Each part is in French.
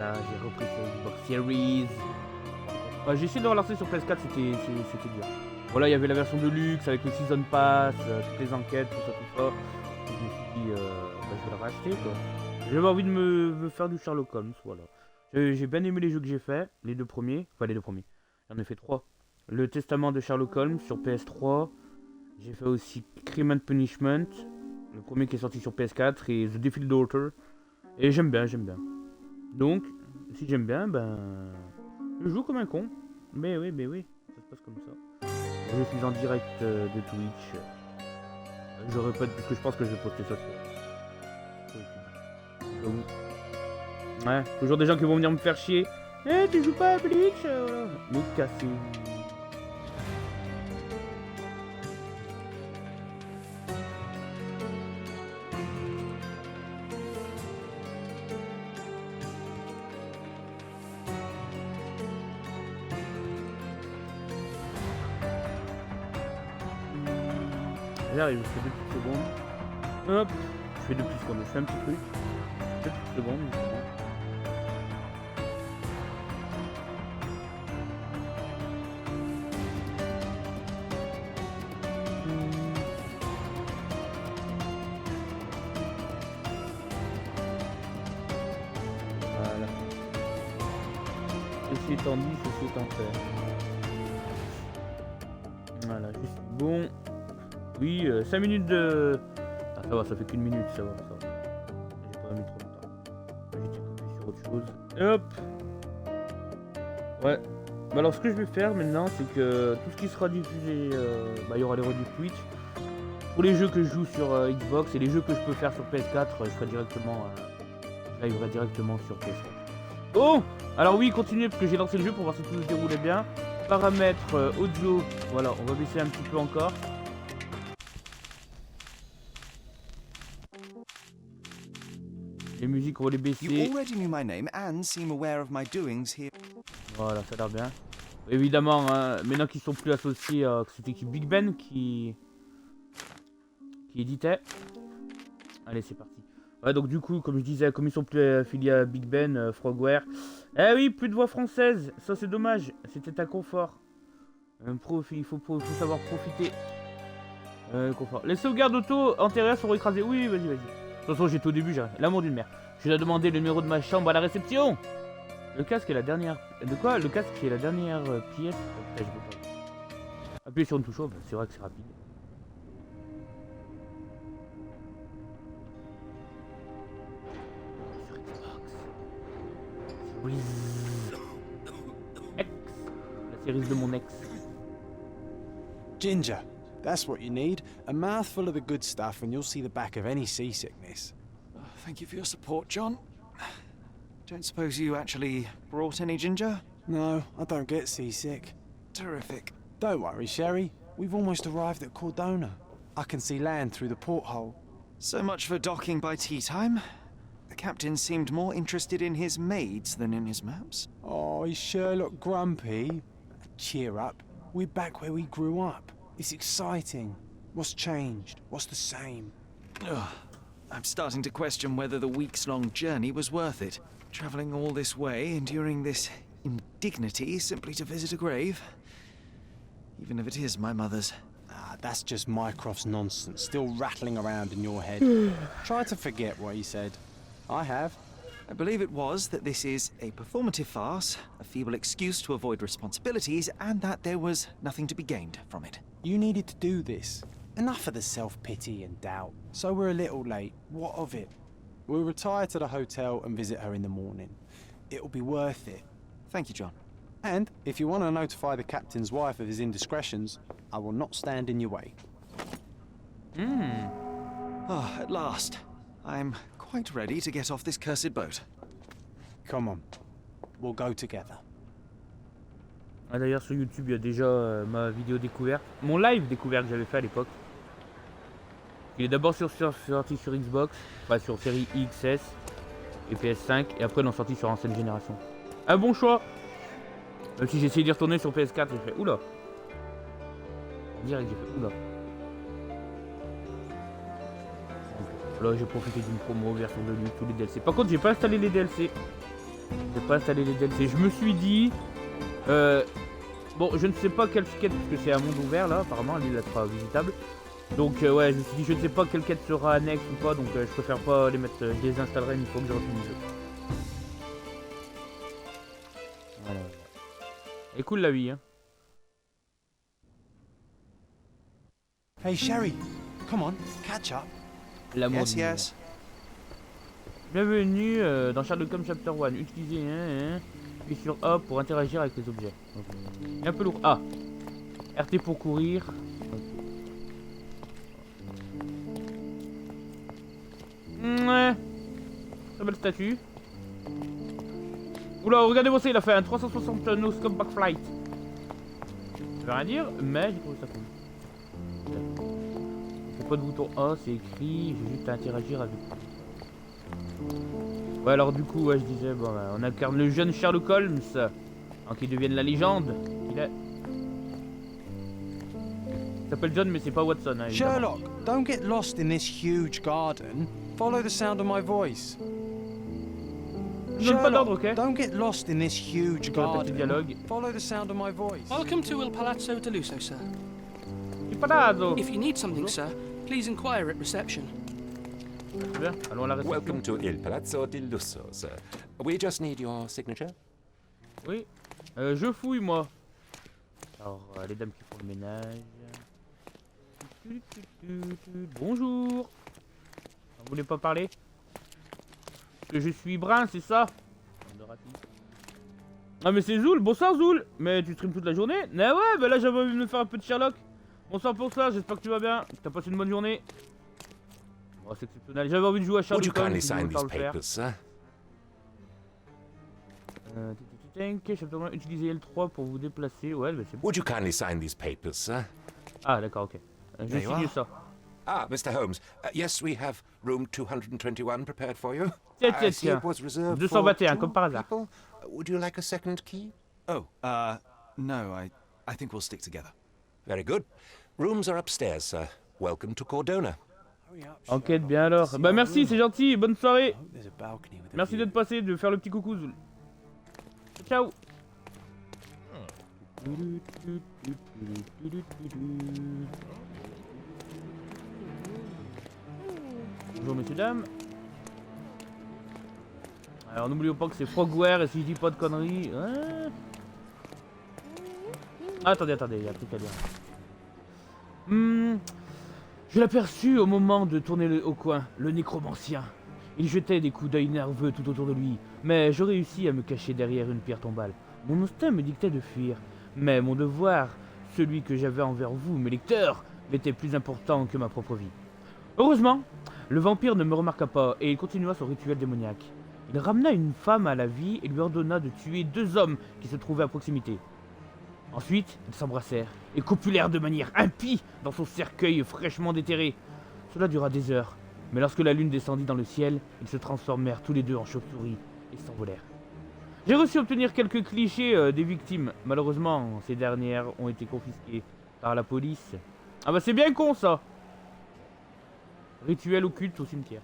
Voilà, j'ai repris sur Xbox Series. Bah, j'ai essayé de relancer sur PS4, c'était dur. Voilà, il y avait la version de luxe avec le Season Pass, toutes les enquêtes, tout ça. Et je me suis dit, bah, je vais le racheter quoi. J'avais envie de me faire du Sherlock Holmes, voilà. J'ai bien aimé les jeux que j'ai fait, les deux premiers. Enfin, les deux premiers. J'en ai fait 3. Le Testament de Sherlock Holmes sur PS3. J'ai fait aussi Crime and Punishment. Le premier qui est sorti sur PS4 et The Devil Daughter. Et j'aime bien. Donc, si j'aime bien, ben... je joue comme un con. Mais oui, ça se passe comme ça. Je suis en direct de Twitch. Je répète parce que je pense que je vais poster ça sur YouTube. Ouais, toujours des gens qui vont venir me faire chier. Eh, tu joues pas à Bleach me casser. J'arrive, je fais 2 petites secondes. Hop, je fais 2 petites secondes, je fais un petit truc. 2 petites secondes, justement. Voilà. Ceci étant dit, ceci étant fait. Voilà, juste bon. Oui, 5 minutes de... Ah, ça va, ça fait qu'une minute, ça va. J'ai pas mis trop longtemps. J'étais coupé sur autre chose. Et hop. Ouais. Bah alors, ce que je vais faire maintenant, c'est que tout ce qui sera diffusé, il y aura les rediffs Twitch. Pour les jeux que je joue sur Xbox et les jeux que je peux faire sur PS4, je ferai directement... je liverai directement sur PS4. Oh. Alors oui, continuez, parce que j'ai lancé le jeu pour voir si tout se déroulait bien. Paramètres audio, voilà, on va baisser un petit peu encore. Les musiques, on va les baisser. Voilà, ça a l'air bien. Évidemment, hein, maintenant qu'ils sont plus associés, c'était qui Big Ben qui éditait. Allez, c'est parti. Ouais, donc du coup, comme je disais, comme ils sont plus affiliés à Big Ben, Frogware. Eh oui, plus de voix française. Ça, c'est dommage. C'était un confort. Il faut savoir profiter. Confort. Les sauvegardes auto antérieures seront écrasées. Oui, vas-y. De toute façon, j'étais au début, j'arrive. L'amour d'une mère. Je dois demander le numéro de ma chambre à la réception. Le casque est la dernière... De quoi? Le casque est la dernière pièce. Putain, je peux pas. Appuyez sur une touche, c'est vrai que c'est rapide. Sur Xbox. Ex. La série de mon ex. Ginger. That's what you need. A mouthful of the good stuff and you'll see the back of any seasickness. Oh, thank you for your support, John. Don't suppose you actually brought any ginger? No, I don't get seasick. Terrific. Don't worry, Sherry. We've almost arrived at Cordona. I can see land through the porthole. So much for docking by tea time. The captain seemed more interested in his maids than in his maps. Oh, is Sherlock grumpy? Cheer up. We're back where we grew up. It's exciting. What's changed? What's the same? Ugh. I'm starting to question whether the weeks-long journey was worth it. Travelling all this way, enduring this indignity simply to visit a grave. Even if it is my mother's. Ah, that's just Mycroft's nonsense, still rattling around in your head. Try to forget what he said. I have. I believe it was that this is a performative farce, a feeble excuse to avoid responsibilities, and that there was nothing to be gained from it. You needed to do this. Enough of the self-pity and doubt. So we're a little late. What of it? We'll retire to the hotel and visit her in the morning. It'll be worth it. Thank you, John. And if you want to notify the captain's wife of his indiscretions, I will not stand in your way. Oh, at last. I'm quite ready to get off this cursed boat. Come on. We'll go together. Ah, d'ailleurs, sur YouTube, il y a déjà ma vidéo découverte. Mon live découverte que j'avais fait à l'époque. Il est d'abord sorti sur Xbox, enfin sur série XS et PS5, et après ils l'ont sorti sur ancienne génération. Un bon choix. Même si j'ai essayé d'y retourner sur PS4, j'ai fait oula. Direct, j'ai fait oula. Donc, là, j'ai profité d'une promo, version de luxe, tous les DLC. Par contre, j'ai pas installé les DLC. J'ai pas installé les DLC. Je me suis dit... bon, je ne sais pas quelle quête, parce que c'est un monde ouvert là, apparemment, l'île sera visitable. Donc ouais, je me suis dit, je ne sais pas quelle quête sera annexe ou pas, donc je préfère pas les mettre, je les installerai une fois que j'aurai fini le jeu. Voilà. Et cool la vie, hein. Hey, Sherry, come on, catch up. L'amour Yes, du monde. yes. Bienvenue dans Sherlock Holmes Chapter 1. Utilisez puis sur A pour interagir avec les objets. Il est un peu lourd. A. RT pour courir. Ouais. Très belle statue. Oula, regardez-moi ça, il a fait un 360 no scope backflight. Ça veut rien dire, mais j'ai trouvé ça cool. C'est pas de bouton A, c'est écrit, j'ai juste à interagir avec. Ouais, alors du coup, ouais, je disais, bon, on incarne le jeune Sherlock Holmes, avant qu'il devienne la légende. Il est. Il s'appelle John, mais c'est pas Watson. Hein, Sherlock, don't get lost in this huge garden. Follow the sound of my voice. Je donne pas d'ordre, ok? Don't get lost in this huge Pour un petit garden. dialogue. Follow the sound of my voice. Welcome to Il Palazzo de Lusso, sir. Il pas là, Zo. If you need something, sir, please inquire at reception. Très bien, allons à la réception. Welcome to Il Palazzo di Lusso, sir. We just need your signature. Oui, je fouille, moi. Alors, les dames qui font le ménage. Bonjour. Vous voulez pas parler? Parce que je suis brun, c'est ça? Ah mais c'est Zoul, bonsoir Zoul. Mais tu streams toute la journée? Mais ouais, bah là j'avais envie de me faire un peu de Sherlock. Bonsoir pour ça, j'espère que tu vas bien, que t'as passé une bonne journée. Oh, c'est exceptionnel, j'avais envie de jouer à Would you Sherlock Holmes. kindly si sign vous these voulez le faire. papers, sir? Utilisez L3 pour vous déplacer, ouais bah c'est bon. Would you kindly sign these papers, sir? Ah d'accord, ok. Je There you signe are. ça. Ah, Mr. Holmes. Yes, we have room 221 prepared for you. Tiens, I tiens, see tiens. it was reserved 221, for comme par hasard. people. Would you like a second key? Oh, no, I think we'll stick together. Very good. Rooms are upstairs, sir. Welcome to Cordona. Enquête bien alors. Bah merci, c'est gentil, bonne soirée. I hope there's a balcony with a Merci view. d'être passé, de faire le petit coucou Zoul. Ciao. Bonjour messieurs dames. Alors n'oublions pas que c'est Frogware et si je dis pas de conneries. Hein. Attendez, il y a un truc à dire. Je l'ai aperçu au moment de tourner au coin, le nécromancien. Il jetait des coups d'œil nerveux tout autour de lui, mais je réussis à me cacher derrière une pierre tombale. Mon instinct me dictait de fuir, mais mon devoir, celui que j'avais envers vous, mes lecteurs, m'était plus important que ma propre vie. Heureusement, le vampire ne me remarqua pas et il continua son rituel démoniaque. Il ramena une femme à la vie et lui ordonna de tuer 2 hommes qui se trouvaient à proximité. Ensuite, ils s'embrassèrent et copulèrent de manière impie dans son cercueil fraîchement déterré. Cela dura des heures, mais lorsque la lune descendit dans le ciel, ils se transformèrent tous les deux en chauves-souris et s'envolèrent. J'ai réussi à obtenir quelques clichés des victimes. Malheureusement, ces dernières ont été confisquées par la police. Ah bah c'est bien con ça. Rituel occulte au cimetière.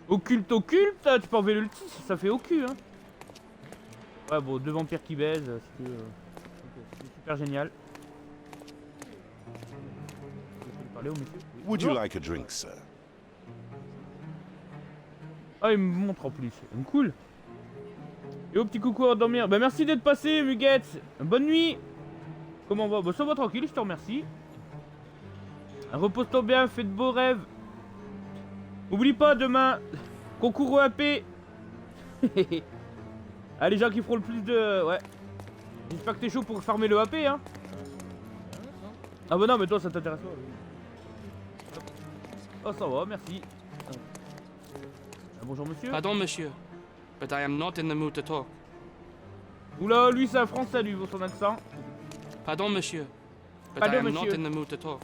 Occulte, tu peux enlever le petit, ça fait au cul hein. Ouais bon, 2 vampires qui baisent, c'est super génial. Je vais parler au monsieur. Oui. Would you like a drink, sir? Ah il me montre en plus, cool. Et au petit coucou à dormir. Bah merci d'être passé Muguette. Bonne nuit. Comment on va? Bah ça va tranquille, je te remercie. Repose-toi bien, fais de beaux rêves. Oublie pas demain, concours au AP. Ah les gens qui feront le plus de... Ouais. J'espère que t'es chaud pour farmer le AP hein. Ah bah non mais toi ça t'intéresse pas. Oh ça va, merci. Bonjour monsieur. Pardon, monsieur, but I am not in the mood to talk. Oula, lui c'est un français lui, pour son accent. Pardon, monsieur, but Pardon, I am monsieur. not in the mood to talk.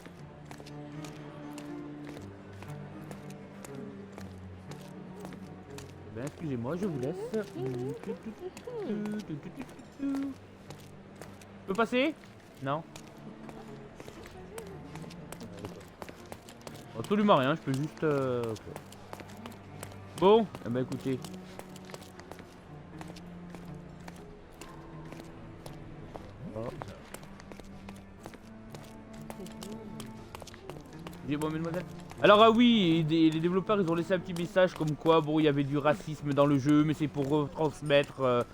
Eh ben, excusez-moi, je vous laisse. Je peux passer? Non. Absolument rien, je peux juste... ok. Bon, eh ben écoutez. Excusez-moi, mademoiselle. Alors, ah oui, les développeurs, ils ont laissé un petit message comme quoi, bon, il y avait du racisme dans le jeu, mais c'est pour retransmettre,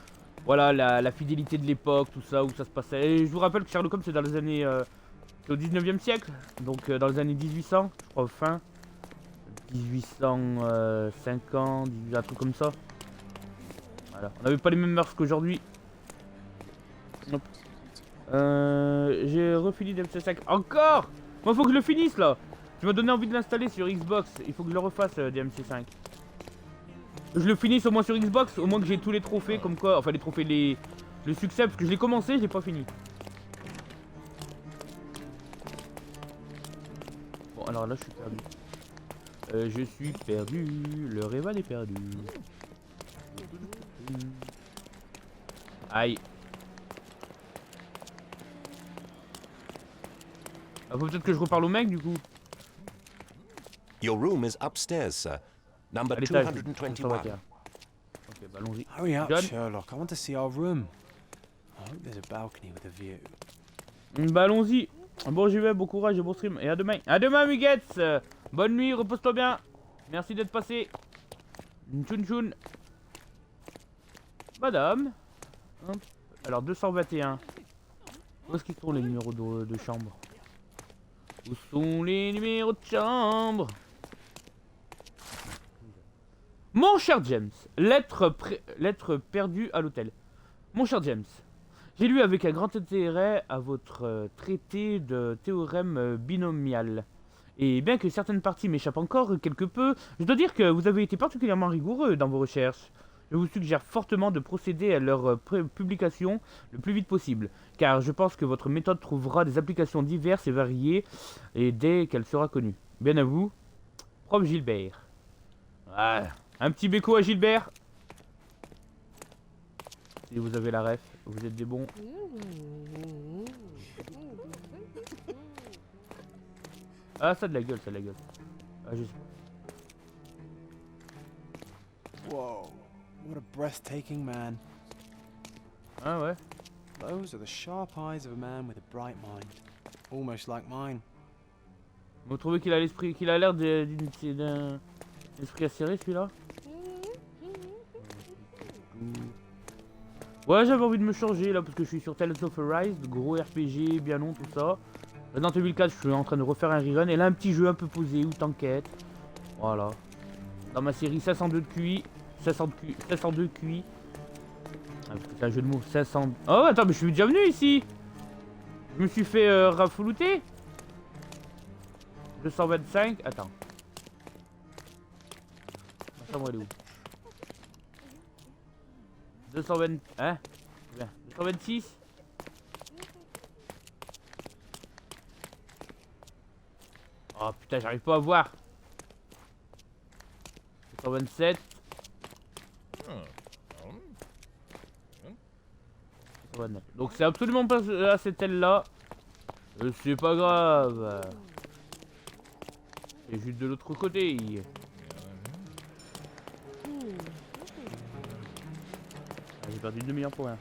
voilà, la fidélité de l'époque, tout ça, où ça se passait. Et je vous rappelle que Sherlock Holmes, c'est dans les années, c'est au 19e siècle, donc dans les années 1800, je crois, fin 1850, un truc comme ça. Voilà, on n'avait pas les mêmes mœurs qu'aujourd'hui. Hop. J'ai refini DMC5. Encore. Moi, faut que je le finisse là. Tu m'as donné envie de l'installer sur Xbox. Il faut que je le refasse, DMC5. Je le finisse au moins sur Xbox. Au moins que j'ai tous les trophées. Comme quoi. Enfin, les trophées, le succès. Parce que je l'ai commencé, je l'ai pas fini. Bon, alors là, je suis perdu. Je suis perdu. Le Revan est perdu. Aïe. Ah, faut peut-être que je reparle au mec du coup. Your room is upstairs, sir. Number 221. Ok, bah allons-y. Hurry up, John? Sherlock. I want to see our room. I hope there's a balcony with a view. Bah allons-y. Bon, j'y vais, bon courage et bon stream. Et à demain. À demain, Muguettes. Bonne nuit, repose-toi bien. Merci d'être passé. Tchoun tchoun. Madame. Hop. Alors, 221. Où est-ce qu'ils sont les numéros de chambre? Où sont les numéros de chambre? Mon cher James, lettre perdue à l'hôtel. Mon cher James, j'ai lu avec un grand intérêt à votre traité de théorème binomial. Et bien que certaines parties m'échappent encore quelque peu, je dois dire que vous avez été particulièrement rigoureux dans vos recherches. Je vous suggère fortement de procéder à leur publication le plus vite possible, car je pense que votre méthode trouvera des applications diverses et variées, et dès qu'elle sera connue. Bien à vous, prof Gilbert. Ah, un petit béco à Gilbert. Si vous avez la ref, vous êtes des bons. Ah, ça de la gueule, ça de la gueule. Ah, je sais pas. Whoa, what a breathtaking man. Ah ouais. Those are the sharp eyes of a man with a bright mind. Almost like mine. Vous trouvez qu'il a l'esprit, qu'il a l'air d'un esprit acéré celui-là? Ouais, j'avais envie de me changer là parce que je suis sur Tales of Arise, gros RPG, bien long, tout ça. Dans 2004, je suis en train de refaire un rerun et là un petit jeu un peu posé ou t'enquête. Voilà. Dans ma série 502 de QI, 502 QI. Ah, parce que c'est un jeu de mots, 500. Oh attends, mais je suis déjà venu ici. Je me suis fait rafoulouter. 225, attends. Ma chambre elle est où? 220, hein? 226. Oh putain, j'arrive pas à voir. 227. 229. Donc c'est absolument pas à cette aile-là. C'est pas grave. C'est juste de l'autre côté. Ah, j'ai perdu 2 millions pour rien.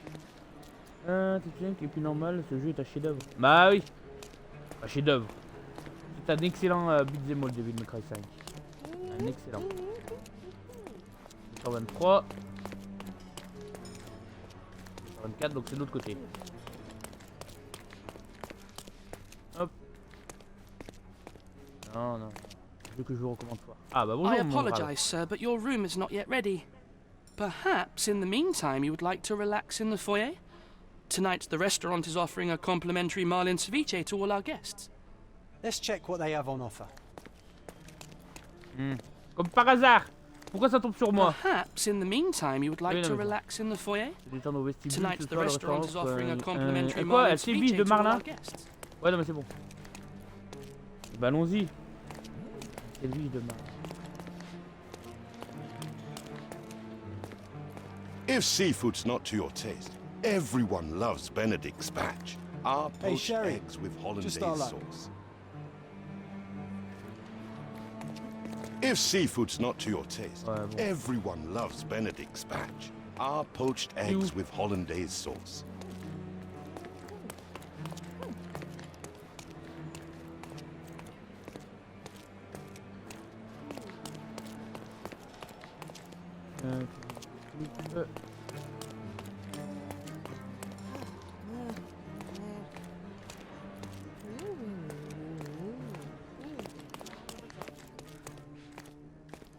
Et puis normal, ce jeu est un chef-d'œuvre. Bah oui, un chef-d'œuvre. C'est un excellent beat'em all, Devil May Cry 5. Un excellent. 123. 124, donc c'est de l'autre côté. Hop. Non, non. Je veux que je vous recommande fort. Ah bah bonjour. I mon brave. apologize, sir, but your room is not yet ready. Perhaps in the meantime you would like to relax in the foyer? Tonight the restaurant is offering a complimentary marlin ceviche to all our guests. Let's check what they have on offer. Comme par hasard. Pourquoi ça tombe sur moi? Perhaps in the meantime you would like to relax in the foyer? Détendre au vestibule, Tonight ce the soir, le restaurant is restaurant, offering a complimentary quoi? marlin Elle séviche ceviche de to all Marlin? our guests. Ouais, non mais c'est bon. Bah allons-y. Séviche de Marlin. If seafood's not to your taste, everyone loves Benedict spatch. Our Hey, poached Sherry, eggs with hollandaise just our luck. sauce. If seafood's not to your taste, Ouais, bon. everyone loves Benedict spatch. Our poached eggs with hollandaise sauce.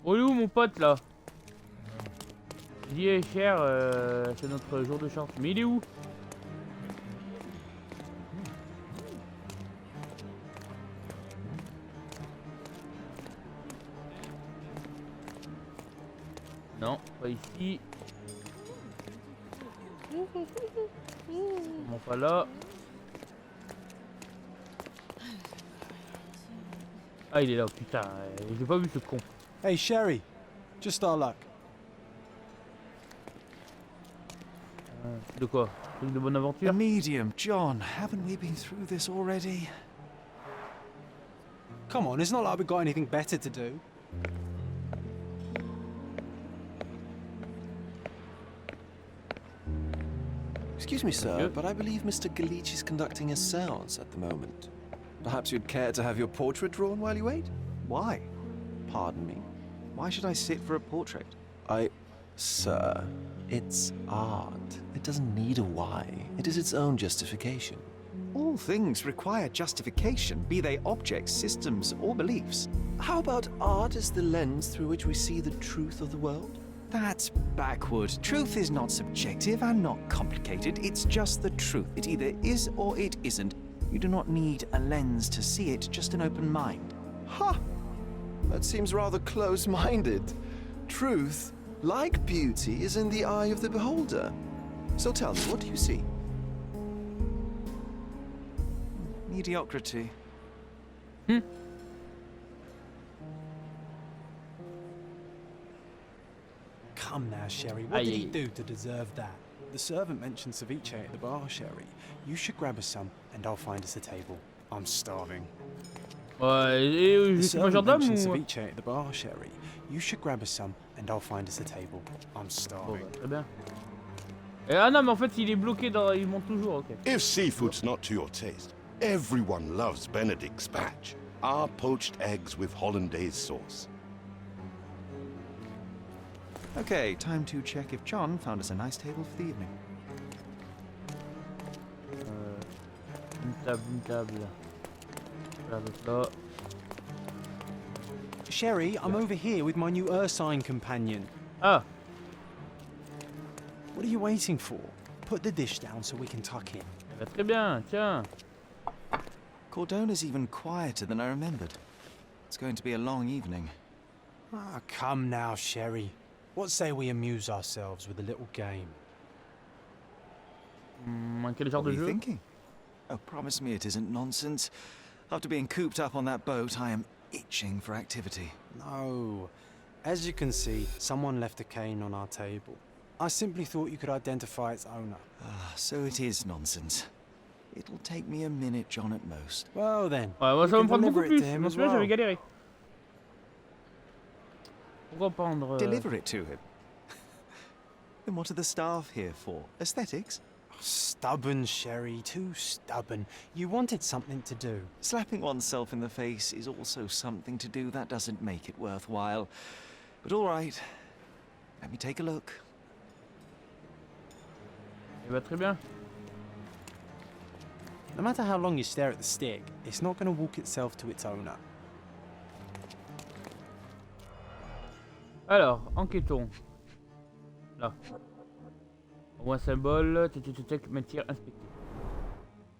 Oh, il est où mon pote là? Dis cher, c'est notre jour de chance. Mais il est où? Non, pas ici. Bon, pas là. Ah, il est là, putain. J'ai pas vu ce con. Hey, Sherry. Just our luck. De quoi? Truc de bonne A aventure? medium, John. Haven't we been through this already? Come on, it's not like we've got anything better to do. Excuse me, sir, but I believe Mr. Galich is conducting a séance at the moment. Perhaps you'd care to have your portrait drawn while you wait? Why? Pardon me. Why should I sit for a portrait? Sir, it's art. It doesn't need a why. It is its own justification. All things require justification, be they objects, systems, or beliefs. How about art as the lens through which we see the truth of the world? That's backward. Truth is not subjective and not complicated. It's just the truth. It either is or it isn't. You do not need a lens to see it, just an open mind. Ha! That seems rather close-minded. Truth, like beauty, is in the eye of the beholder. So tell me, what do you see? Mediocrity. Come now, Sherry. What Aye, did he aye. do to deserve that? The servant mentioned ceviche at the bar, Sherry. You should grab us some, and I'll find us a table. I'm starving. Ouais, et The je suis servant majordome mentioned ou... ceviche at the bar, Sherry. You should grab us some, and I'll find us a table. I'm Bon, starving. bah, très bien. Et, ah non, mais en fait, il est bloqué dans... Il monte toujours, ok. If seafood's not to your taste, everyone loves Benedict's batch. Our poached eggs with hollandaise sauce. Okay, time to check if John found us a nice table for the evening. Une table. Là, là. Sherry, I'm over here with my new Ursine companion. Ah, What are you waiting for? Put the dish down so we can tuck in. bah, très bien, tiens. Cordona's even quieter than I remembered. It's going to be a long evening. Ah, come now, Sherry. What say we amuse ourselves with a little game? Quel genre What were de you jeu? thinking? Oh, promise me it isn't nonsense. After being cooped up on that boat, I am itching for activity. No. As you can see, someone left a cane on our table. I simply thought you could identify its owner. Ah, so it is nonsense. It'll take me a minute, John, at most. Well then, Ouais, moi you ça va me can prendre deliver beaucoup it plus. to him Moi as celui-là, well. j'avais galéré. Pourquoi prendre... Deliver it to him. Then what are the staff here for? Aesthetics? Stubborn, Sherry, too stubborn. You wanted something to do. Slapping oneself in the face is also something to do. That doesn't make it worthwhile. But all right, let me take a look. Il va très bien. No matter how long you stare at the stick, it's not going to walk itself to its owner. Alors, enquêtons. Là. Ou un symbole, matière inspectée.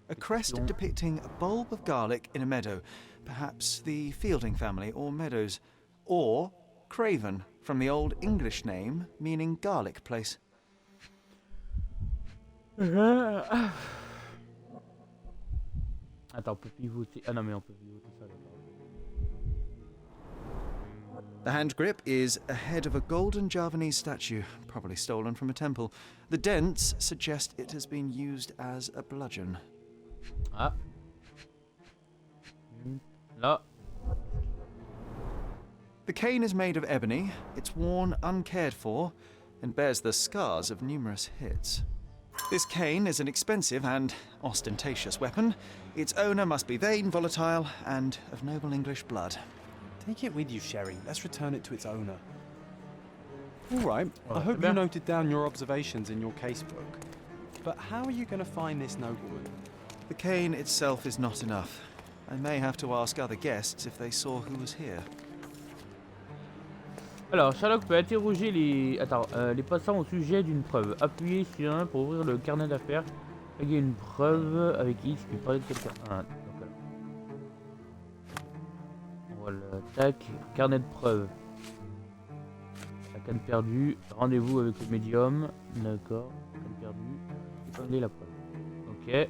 A crest depicting a bulb of garlic in a meadow. Perhaps the Fielding family or Meadows. Or Craven, from the Old English name meaning garlic place. Attends, on peut pivoter. Ah non, mais on peut pivoter ça, d'accord. The hand grip is a head of a golden Javanese statue, probably stolen from a temple. The dents suggest it has been used as a bludgeon. Ah. Là. The cane is made of ebony, it's worn uncared for, and bears the scars of numerous hits. This cane is an expensive and ostentatious weapon. Its owner must be vain, volatile, and of noble English blood. Take it with you, Sherry. Let's return it to its owner. All right, Oh, I hope c'est you bien. noted down your observations in your casebook. But how are you going to find this nobleman? The cane itself is not enough. I may have to ask other guests if they saw who was here. Alors, Sherlock peut interroger les passants au sujet d'une preuve. Appuyez sur un pour ouvrir le carnet d'affaires. Il y a une preuve avec X qui parlait de quelqu'un. Ah, donc, voilà, tac, carnet de preuves. La canne perdue, rendez-vous avec le médium. D'accord, canne perdue, épingler la preuve. Ok.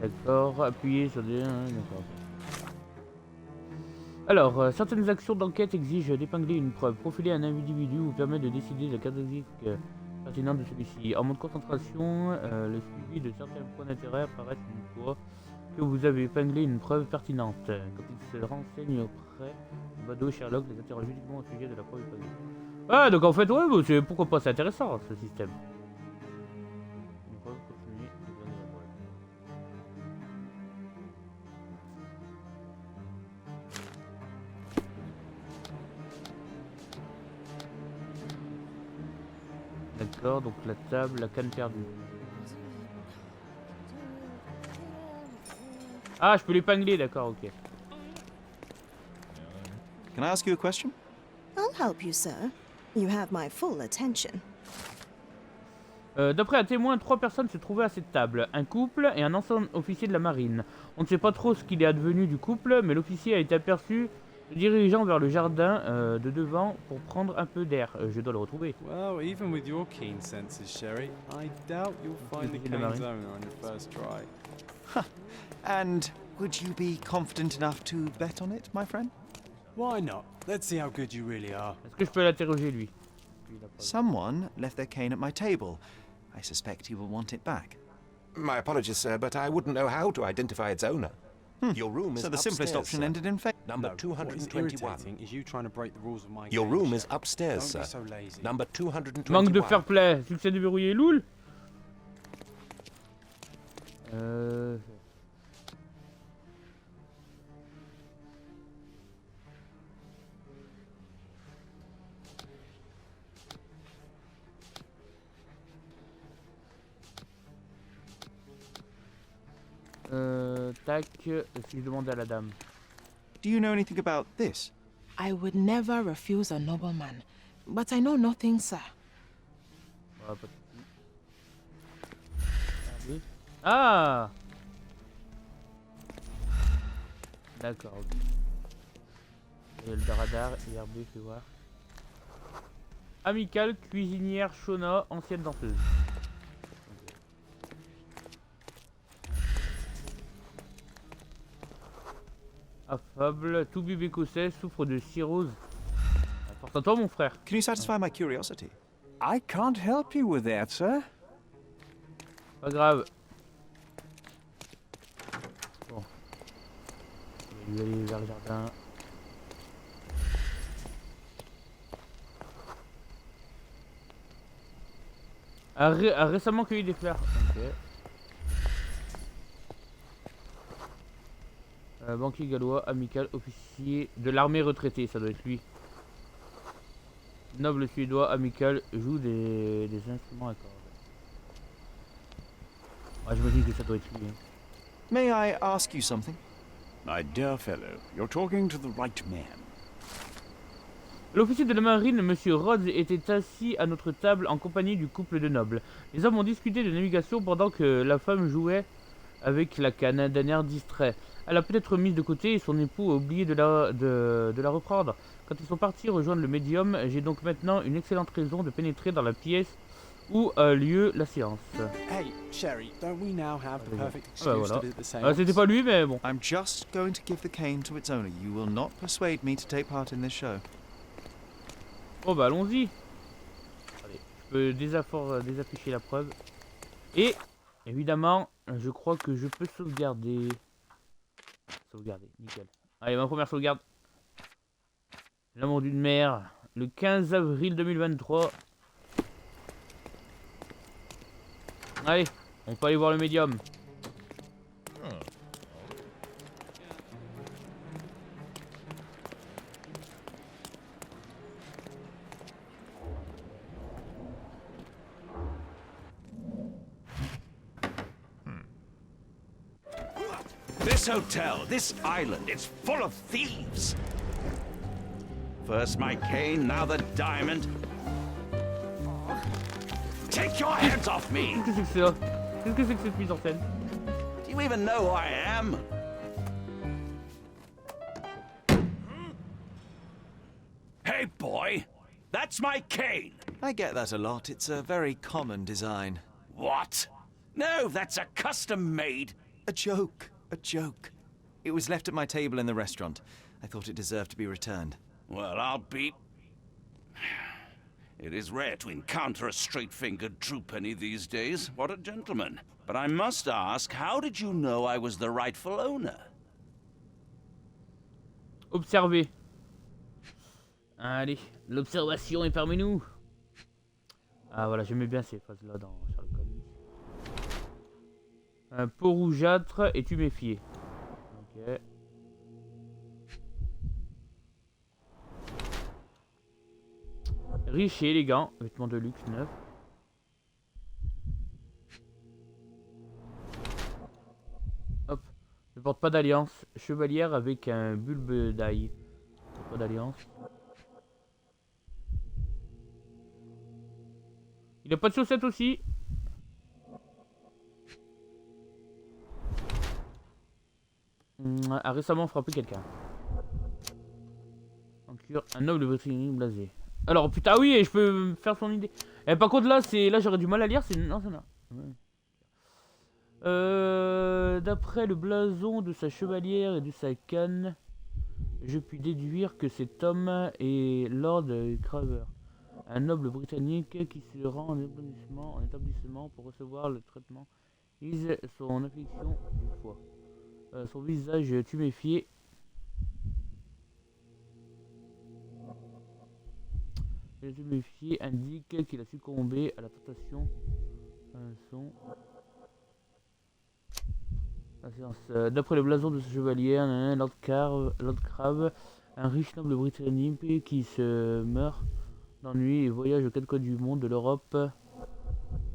D'accord, appuyez sur des... D'accord. Alors, certaines actions d'enquête exigent d'épingler une preuve. Profiler un individu vous permet de décider de la caractéristique pertinente de celui-ci. En mode concentration, le suivi de certains points d'intérêt apparaît une fois que vous avez épinglé une preuve pertinente. Quand il se renseigne auprès du badaud, Sherlock les interroge uniquement au sujet de la preuve épinglée. Ah, donc en fait, ouais, bah, pourquoi pas, c'est intéressant ce système. Une preuve continue, épingler la preuve. D'accord, donc la table, la canne perdue. Ah, je peux l'épingler, d'accord, ok. Can I ask you a question? I'll help you, sir. You have my full attention. D'après un témoin, 3 personnes se trouvaient à cette table. Un couple et un ancien officier de la marine. On ne sait pas trop ce qu'il est advenu du couple, mais l'officier a été aperçu se dirigeant vers le jardin de devant pour prendre un peu d'air. Je dois le retrouver. Well, even with your keen senses, Sherry, I doubt you'll find the cane's owner on your first try. And would you be confident enough to bet on it, my friend? Why not? Let's see how good you really are. Est-ce que je peux l'interroger lui? Someone left their cane at my table. I suspect he will want it back. My apologies, sir, but I wouldn't know how to identify its owner. Your room is So the upstairs, simplest option sir. ended in failure. Number No, what is 221. irritating is you trying to break the rules of my Your game, room is Sherry. upstairs, Don't sir. be so lazy. Number 221. Manque de fair play. Succès déverrouillé, loul. Tac, si je demande à la dame. Do you know anything about this? I would never refuse a nobleman, but I know nothing, sir. Ah, pas de soucis. Ah, d'accord, ok. Le radar et RB, fais voir. Amicale, cuisinière, Shona, ancienne danseuse. Affable, tout bébé écossais, souffre de cirrhose. Porte à toi, mon frère. Can you satisfy my curiosity? I can't help you with that, sir. Pas grave. Bon. Je vais lui aller vers le jardin. A récemment cueilli des fleurs. Ok. Banquier gallois, amical, officier de l'armée retraité, ça doit être lui. Noble suédois, amical, joue des instruments à cordes. Ah, j'imagine que ça doit être lui. Hein. May I ask you something? My dear fellow, you're talking to the right man. L'officier de la marine, Monsieur Rhodes, était assis à notre table en compagnie du couple de nobles. Les hommes ont discuté de navigation pendant que la femme jouait avec la canne d'un air distrait. Elle a peut-être mise de côté et son époux a oublié de la reprendre. Quand ils sont partis rejoindre le médium, j'ai donc maintenant une excellente raison de pénétrer dans la pièce où a lieu la séance. Hey, Sherry, don't we now have the perfect Ah bah excuse voilà. to visit the Ah, seance? c'était pas lui, mais bon. I'm just going to give the cane to its owner. You will not persuade me to take part in this show. Bon bah allons-y. Allez, je peux désafficher la preuve. Et, évidemment, je crois que je peux sauvegarder. Sauvegarder, nickel. Allez, ma première sauvegarde. L'amour d'une mère, le 15 avril 2023. Allez, On peut aller voir le médium. This hotel, this island, it's full of thieves. First my cane, now the diamond. Take your hands off me! Qu'est-ce que c'est que ça? Qu'est-ce que c'est que cette mise en scène? Do you even know who I am? Hey, boy! That's my cane! I get that a lot. It's a very common design. What? No, that's a custom-made... A joke. A joke. It was left at my table in the restaurant. I thought it deserved to be returned. Well, I'll be... It is rare to encounter a straight-fingered true penny these days. What a gentleman. But I must ask, how did you know I was the rightful owner? Observer. Allez, l'observation est parmi nous. Ah voilà, j'aimais bien ces phases-là dans Sherlock Holmes. Un pot rougeâtre et tuméfié. Ok. Riche et élégant, vêtements de luxe neuf. Hop, ne porte pas d'alliance. Chevalière avec un bulbe d'ail. Pas d'alliance. Il a pas de chaussettes aussi. A récemment frappé quelqu'un. En cure, un noble britannique blasé. Alors putain oui, et je peux me faire son idée. Et par contre là j'aurais du mal à lire, c'est non c'est là. D'après le blason de sa chevalière et de sa canne, je puis déduire que cet homme est Lord Craver, un noble britannique qui se rend en établissement pour recevoir le traitement vise son affliction du foie. Son visage tuméfié. Le tuméfié indique qu'il a succombé à la tentation. D'après le blason de sa chevalière, Lord Crave, un riche noble britannique qui se meurt d'ennui et voyage aux quatre coins du monde, de l'Europe.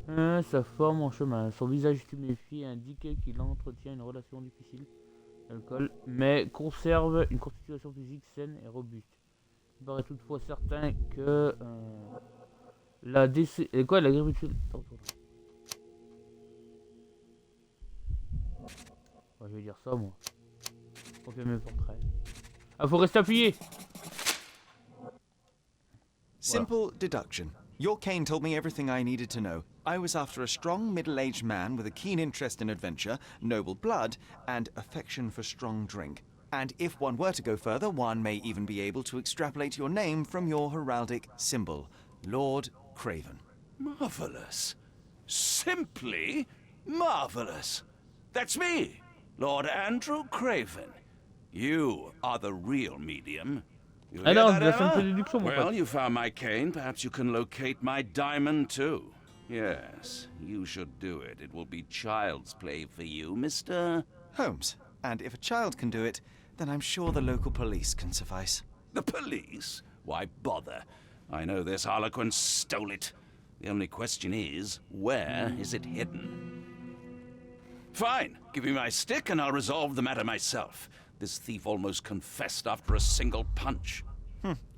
Sa forme en chemin. Son visage tuméfié indique qu'il entretient une relation difficile d'alcool, mais conserve une constitution physique saine et robuste. Il paraît toutefois certain que l'agriculture... Je vais dire ça moi. Pour faire mes portraits. Ah, faut rester appuyé. Simple deduction. Your cane told me everything I needed to know. I was after a strong, middle-aged man with a keen interest in adventure, noble blood, and affection for strong drink. And if one were to go further, one may even be able to extrapolate your name from your heraldic symbol, Lord Craven. Marvelous. Simply marvelous. That's me, Lord Andrew Craven. You are the real medium. You hear that, Emma? Well, you found my cane. Perhaps you can locate my diamond, too. Yes, you should do it. It will be child's play for you, Mr. Holmes. And if a child can do it, then I'm sure the local police can suffice. The police? Why bother? I know this harlequin stole it. The only question is, where is it hidden? Fine. Give me my stick and I'll resolve the matter myself. This thief almost confessed after a single punch.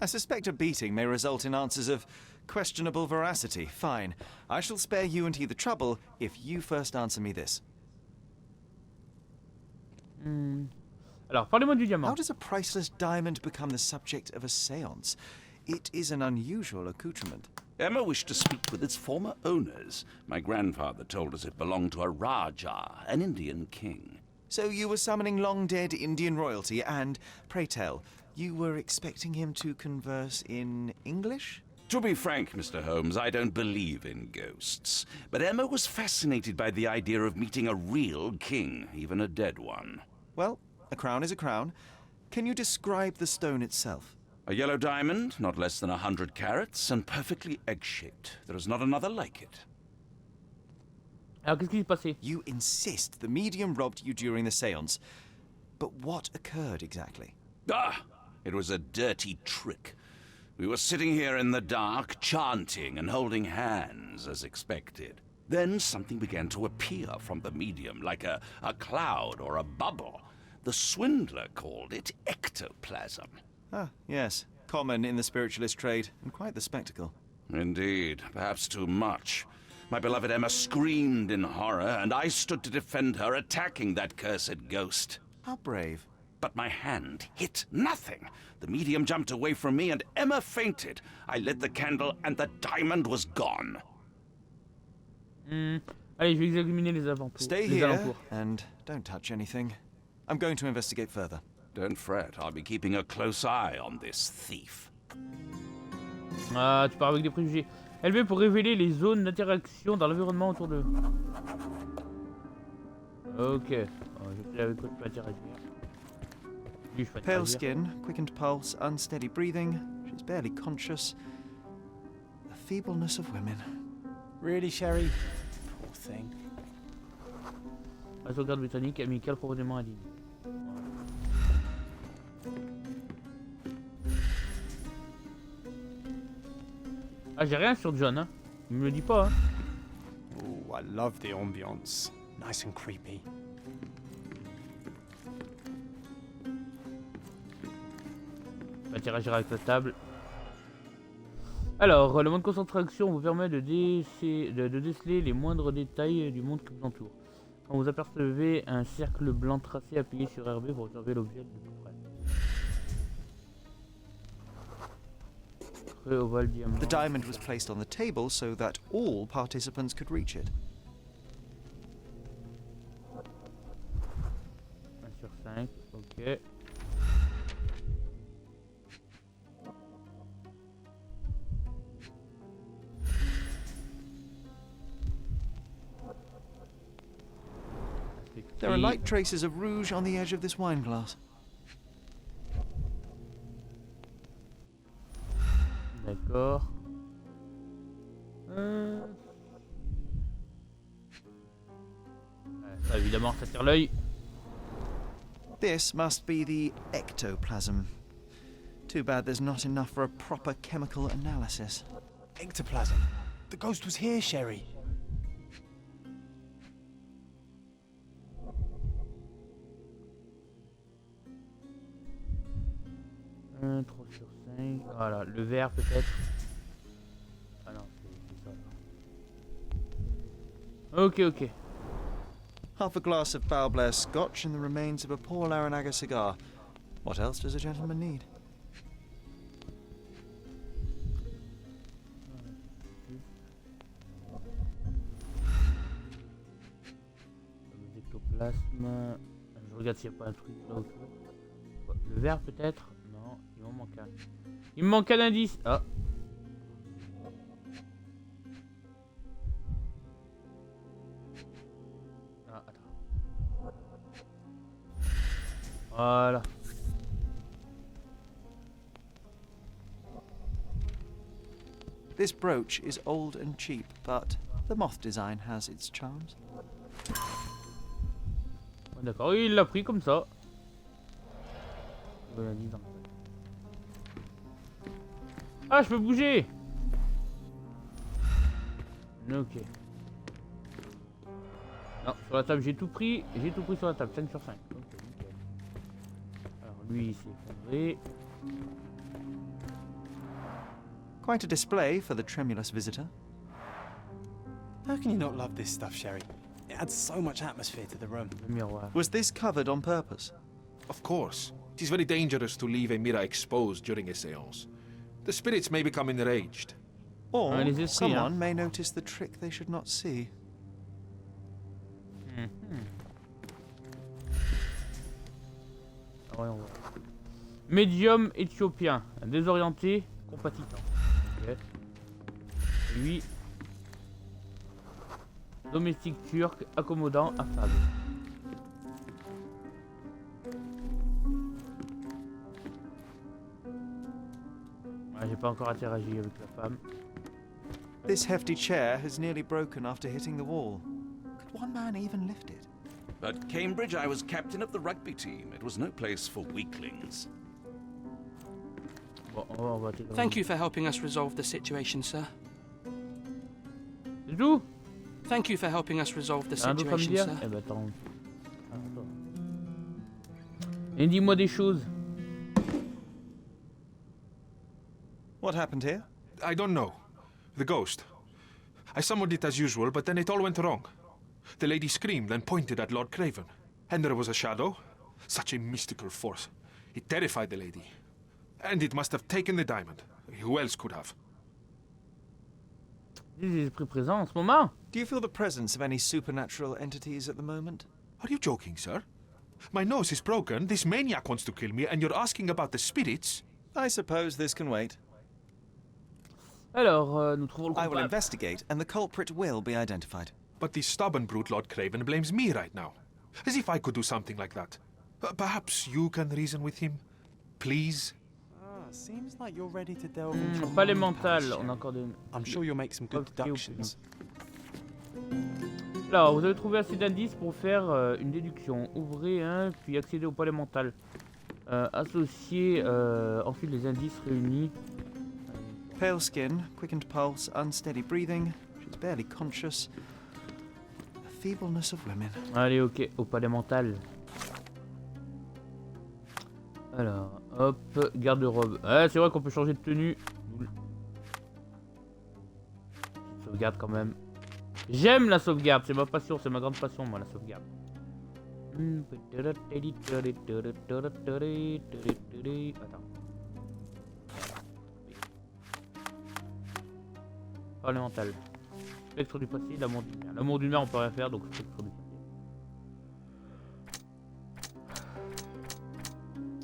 I suspect a beating may result in answers of questionable veracity. Fine. I shall spare you and he the trouble if you first answer me this. Alors, parlez-moi du diamant. How does a priceless diamond become the subject of a séance? It is an unusual accoutrement. Emma wished to speak with its former owners. My grandfather told us it belonged to a Rajah, an Indian king. So you were summoning long-dead Indian royalty, and, pray tell, you were expecting him to converse in English? To be frank, Mr. Holmes, I don't believe in ghosts. But Emma was fascinated by the idea of meeting a real king, even a dead one. Well, a crown is a crown. Can you describe the stone itself? A yellow diamond, not less than 100 carats, and perfectly egg-shaped. There is not another like it. Alors, qu'est-ce qui s'est passé? You insist the medium robbed you during the séance. But what occurred exactly? Ah! It was a dirty trick. We were sitting here in the dark, chanting and holding hands as expected. Then something began to appear from the medium, like a cloud or a bubble. The swindler called it ectoplasm. Ah, yes. Common in the spiritualist trade, and quite the spectacle. Indeed, perhaps too much. My beloved Emma screamed in horror, and I stood to defend her, attacking that cursed ghost. How brave. But my hand hit nothing. The medium jumped away from me, and Emma fainted. I lit the candle, and the diamond was gone. Allez, je vais examiner les alentours. Stay les here, alentours. and don't touch anything. I'm going to investigate further. Don't fret, I'll be keeping a close eye on this thief. Ah, tu pars avec des préjugés. LB pour révéler les zones d'interaction dans l'environnement autour de... Ok. Je sais avec quoi tu peux interagir. Lui, je peux Pale interagir. skin, quickened pulse, unsteady breathing. She's barely conscious. The feebleness of women. Really, Sherry? Poor thing. La sauvegarde britannique amicale profondément indigne. Ah, j'ai rien sur John, hein. Il me le dit pas, hein. Oh, I love the ambiance. Nice and creepy. On va interagir avec la table. Alors, le mode concentration vous permet de déceler les moindres détails du monde qui vous entoure. Quand vous apercevez un cercle blanc tracé, appuyez sur RB pour observer l'objet de plus près. Creux, ovale, diamant. The diamond was placed on the table so that all participants could reach it. 1 sur 5, ok. There are light traces of rouge on the edge of this wine glass. D'accord. Ça, évidemment, ça tire l'œil. This must be the ectoplasm. Too bad there's not enough for a proper chemical analysis. Ectoplasm. The ghost was here, Sherry. Un 3 sur 5. Voilà, le vert peut-être. Ah non, c'est ça. Ok, ok. Half a glass of foul Blair scotch and the remains of a Paul Aranaga cigar. What else does a gentleman need? Les ectoplasmes. Je regarde s'il n'y a pas un truc là autour. Le vert peut-être. Non, il m'en manque un. Il me manque un indice. Ah. Ah, attends. Voilà. This brooch is old and cheap, but the moth design has its charms. D'accord, il l'a pris comme ça. Ah, je peux bouger. Ok. Non, sur la table j'ai tout pris. J'ai tout pris sur la table, 5 sur 5. Ok, nickel. Alors lui il s'est effondré. Quite a display for the tremulous visitor. How can you not love this stuff, Sherry? It adds so much atmosphere to the room. Le miroir. Was this covered on purpose? Of course. It is very dangerous to leave a mirror exposed during a séance. The spirits may become enraged. Or les esprits, someone hein. may notice the trick they should not see. Ah ouais, on voit. Médium éthiopien, désorienté, compatisant. Ok. Lui. Domestique turc, accommodant, affable. Ah, j'ai pas encore interagi avec la femme. This hefty chair has nearly broken after hitting the wall. one man even lift it? At Cambridge, I was captain of the rugby team. It was no place for weaklings. Bon, on va intégrer. Thank you for helping us resolve the situation, sir. C'est tout? Thank you for helping us resolve the Un d'autre à me situation, dire? sir. Eh ben attends. Attends. Et dis-moi des choses. What happened here? I don't know. The ghost. I summoned it as usual, but then it all went wrong. The lady screamed and pointed at Lord Craven. And there was a shadow. Such a mystical force. It terrified the lady. And it must have taken the diamond. Who else could have? Des esprits présents en ce moment? Do you feel the presence of any supernatural entities at the moment? Are you joking, sir? My nose is broken, this maniac wants to kill me, and you're asking about the spirits? I suppose this can wait. Alors, nous trouvons le I will coupable. investigate, and the culprit will be identified. But this stubborn brute Lord Craven blames me right now. As if I could do something like that. Perhaps you can reason with him? Please? Seems like you're ready to delve into Pas les mind mentales, powers, on a encore des... I'm sure you'll make some good Ok, deductions. Alors, vous avez trouvé assez d'indices pour faire une déduction. Ouvrez un, puis accédez au palais mental. Associez ensuite les indices réunis. Pale skin, quickened pulse, unsteady breathing. She's barely conscious. The feebleness of women. Allez, ok, au palais mental. Alors, hop, garde-robe. Ah, c'est vrai qu'on peut changer de tenue. Sauvegarde quand même. J'aime la sauvegarde, c'est ma passion, c'est ma grande passion, moi, la sauvegarde. Attends. Parler mental. Spectre du passé, l'amour d'une mère. L'amour d'une mère, on peut rien faire, donc spectre du passé.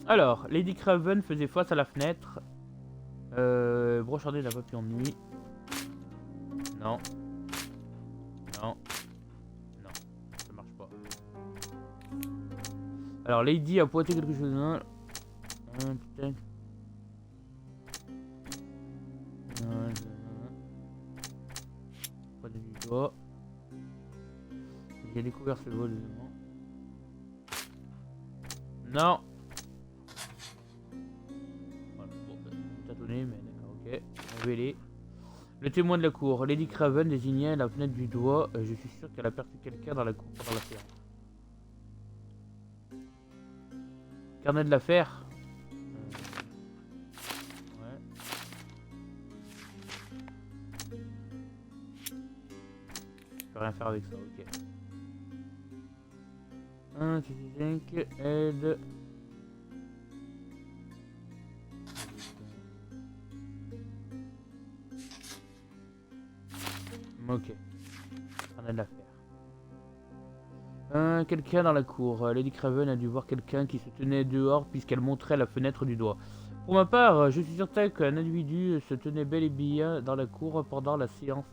Alors, Lady Craven faisait face à la fenêtre. Brochardée d'un papillon de nuit. Non. Non. Non. Ça marche pas. Alors, Lady a pointé quelque chose. Putain. Pointé du doigt. J'ai découvert ce vol. Non. Mais d'accord, ok. Révélé. Le témoin de la cour. Lady Craven désignait la fenêtre du doigt. Je suis sûr qu'elle a aperçu quelqu'un dans la cour pendant la séance. Carnet de l'affaire. Ouais. Je peux rien faire avec ça, ok. 1, 5, aide. Ok. On a de l'affaire. Quelqu'un dans la cour. Lady Craven a dû voir quelqu'un qui se tenait dehors puisqu'elle montrait la fenêtre du doigt. Pour ma part, je suis certain qu'un individu se tenait bel et bien dans la cour pendant la séance.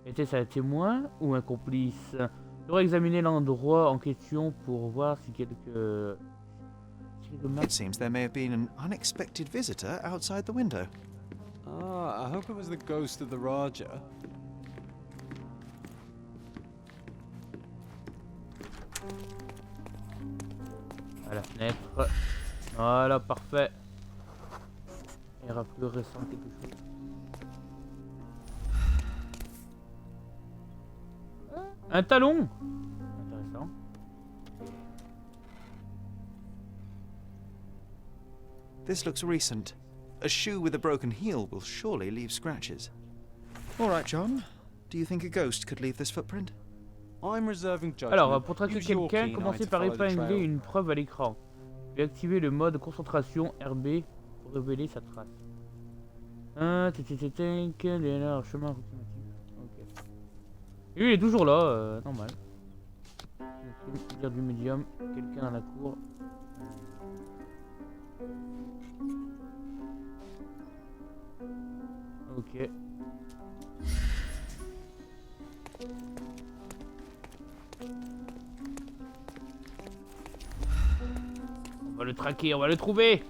Était-ce un témoin ou un complice? Je devrais examiner l'endroit en question pour voir si quelques... It seems there may have been an unexpected visitor outside the window. Ah, I hope it was the ghost of the Raja. À la fenêtre. Voilà, parfait. Il y aura plus récent quelque chose. Un talon. Intéressant. This looks recent. A shoe with a broken heel will surely leave scratches. All right, John. Do you think a ghost could leave this footprint? I'm reserving judgment. Alors, pour traquer Use your quelqu'un, keen eye commencez to par follow the épingler trail. une preuve à l'écran. Puis activez le mode concentration RB pour révéler sa trace. Alors, chemin approximatif. Ok. Et lui, il est toujours là, normal. Dire du médium, quelqu'un dans la cour. Ok. On va le traquer, on va le trouver.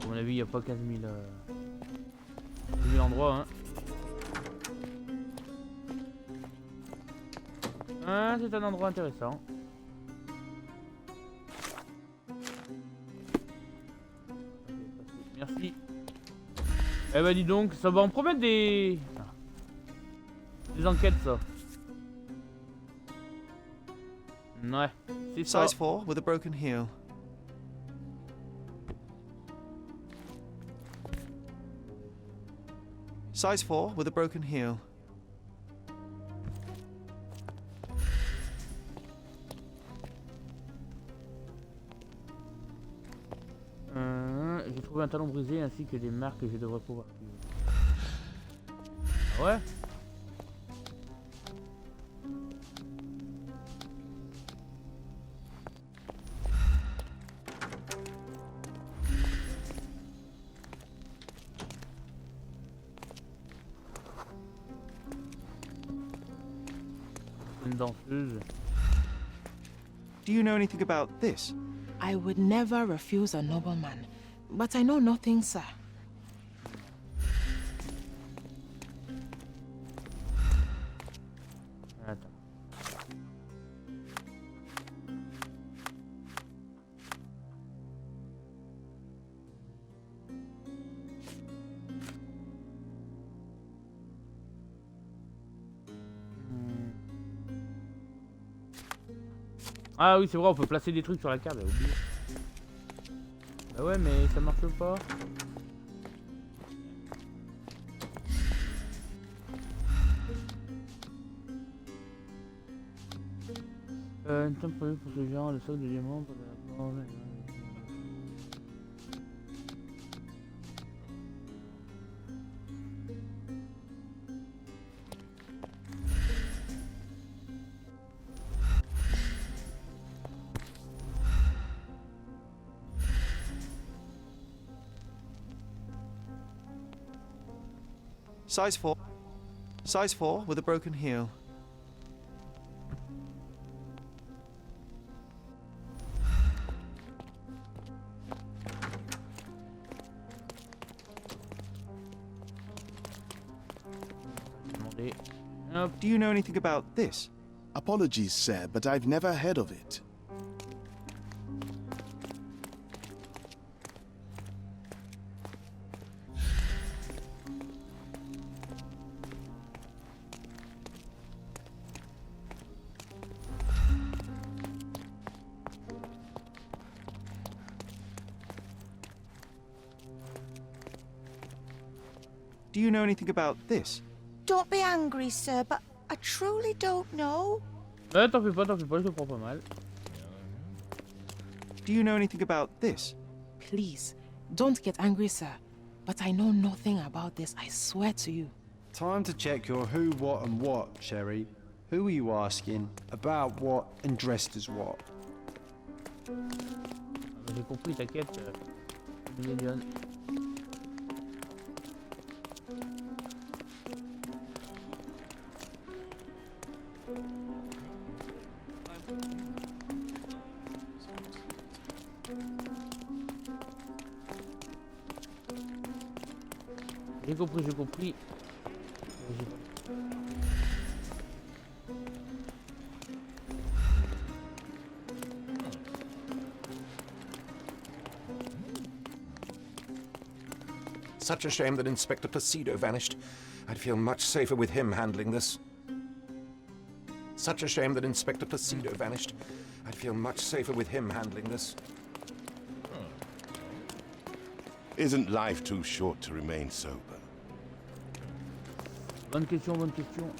À mon avis, il n'y a pas 15 000 endroits, hein. Ah, c'est un endroit intéressant. Merci. Eh bah dis donc, ça va en promettre des enquêtes ça. Ouais, c'est ça. Size 4 with a broken heel. Size 4 with a broken heel. J'ai trouvé un talon brisé ainsi que des marques que je devrais pouvoir suivre. Ah ouais. Une danseuse. Do you know anything about this? I would never refuse a nobleman, but I know nothing, sir. Attends. Ah oui, c'est vrai, on peut placer des trucs sur la carte, j'ai oublié. Bah ouais, mais ça marche pas. Une temps prévu pour ce genre, le socle de diamant pour la porte. Size 4. Size 4 with a broken heel. Do you know anything about this? Apologies, sir, but I've never heard of it. Do you know anything about this? Don't be angry, sir, but I truly don't know. T'en fais pas, je te prends pas mal. Do you know anything about this? Please, don't get angry, sir. But I know nothing about this, I swear to you. Time to check your who, what, and what, Sherry. Who are you asking? About what, and dressed as what? J'ai compris, t'inquiète. Million. J'ai compris. Such a shame that Inspector Placido vanished. I'd feel much safer with him handling this. Such a shame that Inspector Placido vanished. I'd feel much safer with him handling this. Isn't life too short to remain sober? Bonne question, bonne question.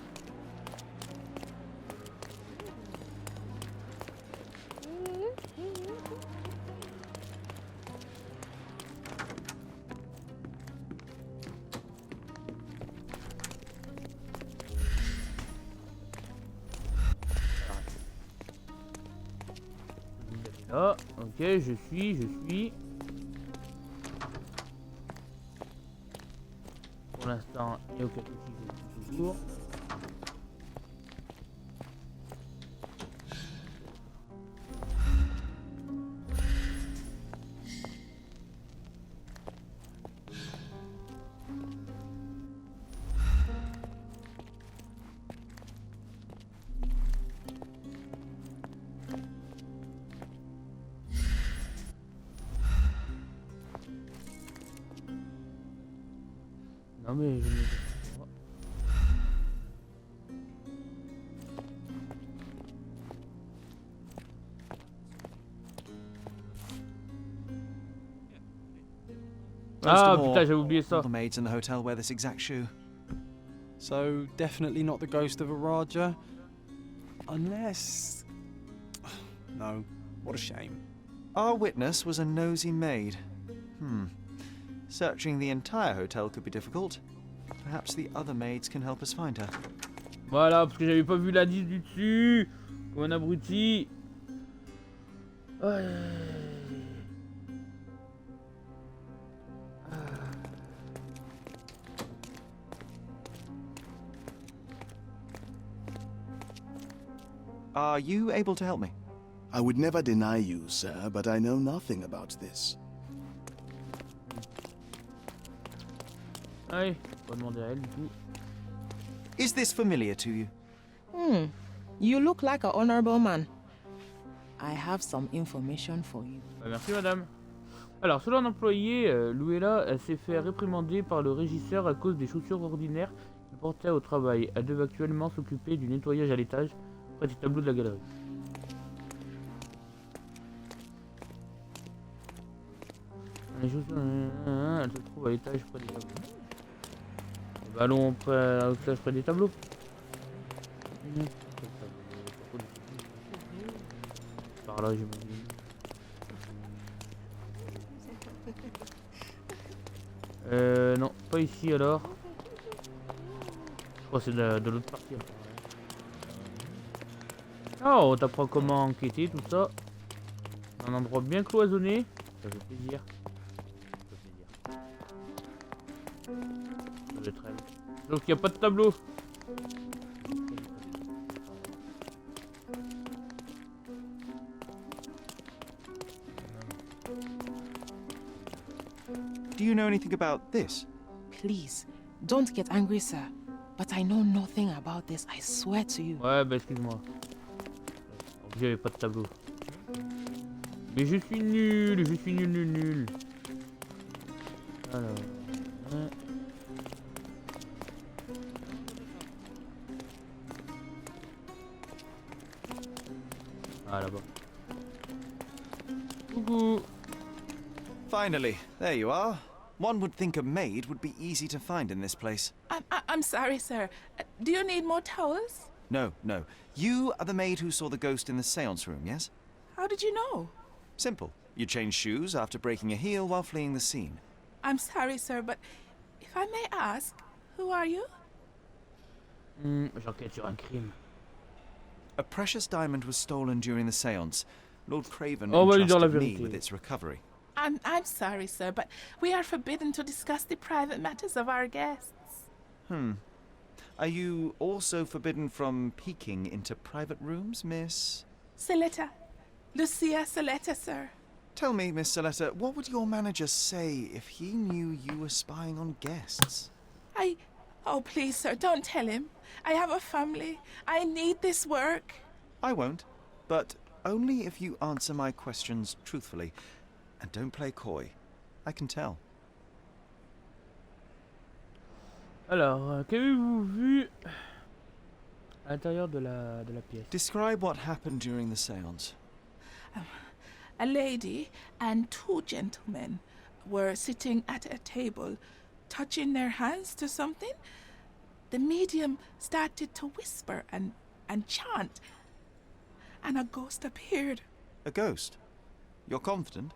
Là, ok, je suis. Pour l'instant, il n'y a aucun souci, toujours. Non mais... Ah putain, j'avais oublié ça. All the maids in the hotel wear this exact shoe. So, definitely not the ghost of a Raja? Unless... No, what a shame. Our witness was a nosy maid. Searching the entire hotel could be difficult. Perhaps the other maids can help us find her. Voilà, parce que j'avais pas vu l'indice du dessus. Comme un abruti. Are you able to help me? I would never deny you, sir, but I know nothing about this. Allez, on va demander à elle du coup. Is this familiar to you? You look like an honorable man. I have some information for you. Merci madame. Alors, selon un employé, Louella s'est fait réprimander par le régisseur à cause des chaussures ordinaires qu'il portait au travail. Elle devait actuellement s'occuper du nettoyage à l'étage, près du tableau de la galerie. Les chaussures, elle se trouve à l'étage près des tableaux. Les ballons à l'étage près des tableaux. Par là, j'imagine. Non, pas ici alors. Je crois que c'est de l'autre partie. Oh, on t'apprend comment enquêter, tout ça. Un endroit bien cloisonné. Ça fait plaisir. Ça fait trêve. Donc il n'y a pas de tableau. Do you know anything about this? Please, don't get angry, sir. But I know nothing about this, I swear to you. Ouais, bah excuse-moi. J'avais pas de tableau. Mais je suis nul. Alors... ouais. Ah, là-bas. Coucou. Finally, there you are. One would think a maid would be easy to find in this place. I'm sorry, sir. Do you need more towels? No. You are the maid who saw the ghost in the seance room, yes? How did you know? Simple. You changed shoes after breaking a heel while fleeing the scene. I'm sorry, sir, but if I may ask, who are you? J'enquête sur un crime. A precious diamond was stolen during the seance. Lord Craven On va lui dire la entrusted me vérité. with its recovery. I'm sorry, sir, but we are forbidden to discuss the private matters of our guests. Are you also forbidden from peeking into private rooms, Miss? Saletta. Lucia Saletta, sir. Tell me, Miss Saletta, what would your manager say if he knew you were spying on guests? Oh, please, sir, don't tell him. I have a family. I need this work. I won't, but only if you answer my questions truthfully. And don't play coy. I can tell. Alors, qu'avez-vous vu à l'intérieur de la pièce? Describe what happened during the seance. A lady and two gentlemen were sitting at a table, touching their hands to something. The medium started to whisper and chant, and a ghost appeared. A ghost? You're confident?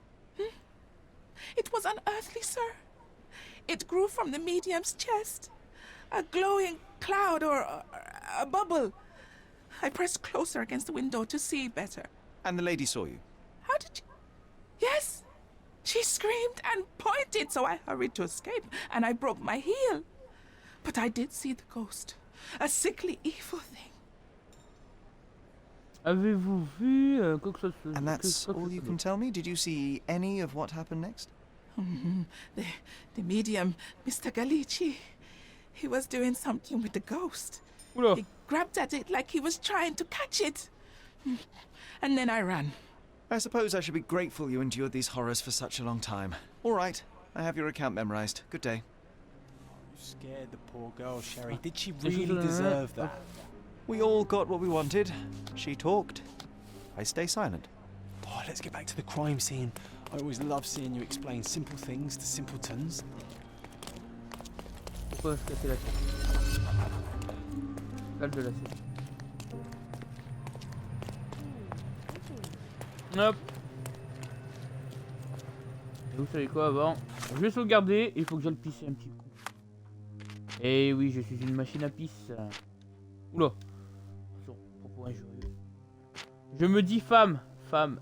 It was unearthly, sir. It grew from the medium's chest. A glowing cloud or a bubble. I pressed closer against the window to see better. And the lady saw you? How did you... Yes! She screamed and pointed, so I hurried to escape, and I broke my heel. But I did see the ghost. A sickly, evil thing. Avez-vous vu quoi que ce soit? And that's all you can tell me? Did you see any of what happened next? The medium, Mr. Galici, he was doing something with the ghost. Oula. He grabbed at it like he was trying to catch it. And then I ran. I suppose I should be grateful you endured these horrors for such a long time. All right, I have your account memorized. Good day. scared the poor girl, Sherry. Did she really deserve that? We all got what we wanted. She talked. I stay silent. Oh, let's get back to the crime scene. I always love seeing you explain simple things to simpletons. Pourquoi se casser la tête? Cale de l'acier. Hop. Et vous savez quoi avant? Je vais sauvegarder, il faut que j'aille pisser un petit coup. Et oui, je suis une machine à pisse. Oula. Attention, propos injurieux. Je me dis femme. Femme.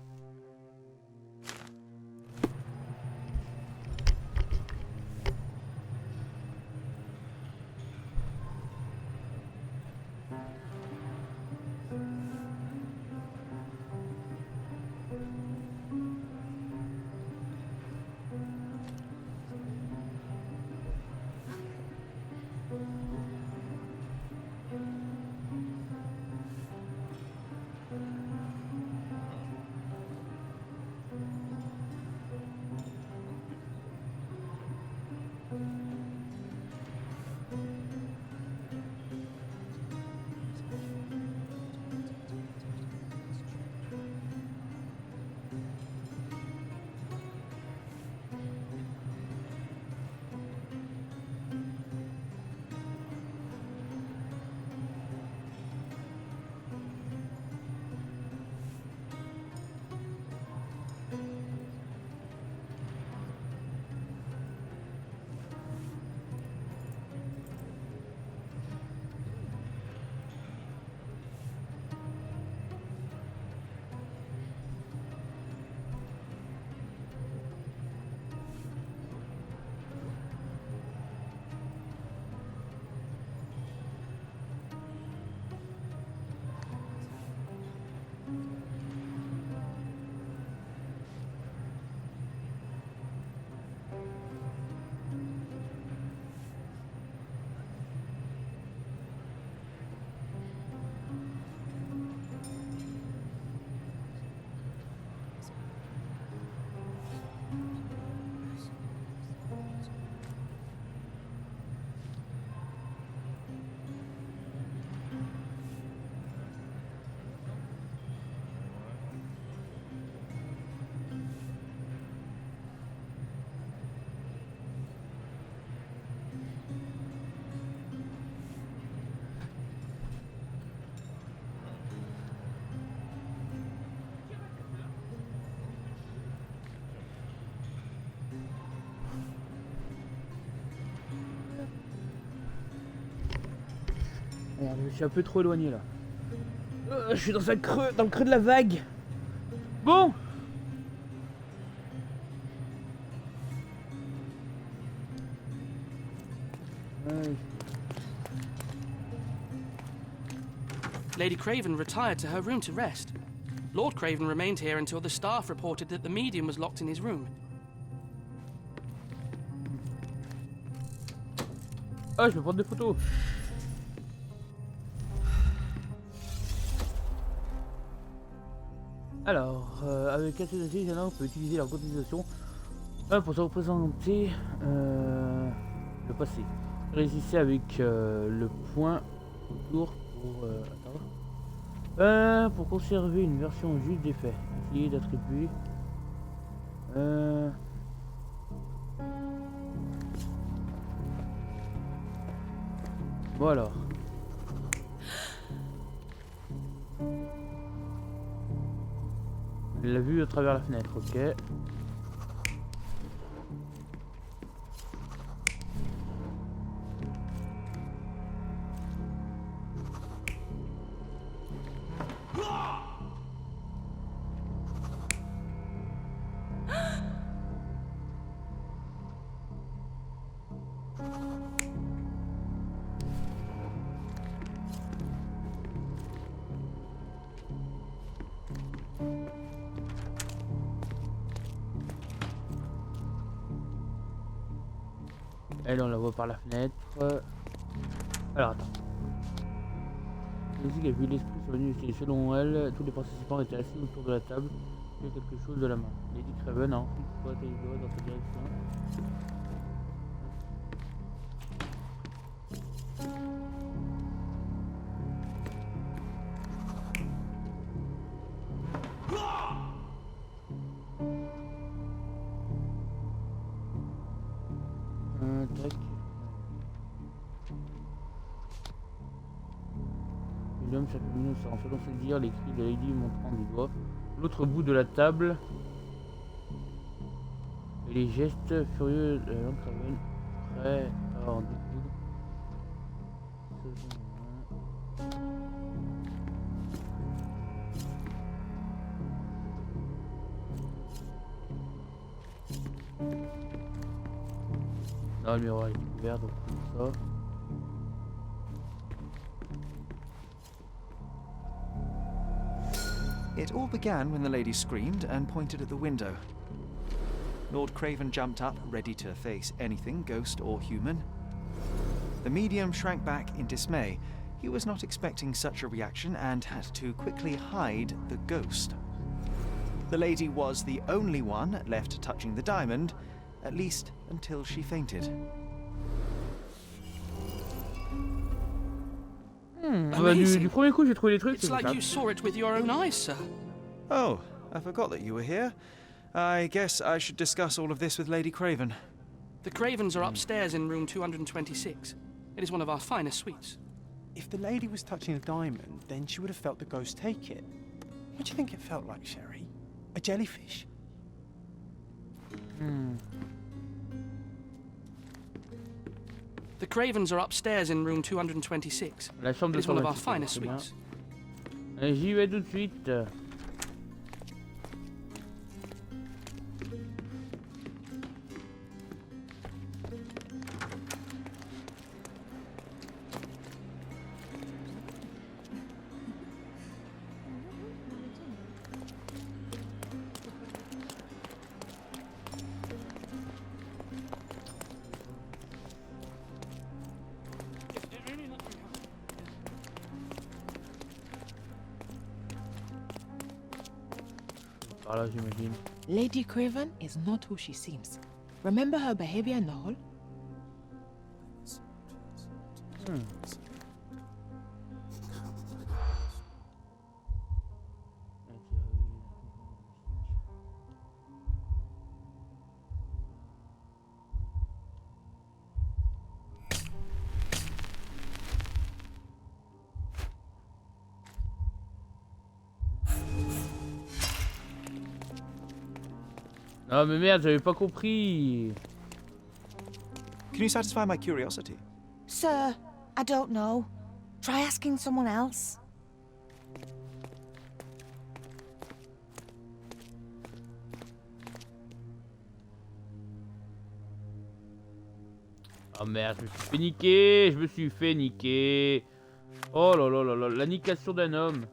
Merde, je suis un peu trop éloigné là. Je suis dans le creux de la vague. Bon. Lady Craven retired to her room to rest. Lord Craven remained here until the staff reported that the medium was locked in his room. Ah, je peux prendre des photos. Alors, avec assez d'acier, on peut utiliser leur cotisation pour se représenter le passé. Résistez avec le point autour pour conserver une version juste des faits. Essayez d'attribuer. Bon alors. Il l'a vu à travers la fenêtre, ok. Elle, on la voit par la fenêtre. Alors, attends. Musique a vu l'esprit survenu et selon elle, tous les participants étaient assis autour de la table et quelque chose de la main. Lady Craven a ensuite pointé les doigts dans sa direction. tac. L'homme chaque sera selon ses dires, les cris de Lady montrant du doigt l'autre bout de la table et les gestes furieux de l'homme Revan prêt à en découdre. Non, le miroir est ouvert donc comme ça. It all began when the lady screamed and pointed at the window. Lord Craven jumped up, ready to face anything, ghost or human. The medium shrank back in dismay. He was not expecting such a reaction and had to quickly hide the ghost. The lady was the only one left touching the diamond, at least until she fainted. Du premier coup, j'ai trouvé les trucs. It's like you saw it with your own eyes, sir. Oh, I forgot that you were here. I guess I should discuss all of this with Lady Craven. The Cravens are upstairs in room 226. It is one of our finest suites. If the lady was touching a diamond, then she would have felt the ghost take it. What do you think it felt like, Sherry? A jellyfish? The Cravens are upstairs in room 226. La chambre It de is one of our Thomas, finest c'est bien. suites. J'y vais tout de suite. Par là, j'imagine. Lady Craven is not who she seems. Remember her behavior in the hall? Ah mais merde, j'avais pas compris. Can you satisfy my curiosity? Sir, I don't know. Try asking someone else. Oh merde, je me suis fait niquer, je me suis fait niquer. Oh là là là là, la nication d'un homme.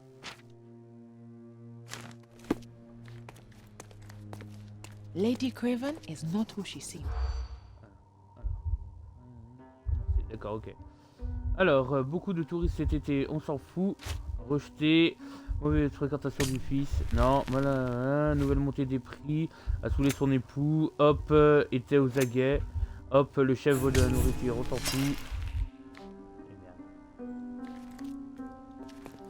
Lady Craven is not who she seems. D'accord, ok. Alors, beaucoup de touristes cet été, on s'en fout. Rejeté. Mauvaise fréquentation du fils. Non, voilà. Nouvelle montée des prix. A saoulé son époux. Hop, était aux aguets. Hop, le chef vole de la nourriture, on s'en fout.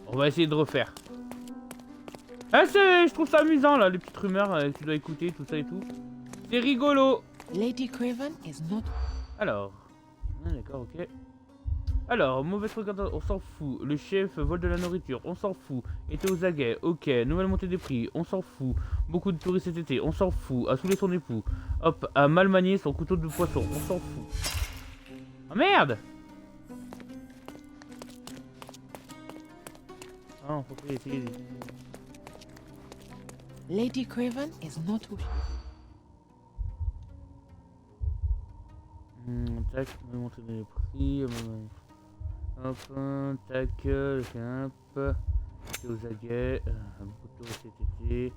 On va essayer de refaire. Ah, je trouve ça amusant là, les petites rumeurs que tu dois écouter, tout ça et tout. C'est rigolo. Lady Craven is not. Alors, d'accord, ok. Alors, mauvaise fréquentation, on s'en fout. Le chef vole de la nourriture, on s'en fout. Était aux aguets, ok. Nouvelle montée des prix, on s'en fout. Beaucoup de touristes cet été, on s'en fout. A saoulé son époux. Hop, a mal manié son couteau de poisson, on s'en fout. Oh merde! Ah, faut pas essayer. Lady Craven is not who she is. Tac, on va montrer les prix. Hop, tac, hop. C'est aux aguets. Beaucoup de touristes cet été.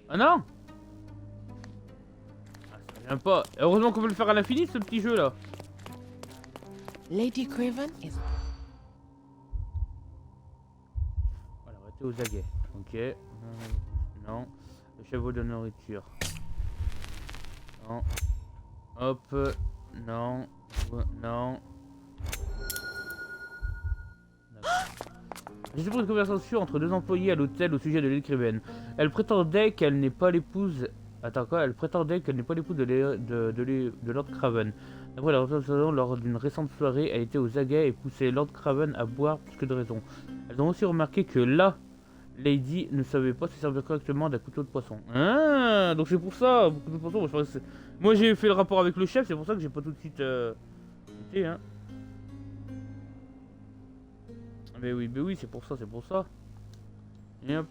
Ah non! Ah, ça vient pas. Heureusement qu'on peut le faire à l'infini ce petit jeu là. Lady Craven is. Voilà, on va être aux aguets. Ok. Non. Le chevaux de nourriture. Non. Hop. Non. Non. J'ai pour une conversation entre deux employés à l'hôtel au sujet de l'écrivaine. Elle prétendait qu'elle n'est pas l'épouse Attends quoi, elle prétendait qu'elle n'est pas l'épouse de Lord Craven. Après la représentation lors d'une récente soirée, elle était aux aguets et poussait Lord Craven à boire plus que de raison. Elles ont aussi remarqué que la Lady ne savait pas se servir correctement d'un couteau de poisson. Ah, donc c'est pour ça, couteau de poisson. Moi j'ai fait le rapport avec le chef, c'est pour ça que j'ai pas tout de suite été, hein. Mais oui, c'est pour ça. Et hop.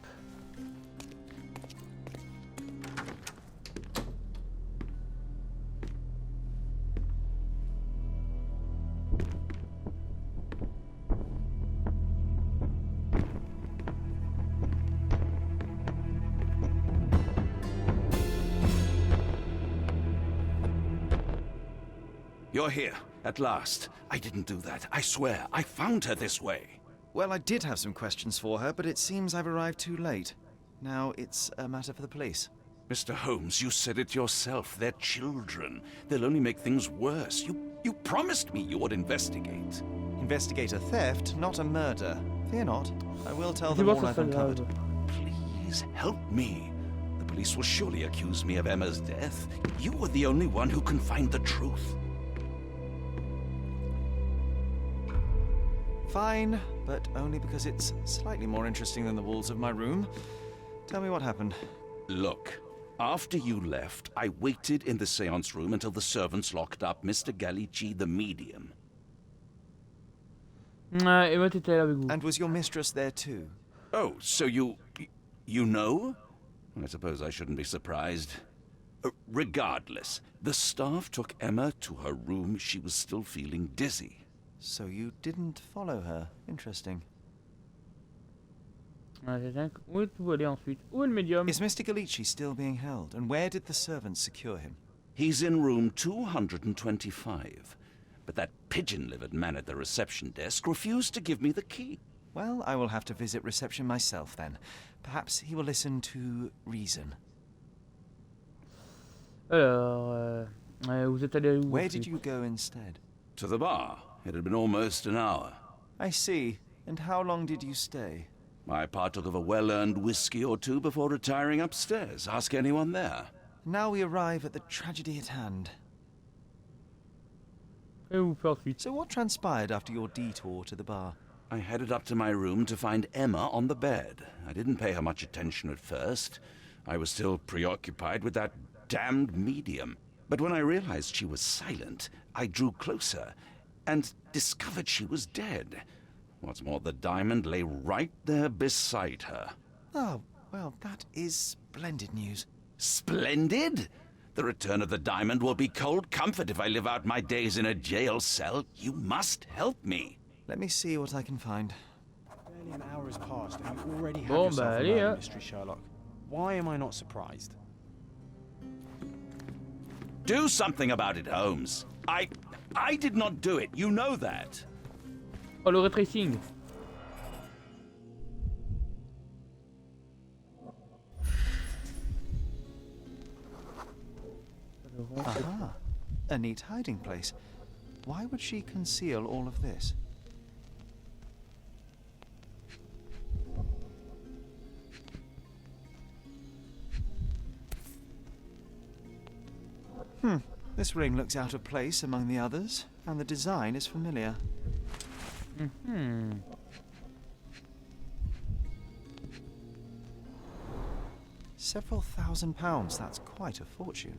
You're here, at last. I didn't do that. I swear, I found her this way. Well, I did have some questions for her, but it seems I've arrived too late. Now it's a matter for the police. Mr. Holmes, you said it yourself. They're children. They'll only make things worse. You promised me you would investigate. Investigate a theft, not a murder. Fear not. I will tell them all I've uncovered. Please help me. The police will surely accuse me of Emma's death. You were the only one who can find the truth. Fine, but only because it's slightly more interesting than the walls of my room. Tell me what happened. Look, after you left, I waited in the seance room until the servants locked up Mr. Gallici, the medium. And was your mistress there too? Oh, so you know? I suppose I shouldn't be surprised. Regardless, the staff took Emma to her room. She was still feeling dizzy. So you didn't follow her. Interesting. Is Mr. Gallici still being held? And where did the servants secure him? He's in room 225. But that pigeon-livered man at the reception desk refused to give me the key. Well, I will have to visit reception myself then. Perhaps he will listen to reason. Alors, vous êtes allé où? Where did you go instead? To the bar. It had been almost an hour. I see. And how long did you stay? I partook of a well-earned whiskey or two before retiring upstairs. Ask anyone there. Now we arrive at the tragedy at hand. So what transpired after your detour to the bar? I headed up to my room to find Emma on the bed. I didn't pay her much attention at first. I was still preoccupied with that damned medium. But when I realized she was silent, I drew closer and discovered she was dead. What's more, the diamond lay right there beside her. Oh, well, that is splendid news. Splendid? The return of the diamond will be cold comfort if I live out my days in a jail cell. You must help me. Let me see what I can find. Barely an hour has passed and you already have yourself a murder mystery, Sherlock. Why am I not surprised? Do something about it, Holmes. I did not do it. You know that. Oh, le retracing. Aha. A neat hiding place. Why would she conceal all of this? This ring looks out of place among the others, and the design is familiar. Several £1,000s, that's quite a fortune.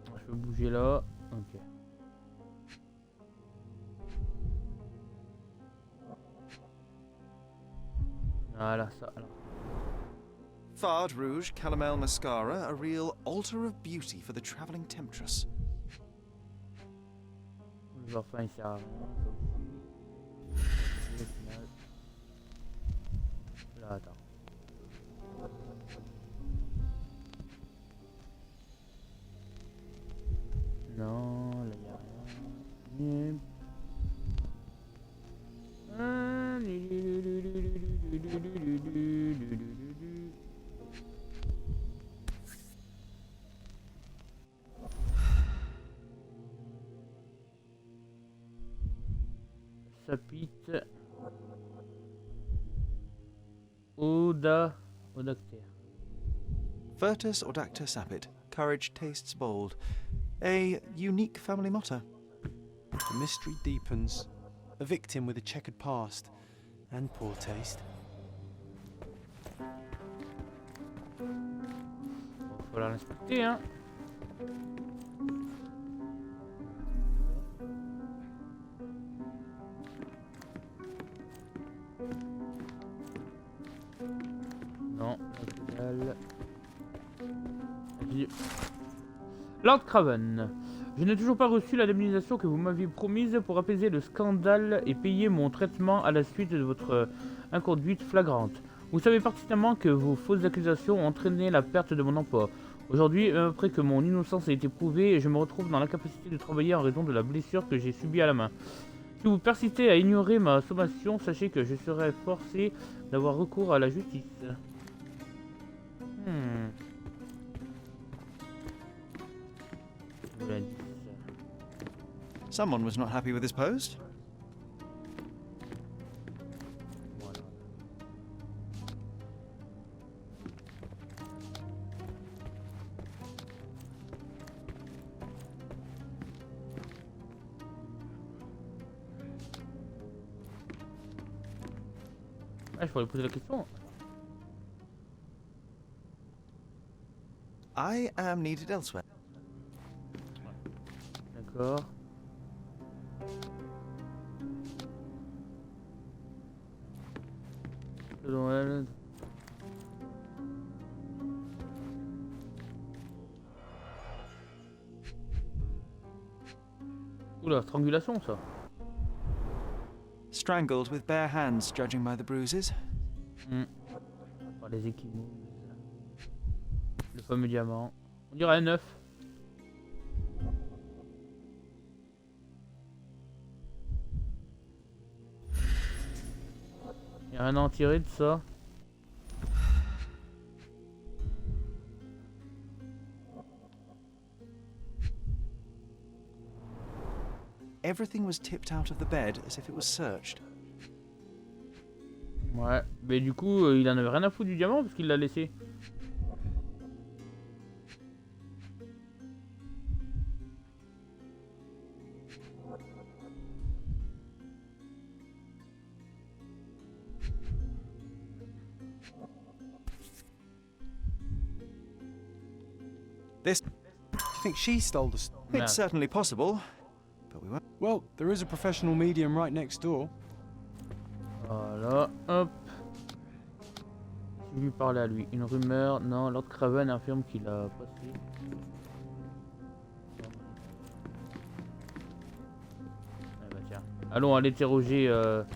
Je peux bouger là. Ok. Voilà, ça. Alors. Fard Rouge Calomel Mascara, a real altar of beauty for the travelling temptress. Enfin, il sert à rien, ça aussi. Là, attends. Non, là, il n'y a rien. sapit. Odacter. Virtus Audacta sapit. Courage tastes bold. A unique family motto. The mystery deepens. A victim with a checkered past and poor taste. Faut la respecter, hein. Non, la dalle. Lord Craven, je n'ai toujours pas reçu l'indemnisation que vous m'aviez promise pour apaiser le scandale et payer mon traitement à la suite de votre inconduite flagrante. Vous savez pertinemment que vos fausses accusations ont entraîné la perte de mon emploi. Aujourd'hui, même après que mon innocence a été prouvée, je me retrouve dans l'incapacité de travailler en raison de la blessure que j'ai subie à la main. Si vous persistez à ignorer ma sommation, sachez que je serai forcé d'avoir recours à la justice. Someone was not happy with his post. Ah, je pourrais poser la question. I am needed elsewhere. D'accord. Selon elle. Oula, strangulation ça. Strangled with bare hands, judging by the bruises. Par les équimaux. Le fameux diamant. On dirait un 9. Il y a rien à en tirer de ça. Everything was tipped out of the bed as if it was searched. Ouais, mais du coup, il en avait rien à foutre du diamant parce qu'il l'a laissé. This. Do you think she stole the It's certainly possible, but we won't. Well, there is a professional medium right next door. Voilà, hop. Si je lui parlais à lui, une rumeur, non, Lord Craven affirme qu'il a passé. Ah bah tiens, allons aller interroger le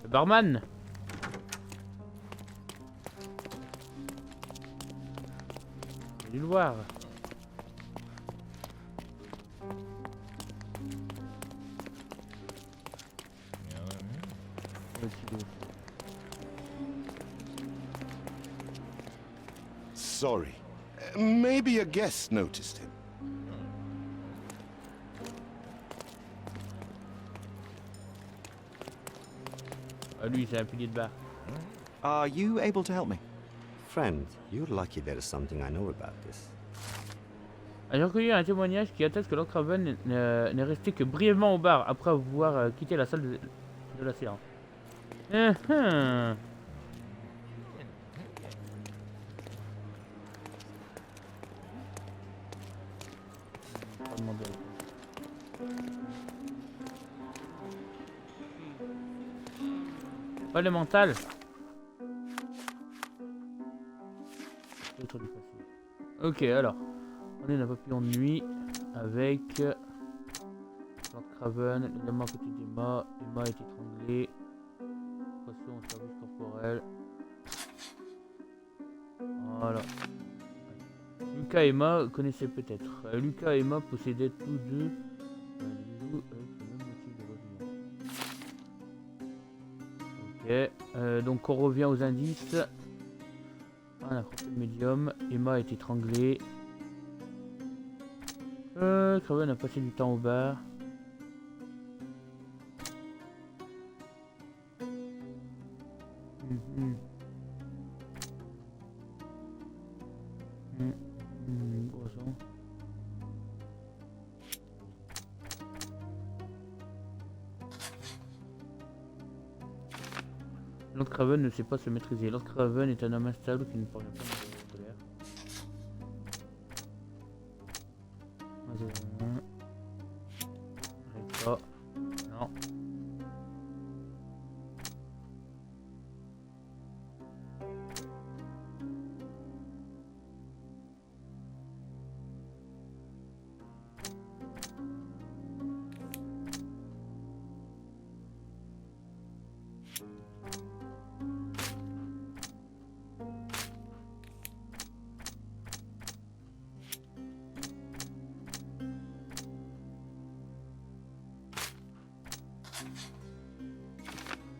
barman. J'ai dû le voir. Sorry. Maybe a guest noticed him. Ah, lui, c'est un pilier de bar. Are you able to help me? Friend, you're lucky there is something I know about this. J'ai recueilli un témoignage qui atteste que Lord Craven n'est resté que brièvement au bar après avoir quitté la salle de la séance. Pas le mental. Ok, alors. On est dans un papillon de nuit avec Lord Craven, également à côté d'Emma. Emma est étranglée. Pression au service corporel. Voilà. Lucas et Emma connaissaient peut-être. Lucas et Emma possédaient tous deux des bijoux avec le même motif de revient. Ok, donc on revient aux indices. On a frappé le médium. Emma est étranglée. Craven a passé du temps au bar. Poisson. Lord Craven ne sait pas se maîtriser. Lord Craven est un homme instable qui ne parvient pas à se colère. Pas. Non.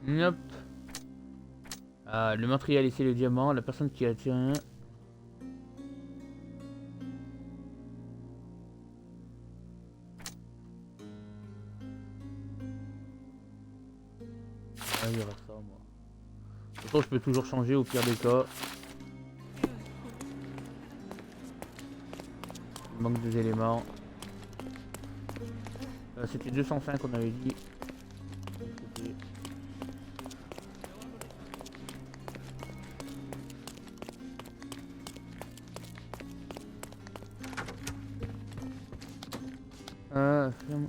Hop. Ah, le meurtrier a laissé le diamant. La personne qui a tiré. Ah, il y aura ça, moi. De toute façon, je peux toujours changer au pire des cas. Il manque des éléments. C'était 205 on avait dit. Ferme.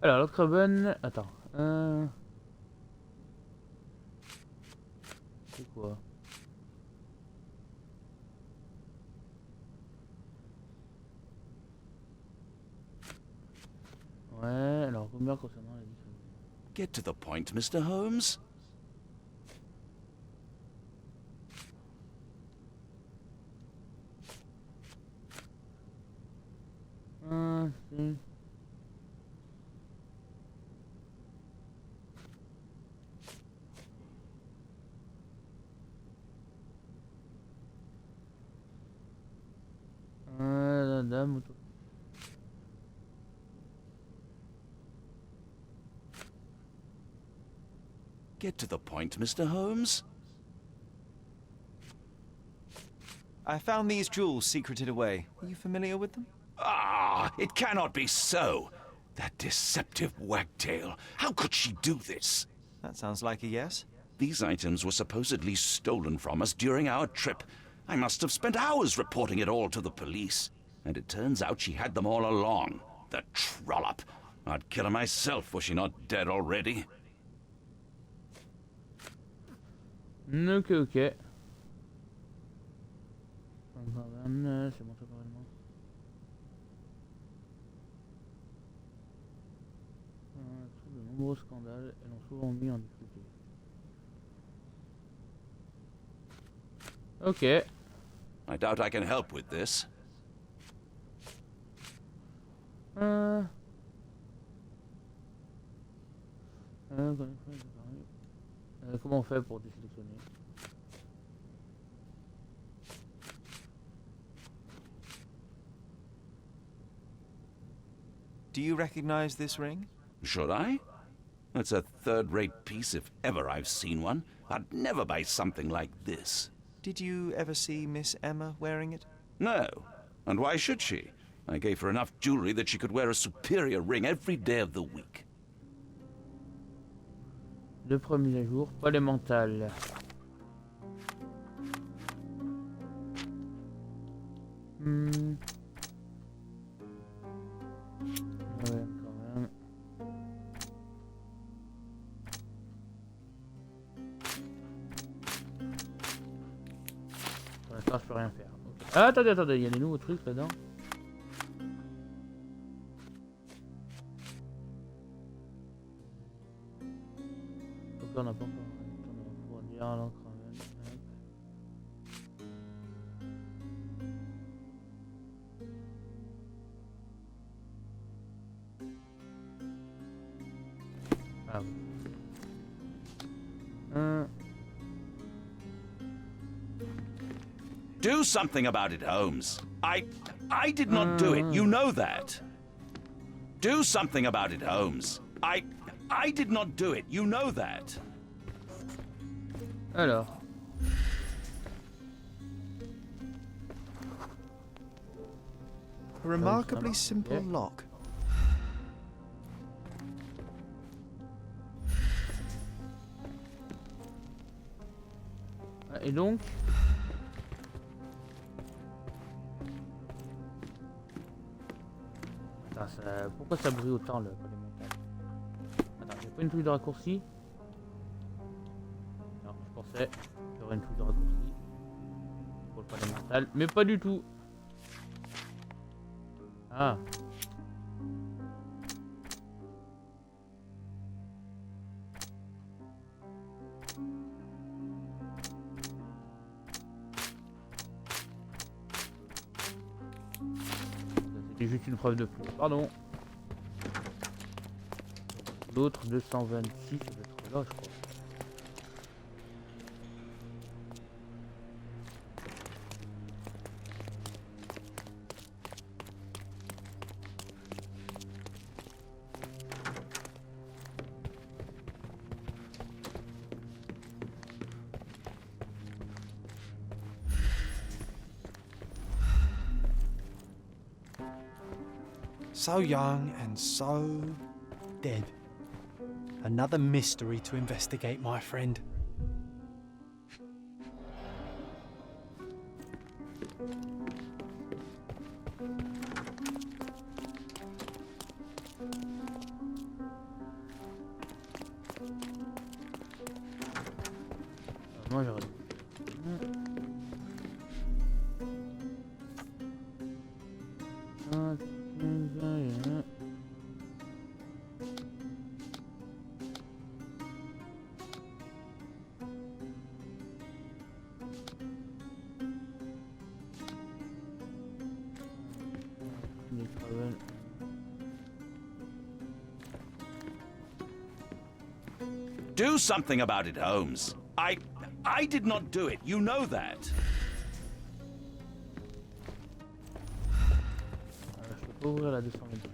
Alors l'autre bonne. Attends. C'est quoi? Ouais, alors rumeur concernant la vie. Get to the point, Mr. Holmes. Si. La dame. Get to the point, Mr. Holmes. I found these jewels secreted away. Are you familiar with them? Ah, it cannot be so. That deceptive wagtail. How could she do this? That sounds like a yes. These items were supposedly stolen from us during our trip. I must have spent hours reporting it all to the police. And it turns out she had them all along. The trollop. I'd kill her myself were she not dead already. Ok, ok. C'est bon, temporairement. De nombreux scandales, elles ont souvent mis en difficulté. Ok. I doubt I can help with this. Comment on fait pour désélectionner? Do you recognize this ring? Should I? It's a third-rate piece if ever I've seen one. I'd never buy something like this. Did you ever see Miss Emma wearing it? No. And why should she? I gave her enough jewelry that she could wear a superior ring every day of the week. Deux premiers à jour, pas les mentales. Ouais, quand même. Pour l'instant, je peux rien faire. Okay. Ah, attendez, il y a des nouveaux trucs là-dedans. On n'a pas encore le temps de refroidir l'encre. Do something about it, Holmes. I did not do it. You know that. Do something about it, Holmes. I did not do it. You know that. Alors. A remarkably simple lock. Et donc attends, pourquoi ça brille autant là, quand les montagnes? Attends, j'ai pas une touche de raccourci? Non, je pensais qu'il y aurait une touche de raccourci pour le panneau mental, mais pas du tout. Ah. C'était juste une preuve de plus. Pardon. L'autre 226, ça doit être là, je crois. So young and so dead. Another mystery to investigate, my friend. Moi j'aurais dû. Do something about it, Holmes. I did not do it. You know that. Je peux pas ouvrir la 226.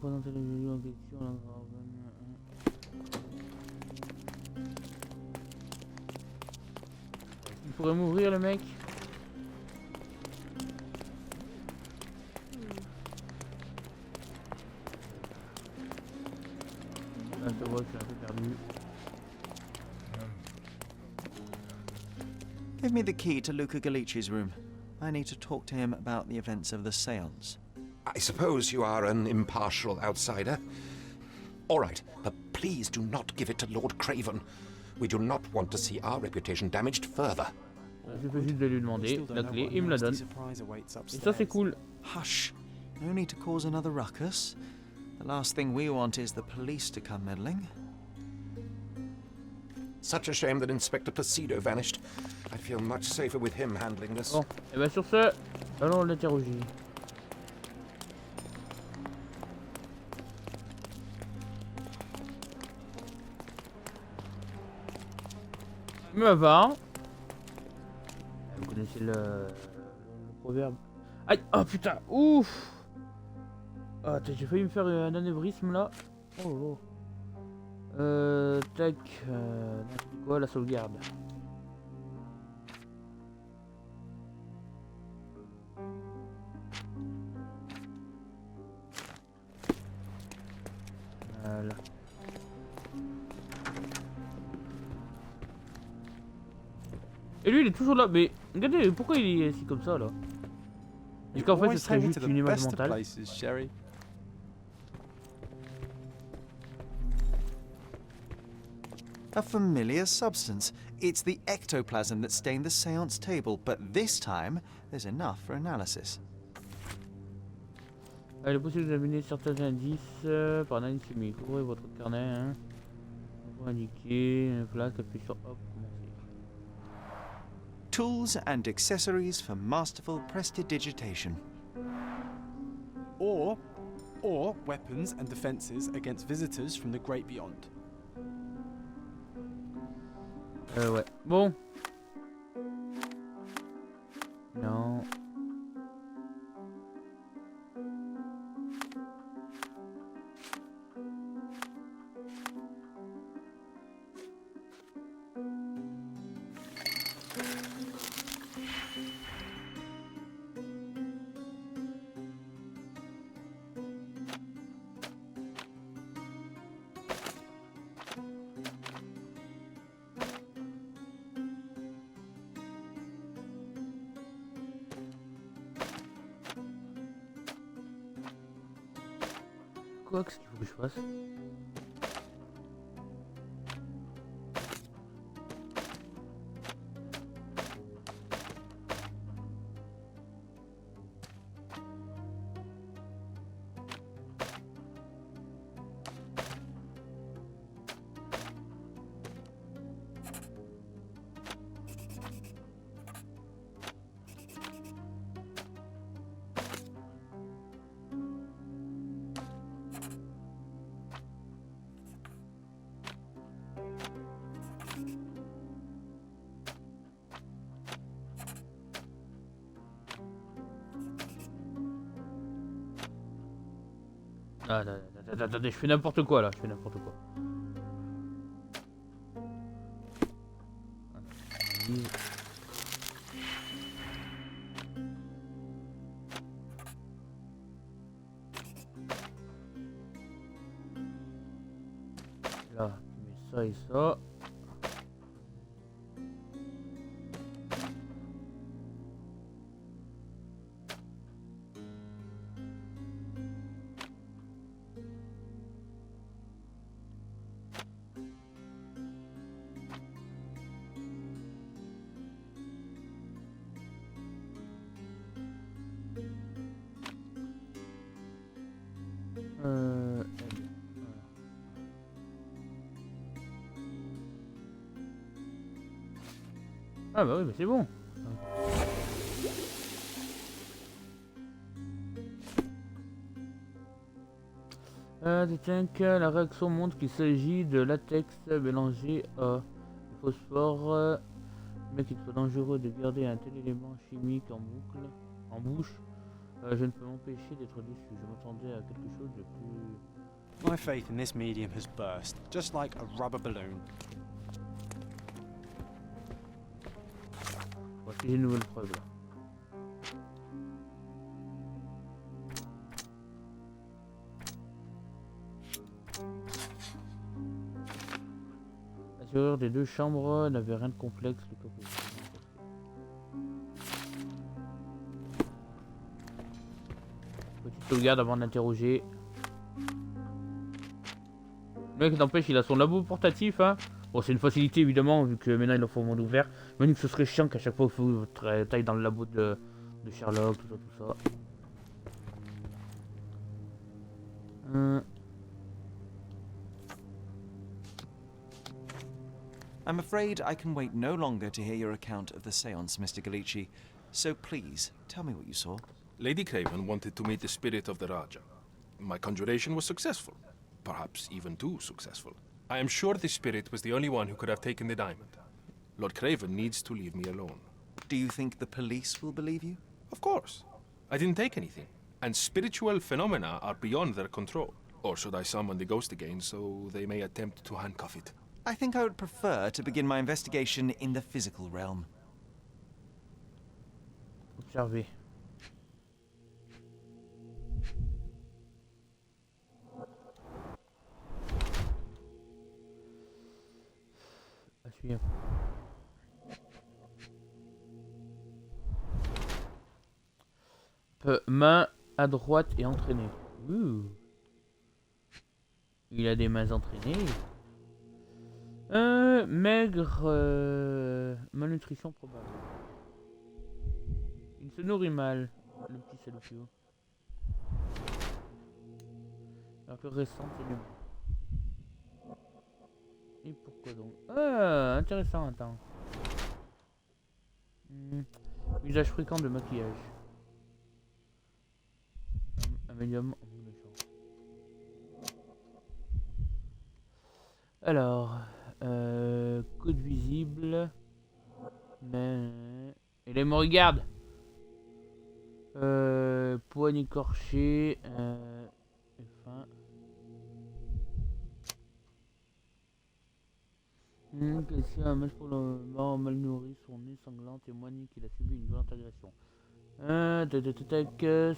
Présenter le jeu en question, il pourrait m'ouvrir le mec. Là je vois que je suis un peu perdu. Give me the key to Luca Galici's room. I need to talk to him about the events of the séance. I suppose you are an impartial outsider. All right, but please do not give it to Lord Craven. We do not want to see our reputation damaged further. Je peux juste lui demander la clé, il me la donne. Et ça c'est cool. Hush. No need to cause another ruckus. The last thing we want is the police to come meddling. Such a shame that Inspector Placido vanished. I'd feel much safer with him handling this. Bon, et bien sur ce, allons l'interroger. Me va. Vous connaissez le proverbe. Aïe, oh putain, ouf. Ah, j'ai failli me faire un anévrisme là. Oh là. Tac. C'est quoi la sauvegarde? Voilà. Et lui il est toujours là, mais regardez pourquoi il est assis comme ça là. Parce qu'en fait, always ce serait take me juste to une the image best of mentale. places, Sherry. A familiar substance. It's the ectoplasm that stained the séance table, but this time, there's enough for analysis. Il est possible d'examiner certains indices par analyse chimique. Ouvrez votre carnet. Hein. Pour indiquer une place, appuyez sur hop, commencez. Tools and accessories for masterful prestidigitation. Or weapons and defences against visitors from the great beyond. Ouais. Bon. Non. Quoi, qu'est-ce qu'il faut que je fasse? Ah, attendez, je fais n'importe quoi là, je fais n'importe quoi. Là, tu mets ça et ça. Ah bah oui, mais c'est bon. Tiens que la réaction montre qu'il s'agit de latex mélangé à phosphore. Mais qu'il soit dangereux de garder un tel élément chimique en bouche. Je ne peux m'empêcher d'être déçu. Je m'attendais à quelque chose de plus... My faith in this medium has burst, just like a rubber balloon. Voici une nouvelle preuve là. La serrure des deux chambres n'avait rien de complexe. Le coffre petite sauvegarde avant d'interroger. Le mec n'empêche, il a son labo portatif hein. Bon, c'est une facilité évidemment, vu que maintenant il en faut au monde ouvert. Mais que ce serait chiant qu'à chaque fois il faut votre taille dans le labo de Sherlock, tout ça. I'm afraid I can wait no longer to hear your account of the séance, Mr. Galici. So please, tell me what you saw. Lady Craven wanted to meet the spirit of the Raja. My conjuration was successful. Perhaps even too successful. I am sure the spirit was the only one who could have taken the diamond. Lord Craven needs to leave me alone. Do you think the police will believe you? Of course. I didn't take anything. And spiritual phenomena are beyond their control. Or should I summon the ghost again so they may attempt to handcuff it? I think I would prefer to begin my investigation in the physical realm. Observez. À suivre. Main à droite et entraînée. Il a des mains entraînées. Maigre. Malnutrition probable. Il se nourrit mal. Le petit salopio. Un peu récent, c'est mieux. Et pourquoi donc? Ah, intéressant, attends. Usage fréquent de maquillage. Un médium en méchant. Alors, code visible. Mais... Et là, il me regarde. Poigne écorchée. Fin. Quelqu'un un match pour le mort mal nourri, son nez sanglant témoigne qu'il a subi une violente agression.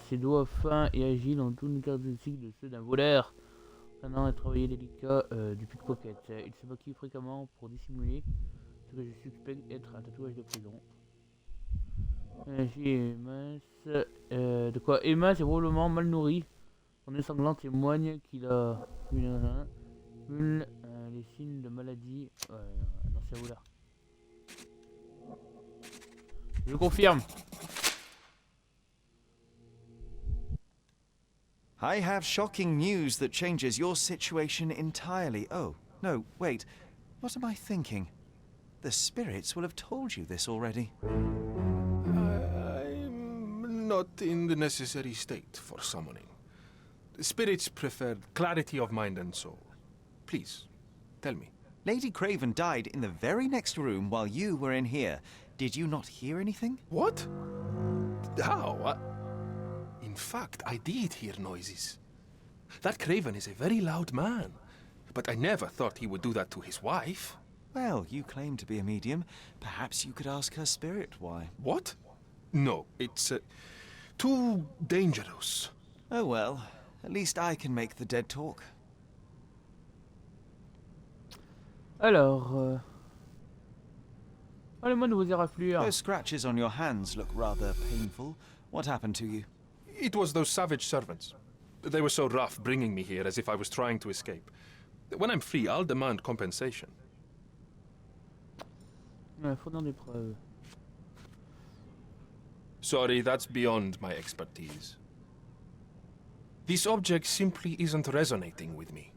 Ses doigts fins et agiles ont toutes les caractéristiques de ceux d'un voleur. Maintenant, un travail délicat du pickpocket. Il se maquille fréquemment pour dissimuler ce que je suspecte être un tatouage de prison. Mince. De quoi? Emma, c'est probablement mal nourri. Son nez sanglant témoigne qu'il a les signes de maladie. Non, c'est où là? Je confirme. I have shocking news that changes your situation entirely. Oh, no, wait. What am I thinking? The spirits will have told you this already. I'm not in the necessary state for summoning. The spirits prefer clarity of mind and soul. Please, tell me. Lady Craven died in the very next room while you were in here. Did you not hear anything? What? How? In fact, I did hear noises. That Craven is a very loud man. But I never thought he would do that to his wife. Well, you claim to be a medium. Perhaps you could ask her spirit why. What? No, it's too dangerous. Oh well, at least I can make the dead talk. Alors, allez-moi de vous éraflure. Those scratches on your hands look rather painful. What happened to you? It was those savage servants. They were so rough bringing me here as if I was trying to escape. When I'm free, I'll demand compensation. Fournir des preuves. Sorry, that's beyond my expertise. This object simply isn't resonating with me.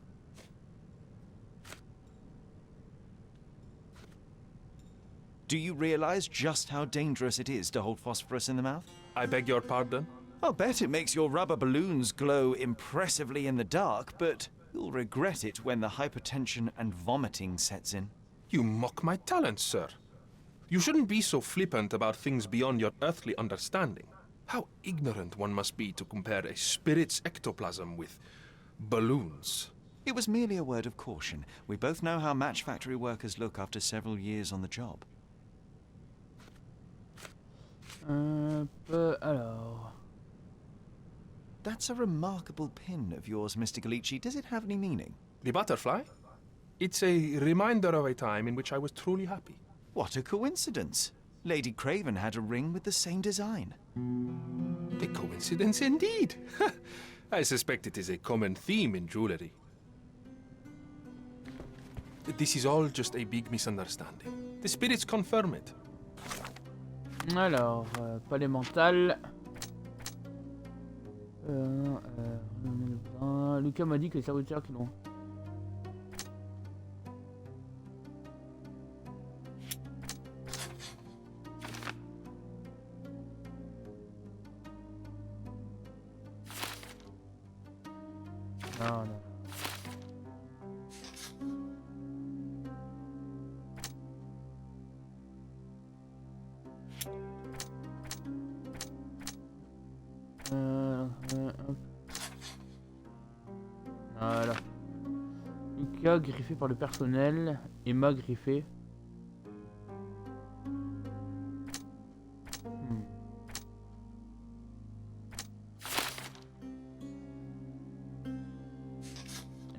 Do you realize just how dangerous it is to hold phosphorus in the mouth? I beg your pardon? I'll bet it makes your rubber balloons glow impressively in the dark, but you'll regret it when the hypertension and vomiting sets in. You mock my talents, sir. You shouldn't be so flippant about things beyond your earthly understanding. How ignorant one must be to compare a spirit's ectoplasm with balloons. It was merely a word of caution. We both know how match factory workers look after several years on the job. Alors. That's a remarkable pin of yours, Mr. Galici. Does it have any meaning? The butterfly? It's a reminder of a time in which I was truly happy. What a coincidence. Lady Craven had a ring with the same design. A coincidence indeed. I suspect it is a common theme in jewelry. This is all just a big misunderstanding. The spirits confirm it. Alors, palais mental. Lucas m'a dit que les serviteurs qui l'ont. Non, non. Voilà. Lucas griffé par le personnel. Emma griffé.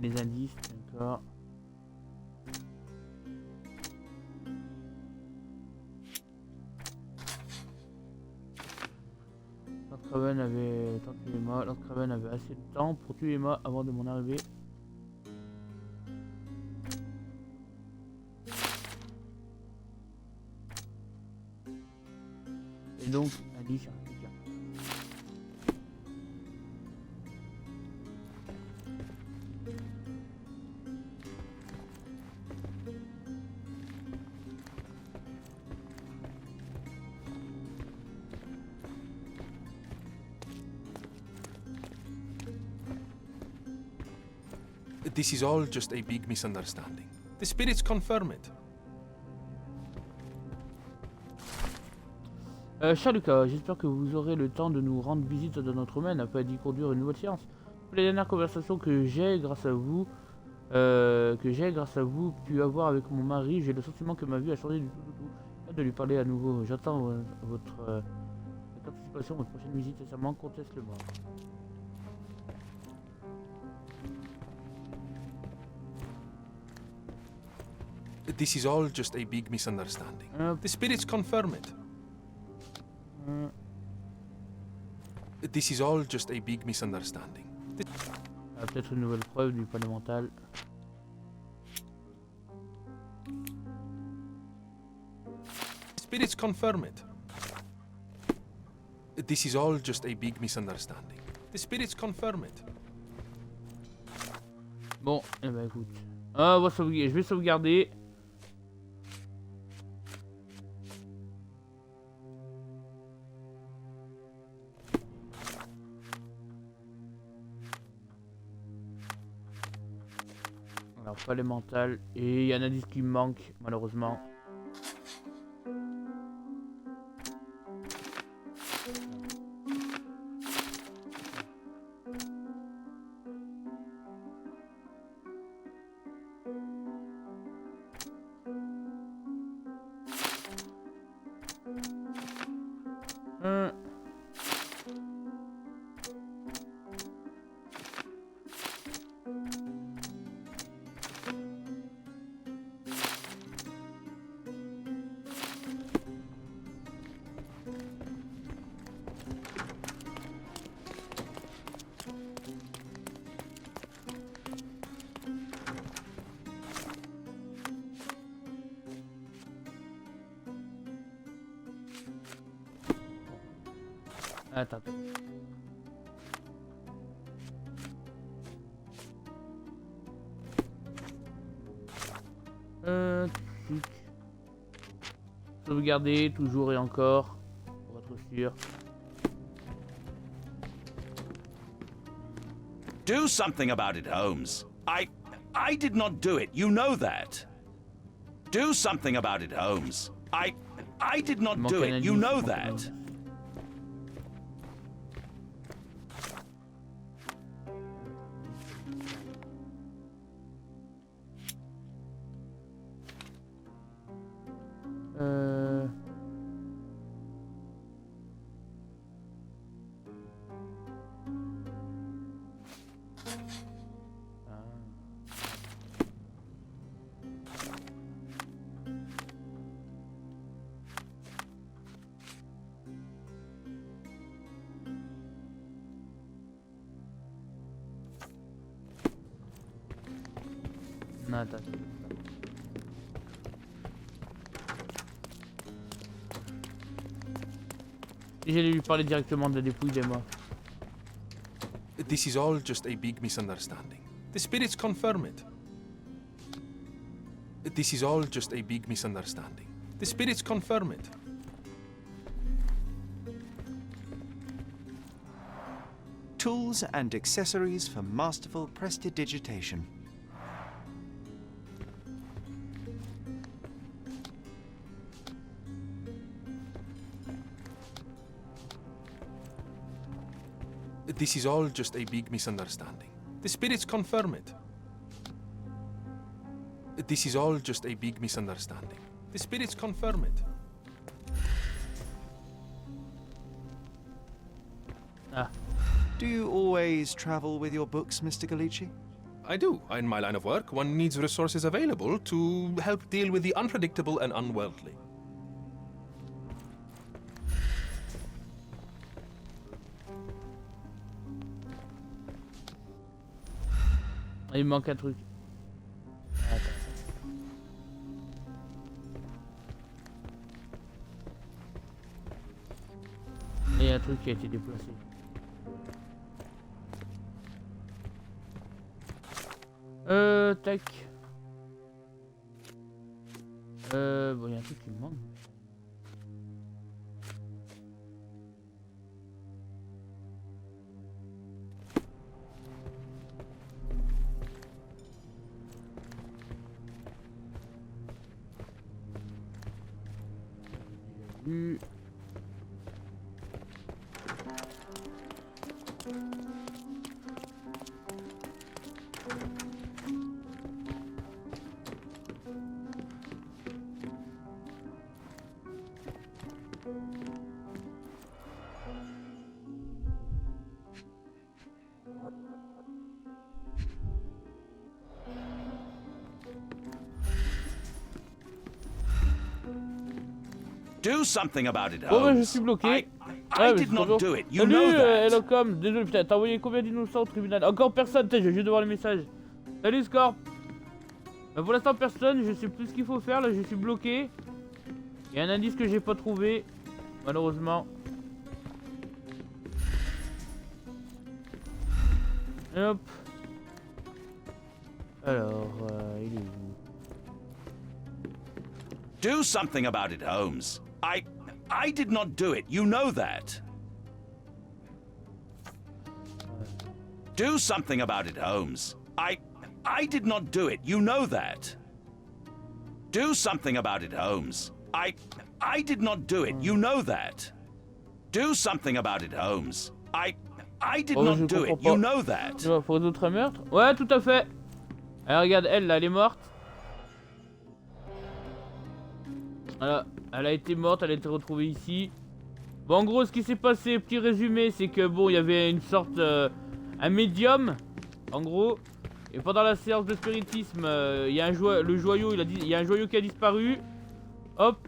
Les indices, d'accord. Craven avait tant tué Emma. Lord Craven avait assez de temps pour tuer Emma avant de mon arrivée. Et donc, Ali cherche quelqu'un. This is all just a big misunderstanding. The spirits confirm it. Cher Lucas, j'espère que vous aurez le temps de nous rendre visite dans notre domaine afin d'y conduire une nouvelle séance. Les dernières conversations que j'ai grâce à vous, pu avoir avec mon mari, j'ai le sentiment que ma vie a changé du tout. Hâte de lui parler à nouveau. J'attends votre participation à votre prochaine visite sincèrement, conteste-le-moi. This is all just a big misunderstanding. The spirits confirm it. This is all just a big misunderstanding. Peut-être une nouvelle preuve du panneau mental. Spirits confirm it. This is all just a big misunderstanding. The spirits confirm it. Bon, eh ben écoute. On va sauvegarder. Je vais sauvegarder. Alors, pas les mentales. Et il y a un indice qui me manque, malheureusement. Attends. Sauvegarder toujours et encore pour être sûr. Do something about it, Holmes. I did not do it. You know that. Do something about it, Holmes. I did not do it. You know that. Attends. Et j'allais lui parler directement de la dépouille d'Emma. This is all just a big misunderstanding. The spirits confirm it. This is all just a big misunderstanding. The spirits confirm it. Tools and accessories for masterful prestidigitation. This is all just a big misunderstanding. The spirits confirm it. This is all just a big misunderstanding. The spirits confirm it. Do you always travel with your books, Mr. Galici? I do. In my line of work, one needs resources available to help deal with the unpredictable and unworldly. Il me manque un truc. Attends. Il y a un truc qui a été déplacé. Tac. Bon, il y a un truc qui me manque. Do something about it, Oh, Holmes. je suis bloqué. I did not do it. You know Salut, that. Hello Com. Désolé, putain, t'as envoyé combien d'innocents au tribunal? Encore personne, putain, je viens de voir le message. Salut, Scorp. Pour l'instant, personne, je sais plus ce qu'il faut faire, là, je suis bloqué. Il y a un indice que j'ai pas trouvé, malheureusement. Hop. Alors, il est où? Do something about it, Holmes. I did not do it. You know that. Do something about it, Holmes. I did not do it. You know that. Do something about it, Holmes. I did not do it. You know that. Do something about it, Holmes. I did not do it. You know that. Tu vois, pour d'autres meurtres? Ouais, tout à fait. Alors, regarde, elle, là, elle est morte. Voilà, elle a été morte, elle a été retrouvée ici. Bon, en gros, ce qui s'est passé, petit résumé, c'est que bon, il y avait une sorte, un médium, en gros. Et pendant la séance de spiritisme, il y a le joyau, il y a un joyau qui a disparu. Hop.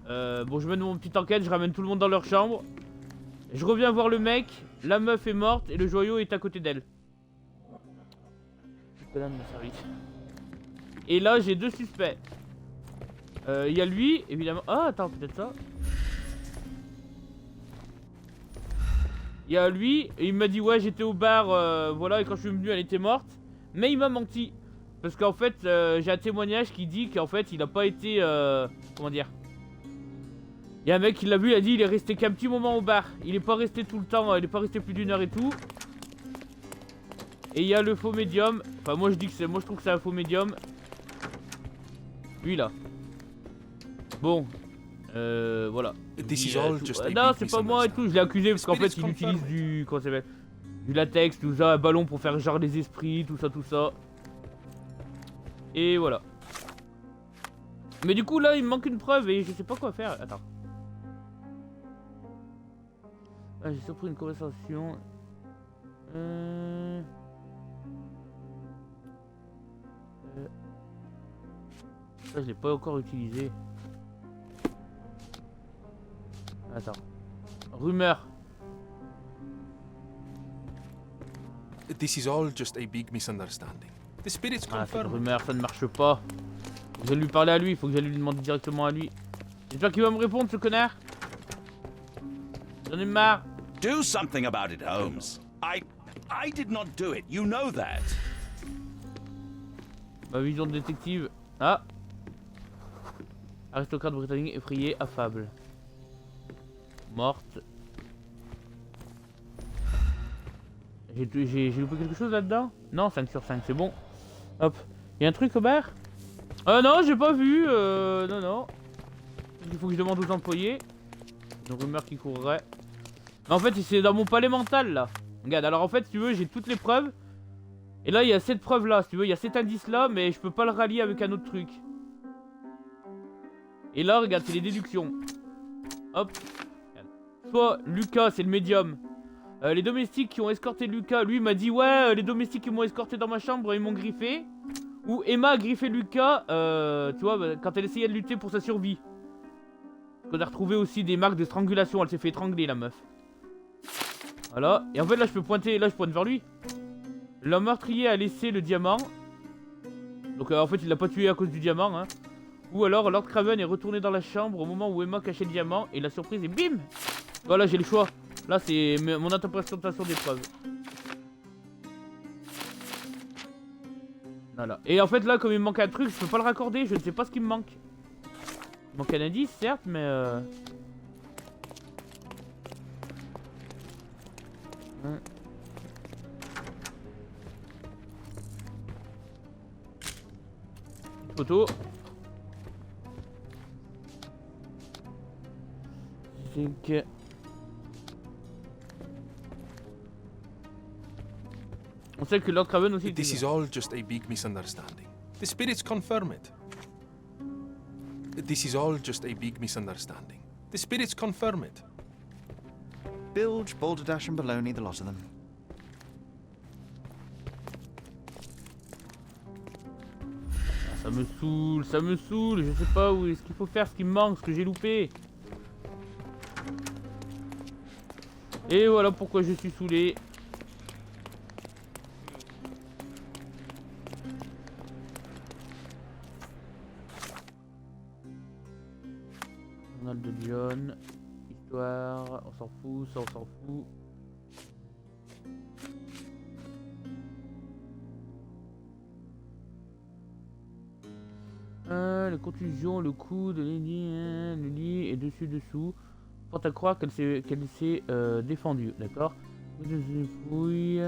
Bon, je mène mon petite enquête, je ramène tout le monde dans leur chambre. Je reviens voir le mec, la meuf est morte et le joyau est à côté d'elle. Et là, j'ai deux suspects. Il y a lui, évidemment. Ah, attends, peut-être ça. Il y a lui, et il m'a dit, ouais, j'étais au bar, voilà, et quand je suis venu, elle était morte. Mais il m'a menti. Parce qu'en fait, j'ai un témoignage qui dit qu'en fait, il a pas été. Comment dire? Il y a un mec qui l'a vu, il a dit, il est resté qu'un petit moment au bar. Il est pas resté tout le temps, il est pas resté plus d'une heure et tout. Et il y a le faux médium. Enfin, moi, je dis que c'est. Moi, je trouve que c'est un faux médium. Lui, là. Bon, voilà. Non, c'est pas moi et tout, je l'ai accusé parce qu'en fait il utilise du. Comment ça s'appelle? Du latex, tout ça, un ballon pour faire genre les esprits, tout ça, tout ça. Et voilà. Mais du coup là il me manque une preuve et je sais pas quoi faire. Attends. Ah, j'ai surpris une conversation. Ça je l'ai pas encore utilisé. Attends. Rumeur. This is all just a big misunderstanding. The spirits Ah, c'est une confirm. rumeur, ça ne marche pas. Faut que j'aille lui parler à lui, faut que j'aille lui demander directement à lui. J'espère qu'il va me répondre, ce connard. J'en ai marre. Do something about it, Holmes. I did not do it. You know that. Ma vision de détective. Ah. Aristocrate britannique effrayé, affable. Morte. J'ai loupé quelque chose là-dedans? Non, 5 sur 5, c'est bon. Hop. Il y a un truc au bar? Non, j'ai pas vu. Non. Il faut que je demande aux employés. Une rumeur qui courrait. Mais en fait, c'est dans mon palais mental là. Regarde, alors en fait, si tu veux, j'ai toutes les preuves. Et là, il y a cette preuve là. Si tu veux, il y a cet indice là, mais je peux pas le rallier avec un autre truc. Et là, regarde, c'est les déductions. Hop. Soit Lucas, c'est le médium. Les domestiques qui ont escorté Lucas, lui m'a dit ouais, les domestiques qui m'ont escorté dans ma chambre, ils m'ont griffé. Ou Emma a griffé Lucas, tu vois, quand elle essayait de lutter pour sa survie. On a retrouvé aussi des marques de strangulation, elle s'est fait étrangler la meuf. Voilà, et en fait là je peux pointer, là je pointe vers lui. Le meurtrier a laissé le diamant. Donc en fait il l'a pas tué à cause du diamant. Hein. Ou alors Lord Craven est retourné dans la chambre au moment où Emma cachait le diamant et la surprise est bim. Voilà, j'ai le choix. Là c'est mon interprétation des preuves. Voilà. Et en fait là comme il me manque un truc, je peux pas le raccorder, je ne sais pas ce qui me manque. Il me manque un indice certes mais photo. Donc on sait que Lord Craven aussi. This is all just a big misunderstanding. The spirits confirm it. This is all just a big misunderstanding. The spirits confirm it. Bilge, balderdash and baloney, the lot of them. Ça me saoule, je sais pas où est-ce qu'il faut faire, ce qui me manque, ce que j'ai loupé. Et voilà pourquoi je suis saoulé. Journal de John, histoire, on s'en fout, ça on s'en fout. Les contusions, le coup de Lady, le lit et dessus-dessous. Porte à croire qu'elle s'est défendue, d'accord. Fouille,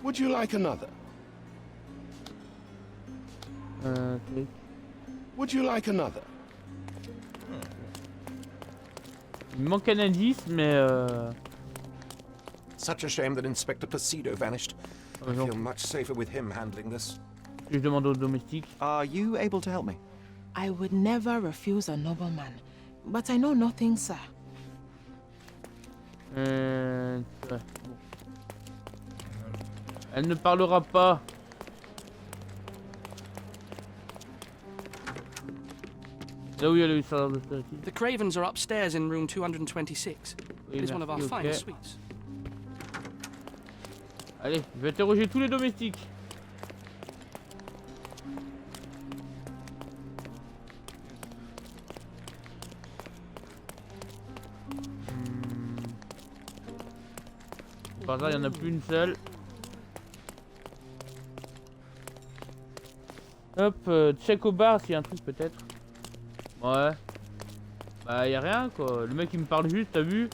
Would you like another? okay. Would you like another? Il me manque un indice, mais Such a shame that Inspector Placido vanished. I feel much safer with him handling this. Je demande au domestique. Are you able to help me? I would never refuse a nobleman, but I know nothing, sir. Ouais, bon. Elle ne parlera pas. Là où il y a eu ça. The Cravens are upstairs in room 226. It is one of our finest suites. Allez, je vais interroger tous les domestiques. Par hasard, il n'y en a plus une seule. Hop, check au bar s'il y a un truc peut-être. Ouais. Bah y a rien quoi. Le mec il me parle juste, t'as vu?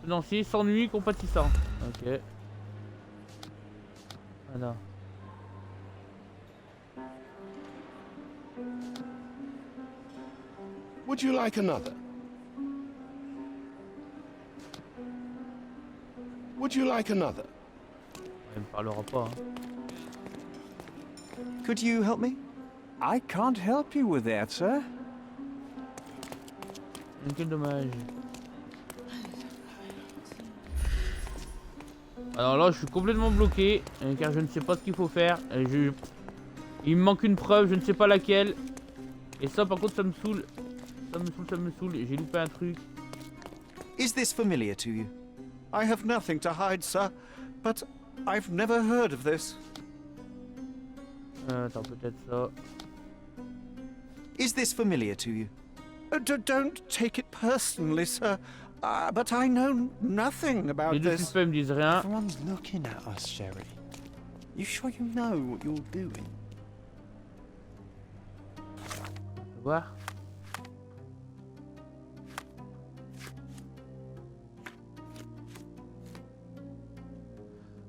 Financier, s'ennuie, compatissant. Ok. Voilà. Would you like another? Would you like another? Elle me parlera pas. Hein. Could you help me? I can't help you with that, sir. Quel dommage. Alors là, je suis complètement bloqué, car je ne sais pas ce qu'il faut faire. Il me manque une preuve, je ne sais pas laquelle. Et ça, par contre, ça me saoule. Ça me saoule. J'ai loupé un truc. Is this familiar to you? I have nothing to hide, sir, but I've never heard of this. Attends, peut-être ça. Is this familiar to you? Don't take it personally, sir. But I know nothing about Les deux this. suspects me disent rien. Everyone's looking at us, Sherry. You sure you know what you're doing? On va voir.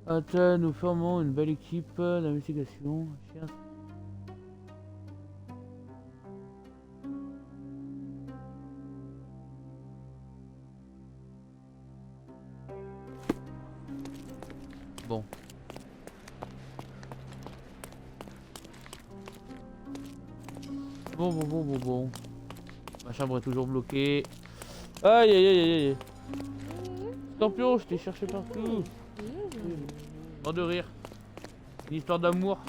Attends, nous formons une belle équipe d'investigation. Bon. Bon. Ma chambre est toujours bloquée. Aïe. Scorpion, je t'ai cherché partout. Mort de rire. Une histoire d'amour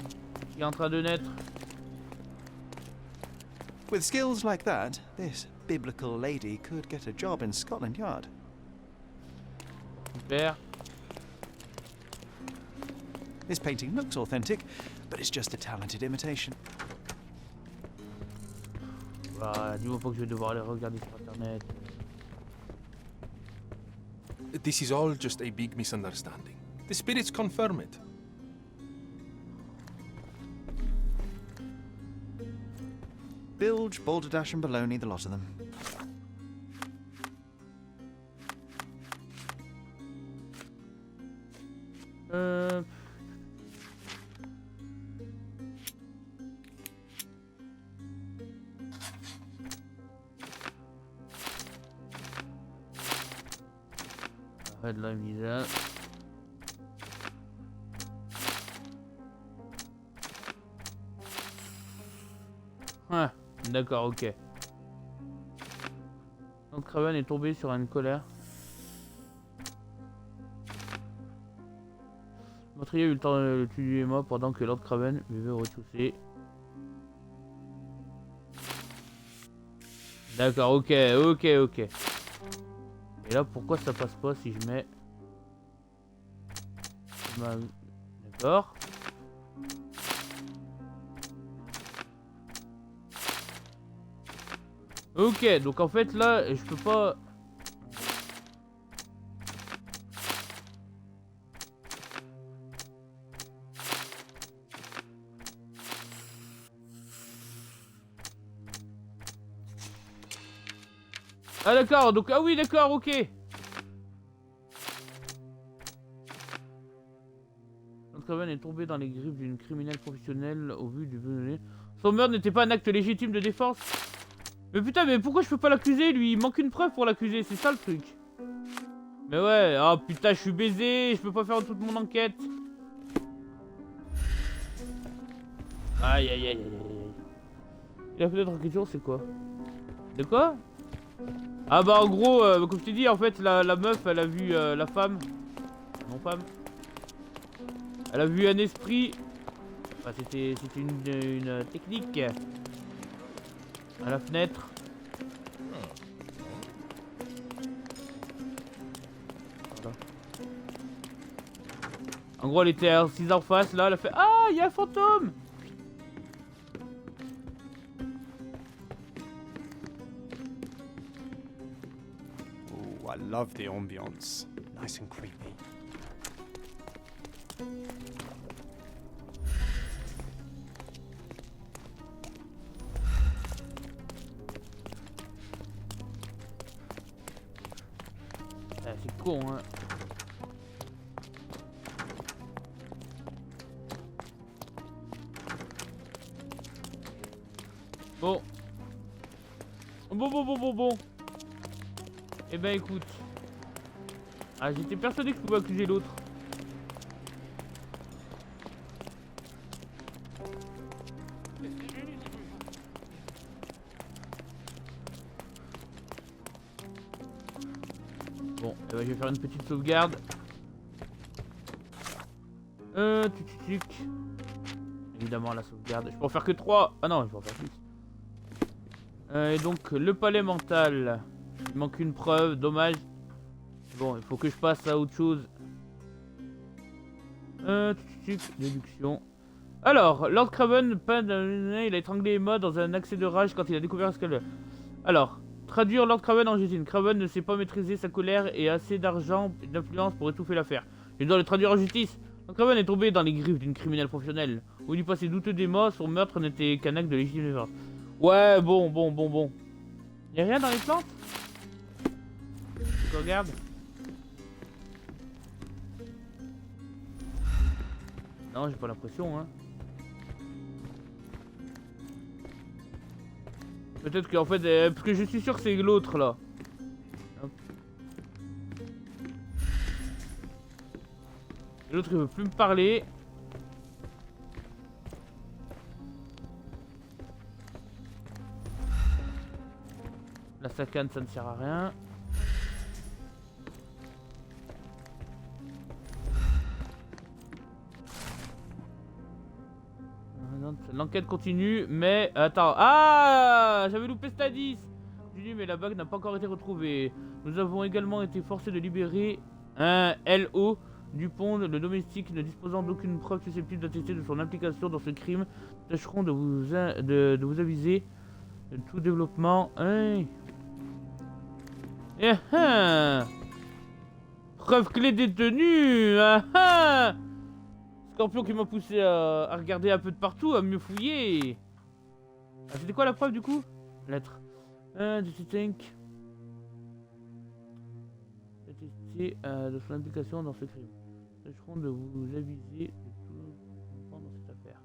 qui est en train de naître. With skills like that, this biblical lady could get a job in Scotland Yard. Super. This painting looks authentic, but it's just a talented imitation. Bah, dis-moi pas que je vais devoir aller regarder sur internet. This is all just a big misunderstanding. The spirits confirm it. Bilge, balderdash, and baloney, the lot of them. Arrête la mise. Ouais, d'accord, ok. Donc Revan est tombé sur une colère. Le meurtrier a eu le temps de le tuer moi pendant que Lord Craven vivait au rez-de-chaussée. D'accord, ok. Et là, pourquoi ça passe pas si je mets... D'accord. Ok, donc en fait là, je peux pas... Ah d'accord, donc... Ah oui, d'accord, ok. Revan est tombé dans les griffes d'une criminelle professionnelle au vu du venonné. Son meurtre n'était pas un acte légitime de défense. Mais putain, mais pourquoi je peux pas l'accuser lui? Il manque une preuve pour l'accuser, c'est ça le truc. Mais ouais, oh putain, je suis baisé, je peux pas faire toute mon enquête. Aïe aïe aïe aïe aïe. La fenêtre en question, c'est quoi? De quoi? Ah bah en gros, comme je t'ai dit, en fait, la meuf, elle a vu la femme. Non, femme. Elle a vu un esprit. Enfin, c'était une technique. À la fenêtre. Voilà. En gros, elle était assise en face, là, elle a fait ah, il y a un fantôme. Oh, I love the ambience. Nice and creepy. C'est con, hein. Bon. Bon. Eh ben écoute. Ah, j'étais persuadé que je pouvais accuser l'autre. Bon, eh ben, je vais faire une petite sauvegarde. Tuc. Évidemment la sauvegarde. Je peux en faire que 3. Ah non, je peux en faire plus. Et donc le palais mental. Il manque une preuve, dommage. Bon, il faut que je passe à autre chose. Déduction. Alors, Lord Craven, il a étranglé Emma dans un accès de rage quand il a découvert ce qu'elle... Alors, traduire Lord Craven en Justine. Craven ne sait pas maîtriser sa colère et a assez d'argent et d'influence pour étouffer l'affaire. Il doit le traduire en justice. Lord Craven est tombé dans les griffes d'une criminelle professionnelle. Au du passé douteux d'Emma, son meurtre n'était qu'un acte de légitime défense. Ouais, bon. Y'a rien dans les plantes? Je regarde. Non, j'ai pas l'impression, hein. Peut-être qu'en fait, parce que je suis sûr que c'est l'autre là. Hop. L'autre il veut plus me parler. La sacane ça ne sert à rien. L'enquête continue, mais... Attends. Ah, j'avais loupé cet indice. Continue, mais la bague n'a pas encore été retrouvée. Nous avons également été forcés de libérer un LO du pont, le domestique, ne disposant d'aucune preuve susceptible d'attester de son implication dans ce crime. Nous tâcherons de vous aviser de tout développement. Hey. Preuve clé détenue. Scorpion qui m'a poussé à regarder un peu de partout, à mieux fouiller. Ah, c'était quoi la preuve du coup? Lettre. De son implication dans ce crime. Nous tâcherons de vous aviser de tout dans cette affaire.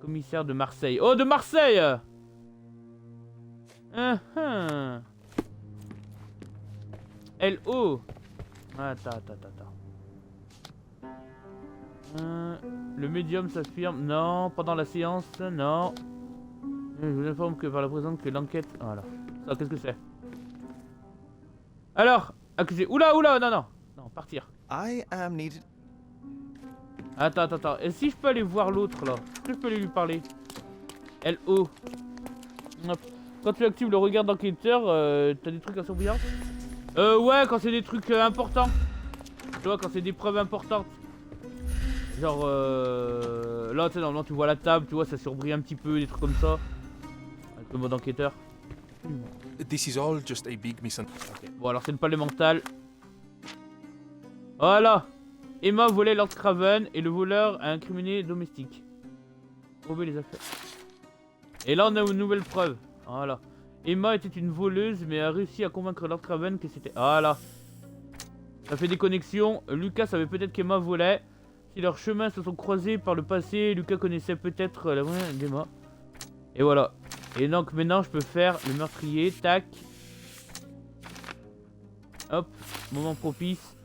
Commissaire de Marseille. Oh, de Marseille. L.O. Attends. Le médium s'affirme. Non, pendant la séance, non. Je vous informe que par la présence que l'enquête... Voilà. Ça, qu'est-ce que c'est? Alors, accusé. Oula, non, partir. I am needed. Attends. Et si je peux aller voir l'autre là? Est-ce que je peux aller lui parler? L.O. Quand tu actives le regard d'enquêteur, t'as des trucs à surveillance? Ouais, quand c'est des trucs importants. Tu vois, quand c'est des preuves importantes. Genre, là, tu sais, normalement, tu vois la table, tu vois, ça surbrille un petit peu, des trucs comme ça. Avec le mode enquêteur. This is all just a big misunderstanding. Okay. Bon, alors c'est le palais mental. Voilà. Emma volait Lord Craven et le voleur a incriminé domestique. Trouver les affaires. Et là, on a une nouvelle preuve. Voilà. Emma était une voleuse, mais a réussi à convaincre Lord Craven que c'était... Voilà. Ça fait des connexions. Lucas savait peut-être qu'Emma volait. Si leurs chemins se sont croisés par le passé, Lucas connaissait peut-être la vraie d'Emma. Et voilà. Et donc maintenant, je peux faire le meurtrier. Tac. Hop. Moment propice.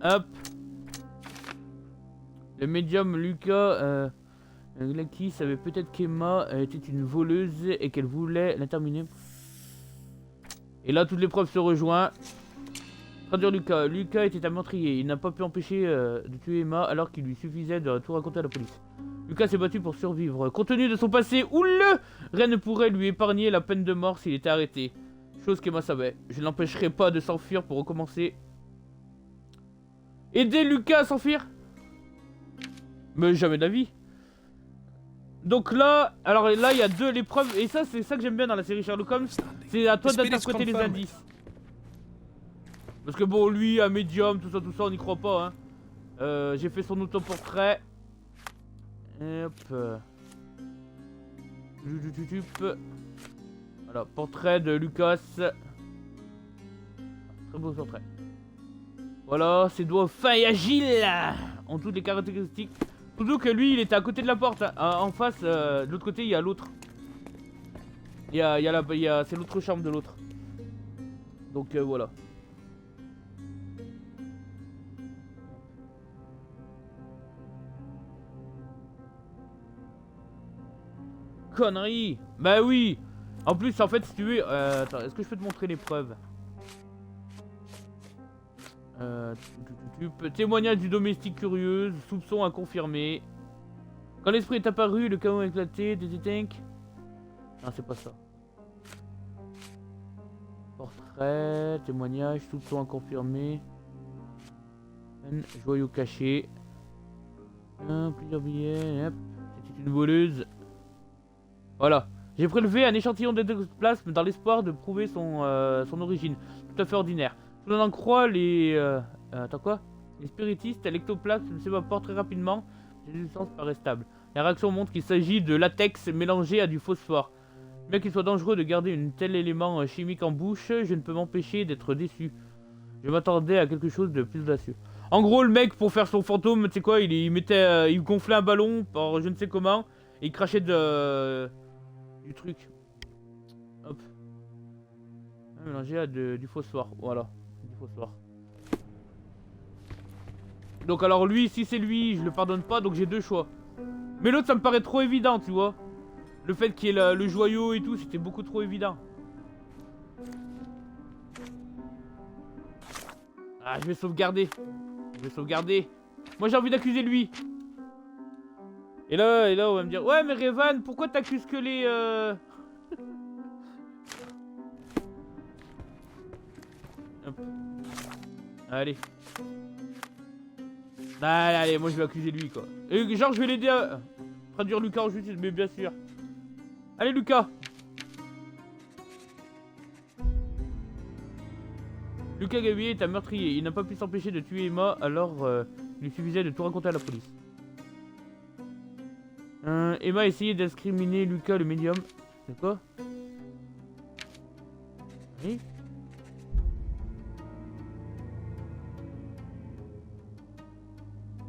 Hop. Le médium Lucas... Lucky savait peut-être qu'Emma était une voleuse et qu'elle voulait la terminer. Et là, toutes les preuves se rejoignent. Traduire Lucas. Lucas était un meurtrier. Il n'a pas pu empêcher de tuer Emma alors qu'il lui suffisait de tout raconter à la police. Lucas s'est battu pour survivre. Compte tenu de son passé houleux, rien ne pourrait lui épargner la peine de mort s'il était arrêté. Chose qu'Emma savait. Je ne l'empêcherai pas de s'enfuir pour recommencer. Aider Lucas à s'enfuir? Mais jamais d'avis. Donc là, alors là il y a les preuves, et ça c'est ça que j'aime bien dans la série Sherlock Holmes, c'est à toi d'interpréter les indices. Parce que bon, lui, un médium, tout ça, on n'y croit pas, hein. J'ai fait son autoportrait. Hop. Voilà, portrait de Lucas. Très beau portrait. Voilà, ses doigts fins et agiles ont toutes les caractéristiques. Surtout que lui, il était à côté de la porte. Hein. En face, de l'autre côté, il y a l'autre. C'est l'autre chambre de l'autre. Donc voilà. Connerie. Bah oui. En plus, en fait, si tu veux... attends, est-ce que je peux te montrer les preuves? Témoignage du domestique curieuse, soupçon inconfirmé. Quand l'esprit est apparu, le chaos a éclaté, des tanks. Non, c'est pas ça. Portrait, témoignage, soupçon inconfirmé. Joyau caché. Plusieurs billets, hop. C'était une voleuse. Voilà. J'ai prélevé un échantillon d'ectoplasme dans l'espoir de prouver son origine. Tout à fait ordinaire. Si l'on en croit les... attends quoi? Les spiritistes, l'ectoplasme s'évapore très rapidement. Les substances paraissent stables. La réaction montre qu'il s'agit de latex mélangé à du phosphore. Bien qu'il soit dangereux de garder un tel élément chimique en bouche, je ne peux m'empêcher d'être déçu. Je m'attendais à quelque chose de plus audacieux. En gros, le mec, pour faire son fantôme, tu sais quoi, il gonflait un ballon par je ne sais comment, et il crachait du truc. Hop. Mélangé à du phosphore, voilà. Du phosphore. Donc alors lui, si c'est lui, je le pardonne pas, donc j'ai deux choix. Mais l'autre, ça me paraît trop évident, tu vois. Le fait qu'il y ait le joyau et tout, c'était beaucoup trop évident. Ah, je vais sauvegarder. Je vais sauvegarder. Moi j'ai envie d'accuser lui. Et là on va me dire, ouais mais Revan, pourquoi t'accuses que les... Hop. Allez. Allez, moi je vais accuser lui quoi. Et genre je vais l'aider à traduire Lucas en justice, mais bien sûr. Allez Lucas. Lucas Gabriel est un meurtrier, il n'a pas pu s'empêcher de tuer Emma, alors il lui suffisait de tout raconter à la police. Emma a essayé d'incriminer Lucas le médium. C'est quoi? Oui.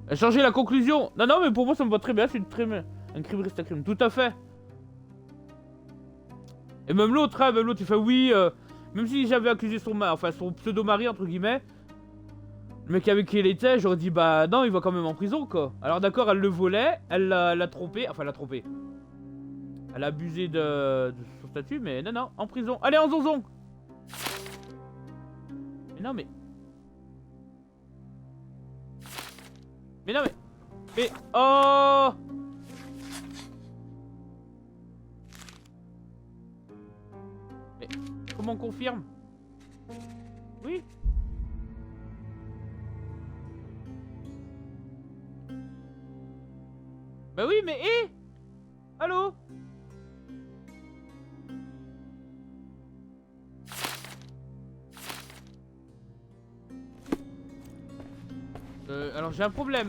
Elle a changé la conclusion. Non, non, mais pour moi ça me va très bien, c'est un crime reste un crime. Tout à fait. Et même l'autre, hein, il fait oui, même si j'avais accusé son pseudo-mari, entre guillemets, le mec avec qui elle était, j'aurais dit bah non, il va quand même en prison quoi. Alors d'accord, elle le volait, elle l'a trompé, enfin elle l'a trompé. Elle a abusé de son statut, mais non, non, en prison. Allez, en zonzon. Mais non, mais... Mais non, mais... Mais... Oh! Mais... Comment on confirme? Oui? Bah oui, mais... Eh! Allô? Alors j'ai un problème.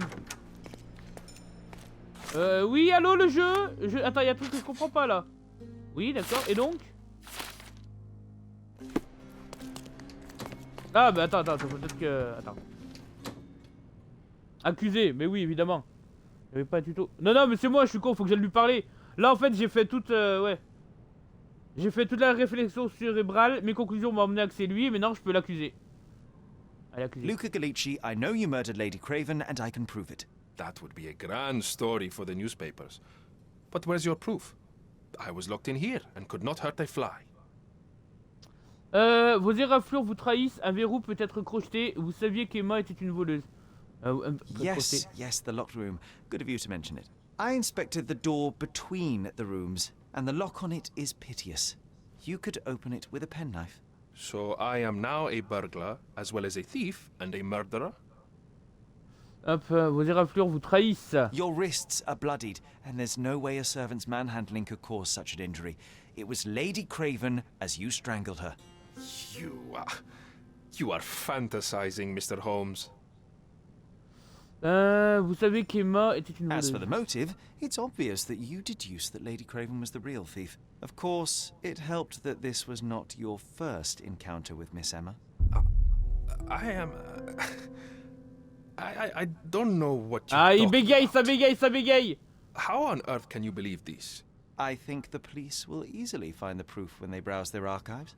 Oui, allô le jeu, Attends, il y a un truc que je comprends pas là. Oui, d'accord, et donc? Ah bah attends, peut-être que... Attends. Accusé, mais oui, évidemment. Il y avait pas de tuto. Non, non, mais c'est moi, je suis con, faut que j'aille lui parler. Là, en fait, j'ai fait toute... ouais. J'ai fait toute la réflexion cérébrale, mes conclusions m'ont emmené à que c'est lui, mais non, je peux l'accuser. Luca Gallici, I know you murdered Lady Craven, and I can prove it. That would be a grand story for the newspapers. But where's your proof? I was locked in here and could not hurt a fly. Vos éraflures vous trahissent, un verrou peut être crocheté, vous saviez qu'Emma était une voleuse. Yes, the locked room. Good of you to mention it. I inspected the door between the rooms, and the lock on it is piteous. You could open it with a penknife. So I am now a burglar, as well as a thief and a murderer? Hop, vos éraflures vous trahissent. Your wrists are bloodied, and there's no way a servant's manhandling could cause such an injury. It was Lady Craven as you strangled her. You are fantasizing, Mr. Holmes. Vous savez qu'Emma était une voleuse. As for the motive, it's obvious that you deduced that Lady Craven was the real thief. Of course, it helped that this was not your first encounter with Miss Emma. I don't know what you il bégaye, ça bégaye. How on earth can you believe this? I think the police will easily find the proof when they browse their archives.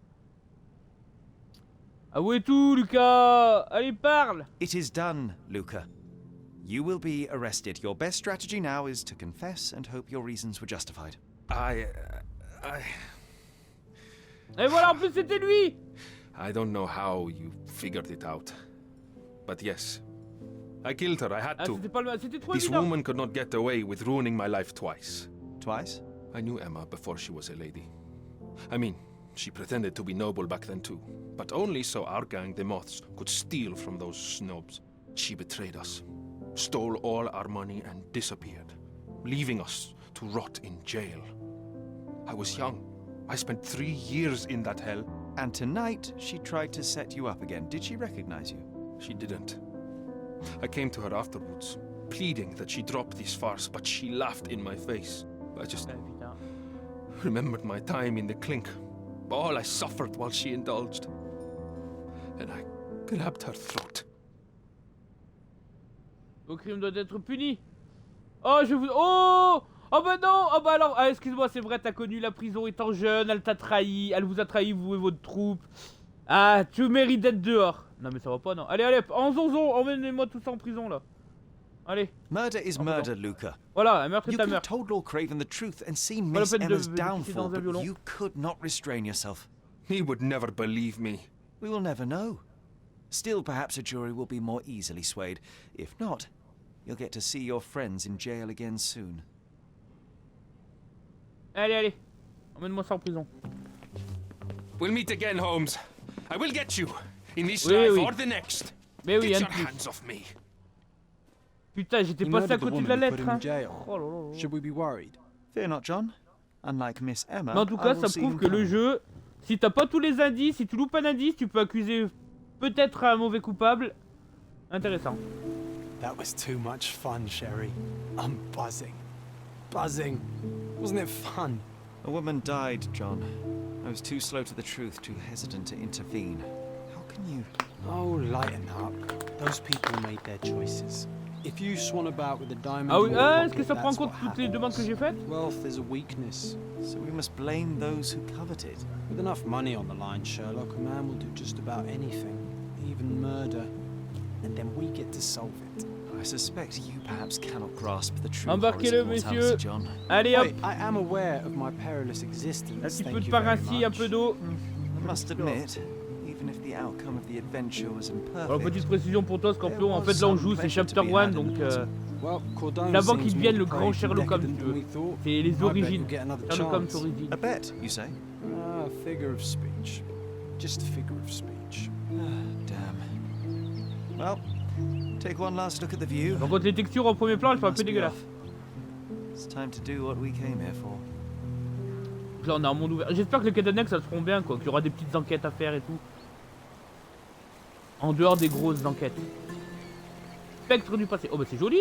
Avouez tout, Lucas. Allez, parle. It is done, Luca. You will be arrested. Your best strategy now is to confess and hope your reasons were justified. Et voilà, en plus c'était lui. I don't know how you figured it out. But yes, I killed her, I had to. C'était trop This évident. woman could not get away with ruining my life twice. Twice? I knew Emma before she was a lady. I mean, she pretended to be noble back then too. But only so our gang, the Moths, could steal from those snobs. She betrayed us, stole all our money and disappeared, leaving us to rot in jail. I was young. I spent 3 years in that hell. And tonight, she tried to set you up again. Did she recognize you? She didn't. I came to her afterwards, pleading that she drop this farce, but she laughed in my face. I just remembered my time in the clink, all I suffered while she indulged. And I grabbed her throat. Vos crimes doivent être punis. Oh, je vous... Oh! Oh bah non! Oh bah alors... Ah, excuse-moi, c'est vrai, t'as connu la prison étant jeune, elle t'a trahi, elle vous a trahi, vous et votre troupe. Ah, tu mérites d'être dehors. Non mais ça va pas, non. Allez, allez, en zonzon, emmenez-moi tous en prison, là. Allez. Murder is murder, Luca. Voilà, un meurtre You est un could have meurtre. told Lord Craven the truth and seen Pas la Miss peine Emma's de downfall, dans un but violon. you could not restrain yourself. He would never believe me. We will never know. Still, perhaps a jury will be more easily swayed. If not, you'll get to see your friends in jail again soon. Allez, emmène-moi ça en prison. We'll meet again, Holmes. I will get you, in this Oui, life oui. or the next. Mais oui, Get un your de plus. hands off me. Putain, j'étais He passé à murdered the côté de la woman who put lettre. him in Hein. jail. Oh là là là. Should we be worried? Fear not, John. Unlike Miss Emma, Mais en tout I cas, will ça see prouve him que le coming. jeu, si t'as pas tous les indices, si tu loupes un indice, tu peux accuser peut-être un mauvais coupable. Intéressant. That was too much fun, Sherry. I'm buzzing. Buzzing. Wasn't it fun? A woman died, John. I was too slow to the truth, too hesitant to intervene. How can you... Oh, lighten up. Those people made their choices. If you swan about with a diamond Ah oui, in your est-ce que pocket, ça prend en that's compte what toutes les happens. demandes que j'ai faites? Wealth is a weakness. So we must blame those who covet it. With enough money on the line, Sherlock, a man will do just about anything, even murder. And then we get to solve it. I suspect you perhaps cannot grasp the true Embarquez-le, horrors of messieurs. mortality, John. Allez hop. Wait, I am aware of my perilous existence. Un petit peu Thank de you very parasite, un much. peu d'eau. I must admit, even if the outcome of the adventure was imperfect... Alors, petite précision pour toi, Scorpion. En fait, là on joue, c'est Chapter 1, donc Well, Cordone c'est avant seems qu'il more devienne le grand depraved Sherlock and Holmes, si decadent tu than veux. we thought. C'est les I bet origines. you'll get another Sherlock Holmes chance. origines. A bet, you say? Ah, figure of speech. Just a figure of speech. Damn. Well, take one last look at the view. Par contre, les textures en premier plan, elles sont un peu Must be dégueulasses. off. It's time to do what we came here for. Là, on est en monde ouvert. J'espère que les quêtes annexes, elles seront bien, quoi. Qu'il y aura des petites enquêtes à faire et tout. En dehors des grosses enquêtes. Spectre du passé. Oh, bah c'est joli!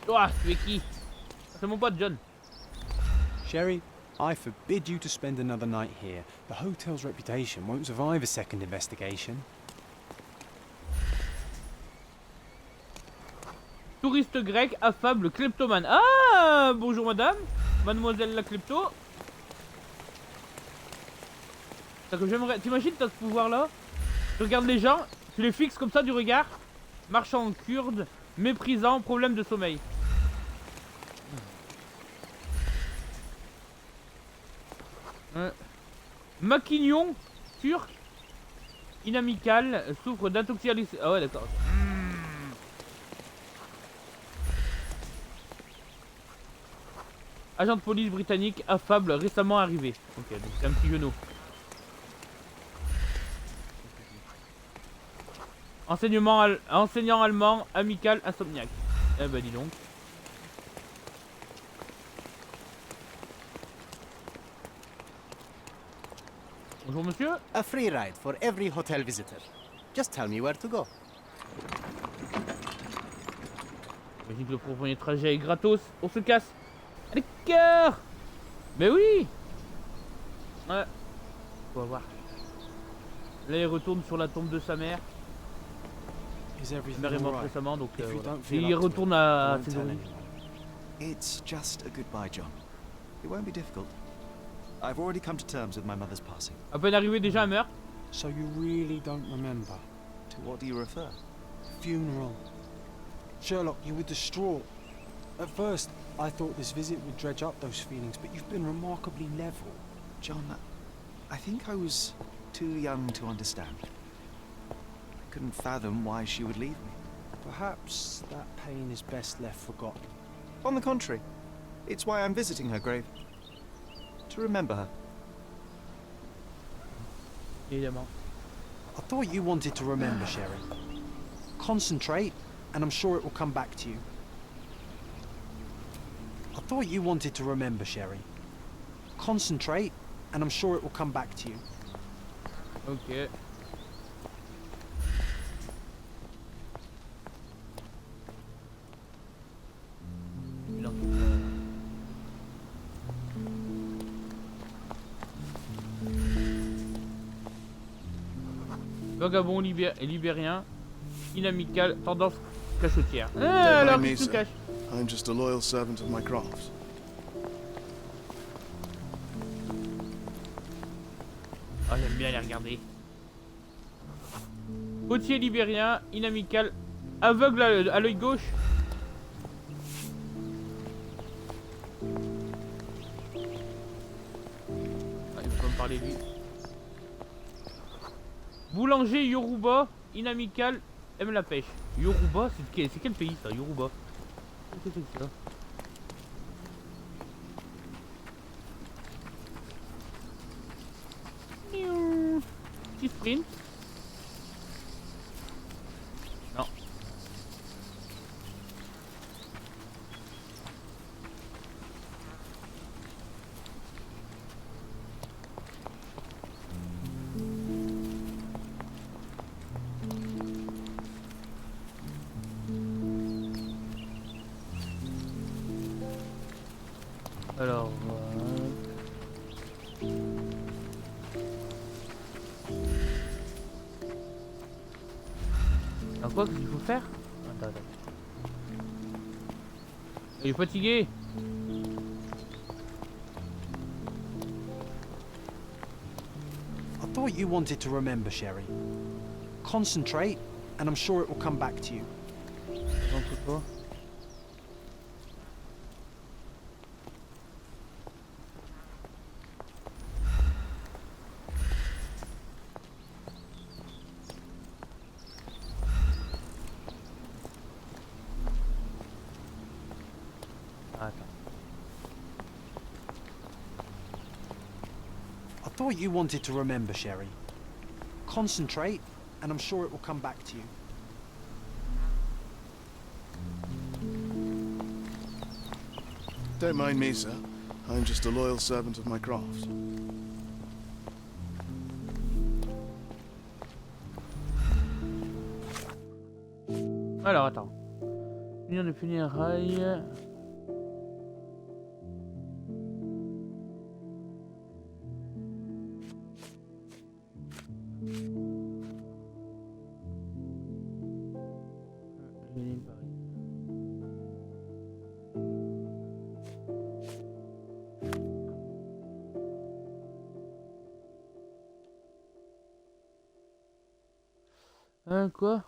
Ouah, tu es qui? C'est mon pote John. Sherry, I forbid you to spend another night here. The hotel's reputation won't survive a second investigation. Touriste grec, affable, kleptomane. Ah, bonjour madame, mademoiselle la klepto. C'est que j'aimerais. T'imagines, t'as ce pouvoir là? Tu regardes les gens, tu les fixes comme ça du regard. Marchand kurde, méprisant, problème de sommeil. Maquignon, turc, inamical, souffre d'intoxication. Ah ouais, d'accord. Agent de police britannique, affable, récemment arrivé. Ok, donc c'est un petit genou. Enseignant allemand, amical, insomniaque. Eh ben dis donc. Bonjour monsieur. A free ride for every hotel visitor. Just tell me where to go. J'imagine que le premier trajet est gratos. On se casse. Allez, cœur. Mais oui. Ouais. On va voir. Là, il retourne sur la tombe de sa mère. Sa mère est morte récemment, donc voilà. Et il retourne à ses origines. It's just a goodbye, John. It won't be difficult. I've already come to terms with my mother's passing. À peine arrivé, déjà elle meurt. So you really don't remember? To what do you refer? Funeral. Sherlock, you were distraught. At first, I thought this visit would dredge up those feelings, but you've been remarkably level. John, I think I was too young to understand. I couldn't fathom why she would leave me. Perhaps that pain is best left forgotten. On the contrary, it's why I'm visiting her grave. To remember her. Évidemment. I thought you wanted to remember, Sherry. Concentrate, and I'm sure it will come back to you. I thought you wanted to remember, Sherry. Concentrate, and I'm sure it will come back to you. Ok. Vagabond libérien, inamical, tendance cachotière. Ah, alors qu'est-ce que tu caches? I'm just a loyal servant of my craft. Ah, j'aime bien les regarder. Potier libérien, inamical, aveugle à l'œil gauche. parler lui. Boulanger Yoruba, inamical, aime la pêche. Yoruba, c'est quel pays ça, Yoruba? Qu'est-ce que c'est que ça? Petit sprint. Non. Alors, alors quoi, qu'est-ce qu'il faut faire? Attends. Il est fatigué. I thought you wanted to remember, Sherry. Concentrate, and I'm sure it will come back to you. Concentre-toi. I thought you wanted to remember, Sherry. Concentrate, and I'm sure it will come back to you. Don't mind me, sir. I'm just a loyal servant of my craft. Alors, attends. Finir de funérailles. Quoi?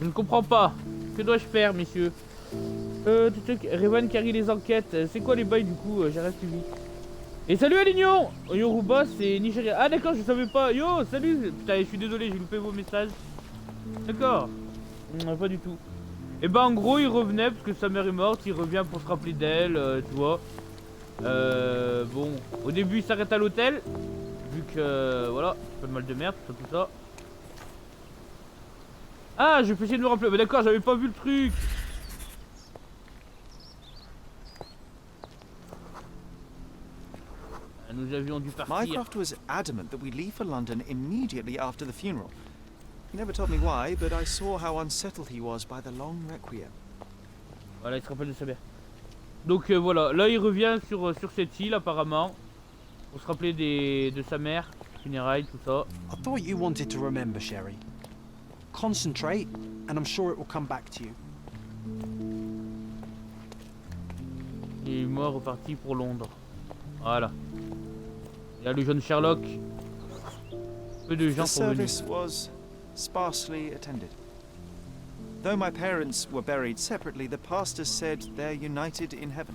Je ne comprends pas. Que dois-je faire, messieurs? Revan carry les enquêtes. C'est quoi les bails du coup? J'ai rien suivi. Et salut Alignon! Yoruba, c'est Nigeria. Ah d'accord, je savais pas. Yo, salut! Putain, je suis désolé, j'ai loupé vos messages. D'accord. Pas du tout. Et bah en gros, il revenait parce que sa mère est morte. Il revient pour se rappeler d'elle, tu vois. Bon, au début, il s'arrête à l'hôtel. Vu que, voilà, pas de mal de merde, tout ça. Ah, je vais essayer de me rappeler. Mais d'accord, j'avais pas vu le truc. Nous avions dû partir. Mycroft was adamant that we leave for London immediately after the funeral. He never told me why, but I saw how unsettled he was by the long requiem. Voilà, il se rappelle de sa mère. Donc voilà, là il revient sur cette île apparemment. Pour se rappeler de sa mère, funérailles, tout ça. I thought you wanted to remember, Sherry. Concentrate, and I'm sure it will come back to you. Il est mort, reparti pour Londres. Voilà. Il y a le jeune Sherlock. Peu de gens The sont venus. service was sparsely attended. Though my parents were buried separately, the pastor said they're united in heaven.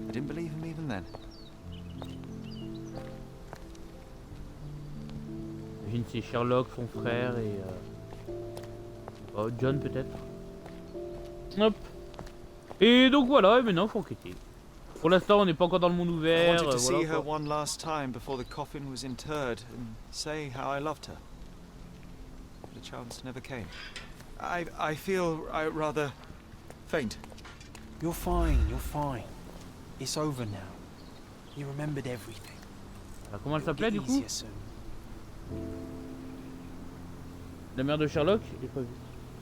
I didn't believe him even then. J'imagine c'est Sherlock, son frère et oh, John peut-être. Hop. Et donc voilà, et maintenant il faut enquêter. Pour l'instant on n'est pas encore dans le monde I ouvert. wanted to see Voilà, her quoi. one last time before the coffin was interred and say how I loved her. But the chance never came. I feel rather faint. You're fine, you're fine. It's over now. You remembered everything. Alors, comment elle s'appelait du coup? Easier soon. La mère de Sherlock? J'ai pas vu.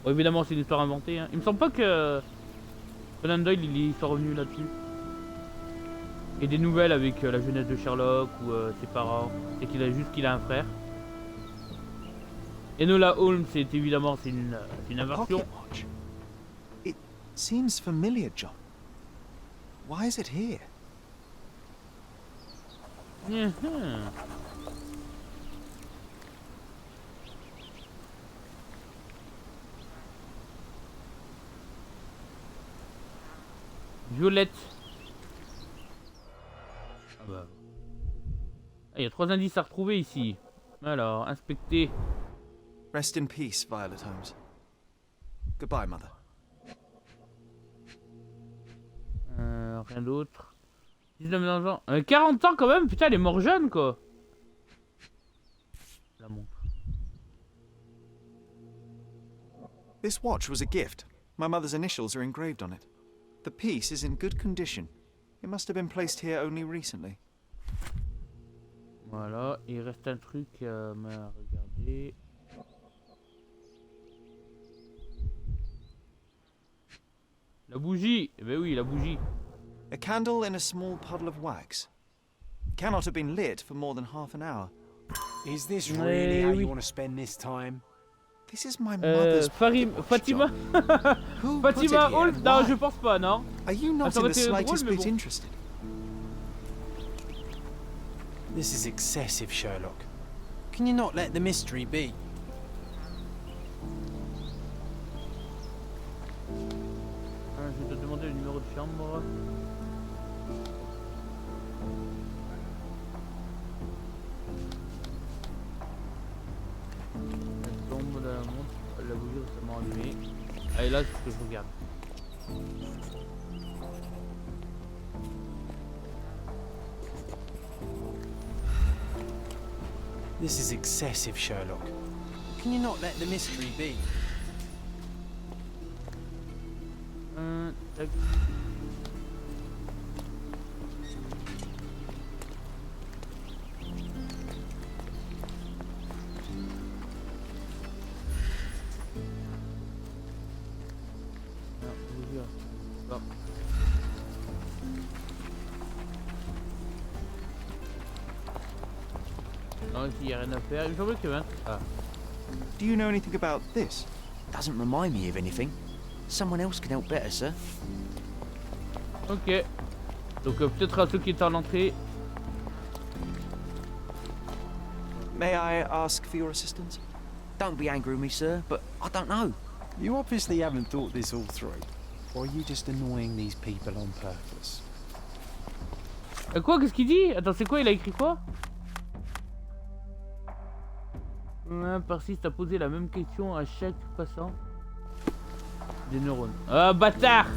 Bon, évidemment c'est une histoire inventée. Hein. Il me semble pas que Conan Doyle, ils sont revenus là-dessus. Et des nouvelles avec la jeunesse de Sherlock ou ses parents. Et qu'il a juste qu'il a un frère. Enola Holmes, c'est évidemment une inversion. It seems familiar, John. Why is it here? Violette. Ah bah. Il y a 3 indices à retrouver ici. Alors, inspecter. Rest in peace, Violet Holmes. Goodbye, Mother. Rien d'autre. 19 ans. 40 ans quand même. Putain, elle est morte jeune quoi. La montre. This watch was a gift. My mother's initials are engraved on it. The piece is in good condition. It must have been placed here only recently. Voilà, il reste un truc à regarder. La bougie. Eh ben oui, la bougie. A candle in a small puddle of wax. It cannot have been lit for more than half an hour. Is this really how you want to spend this time? This is my mother's Fatima. Fatima Holmes. Non, je pense pas, non. Are you not in the slightest bit interested? This is excessive, Sherlock. Can you not let the mystery be? Je vais te demander le numéro de chambre. Elle tombe dans la montre, la bougie récemment allumée. Allez, là, c'est ce que je regarde. This is excessive, Sherlock. Can you not let the mystery be? Tac. Non, ici il n'y a rien à faire. Il me semble qu'il y avait un truc. Ah. Do you know anything about this? Doesn't remind me of anything. Someone else can help better, sir. Ok. Donc peut-être un truc qui est à l'entrée. May I ask for your assistance? Don't be angry with me, sir, but I don't know. You obviously haven't thought this all through. Or are you just annoying these people on purpose? Quoi? Qu'est-ce qu'il dit? Attends, c'est quoi? Il a écrit quoi? Persiste à poser la même question à chaque passant. Des neurones. Ah, bâtard!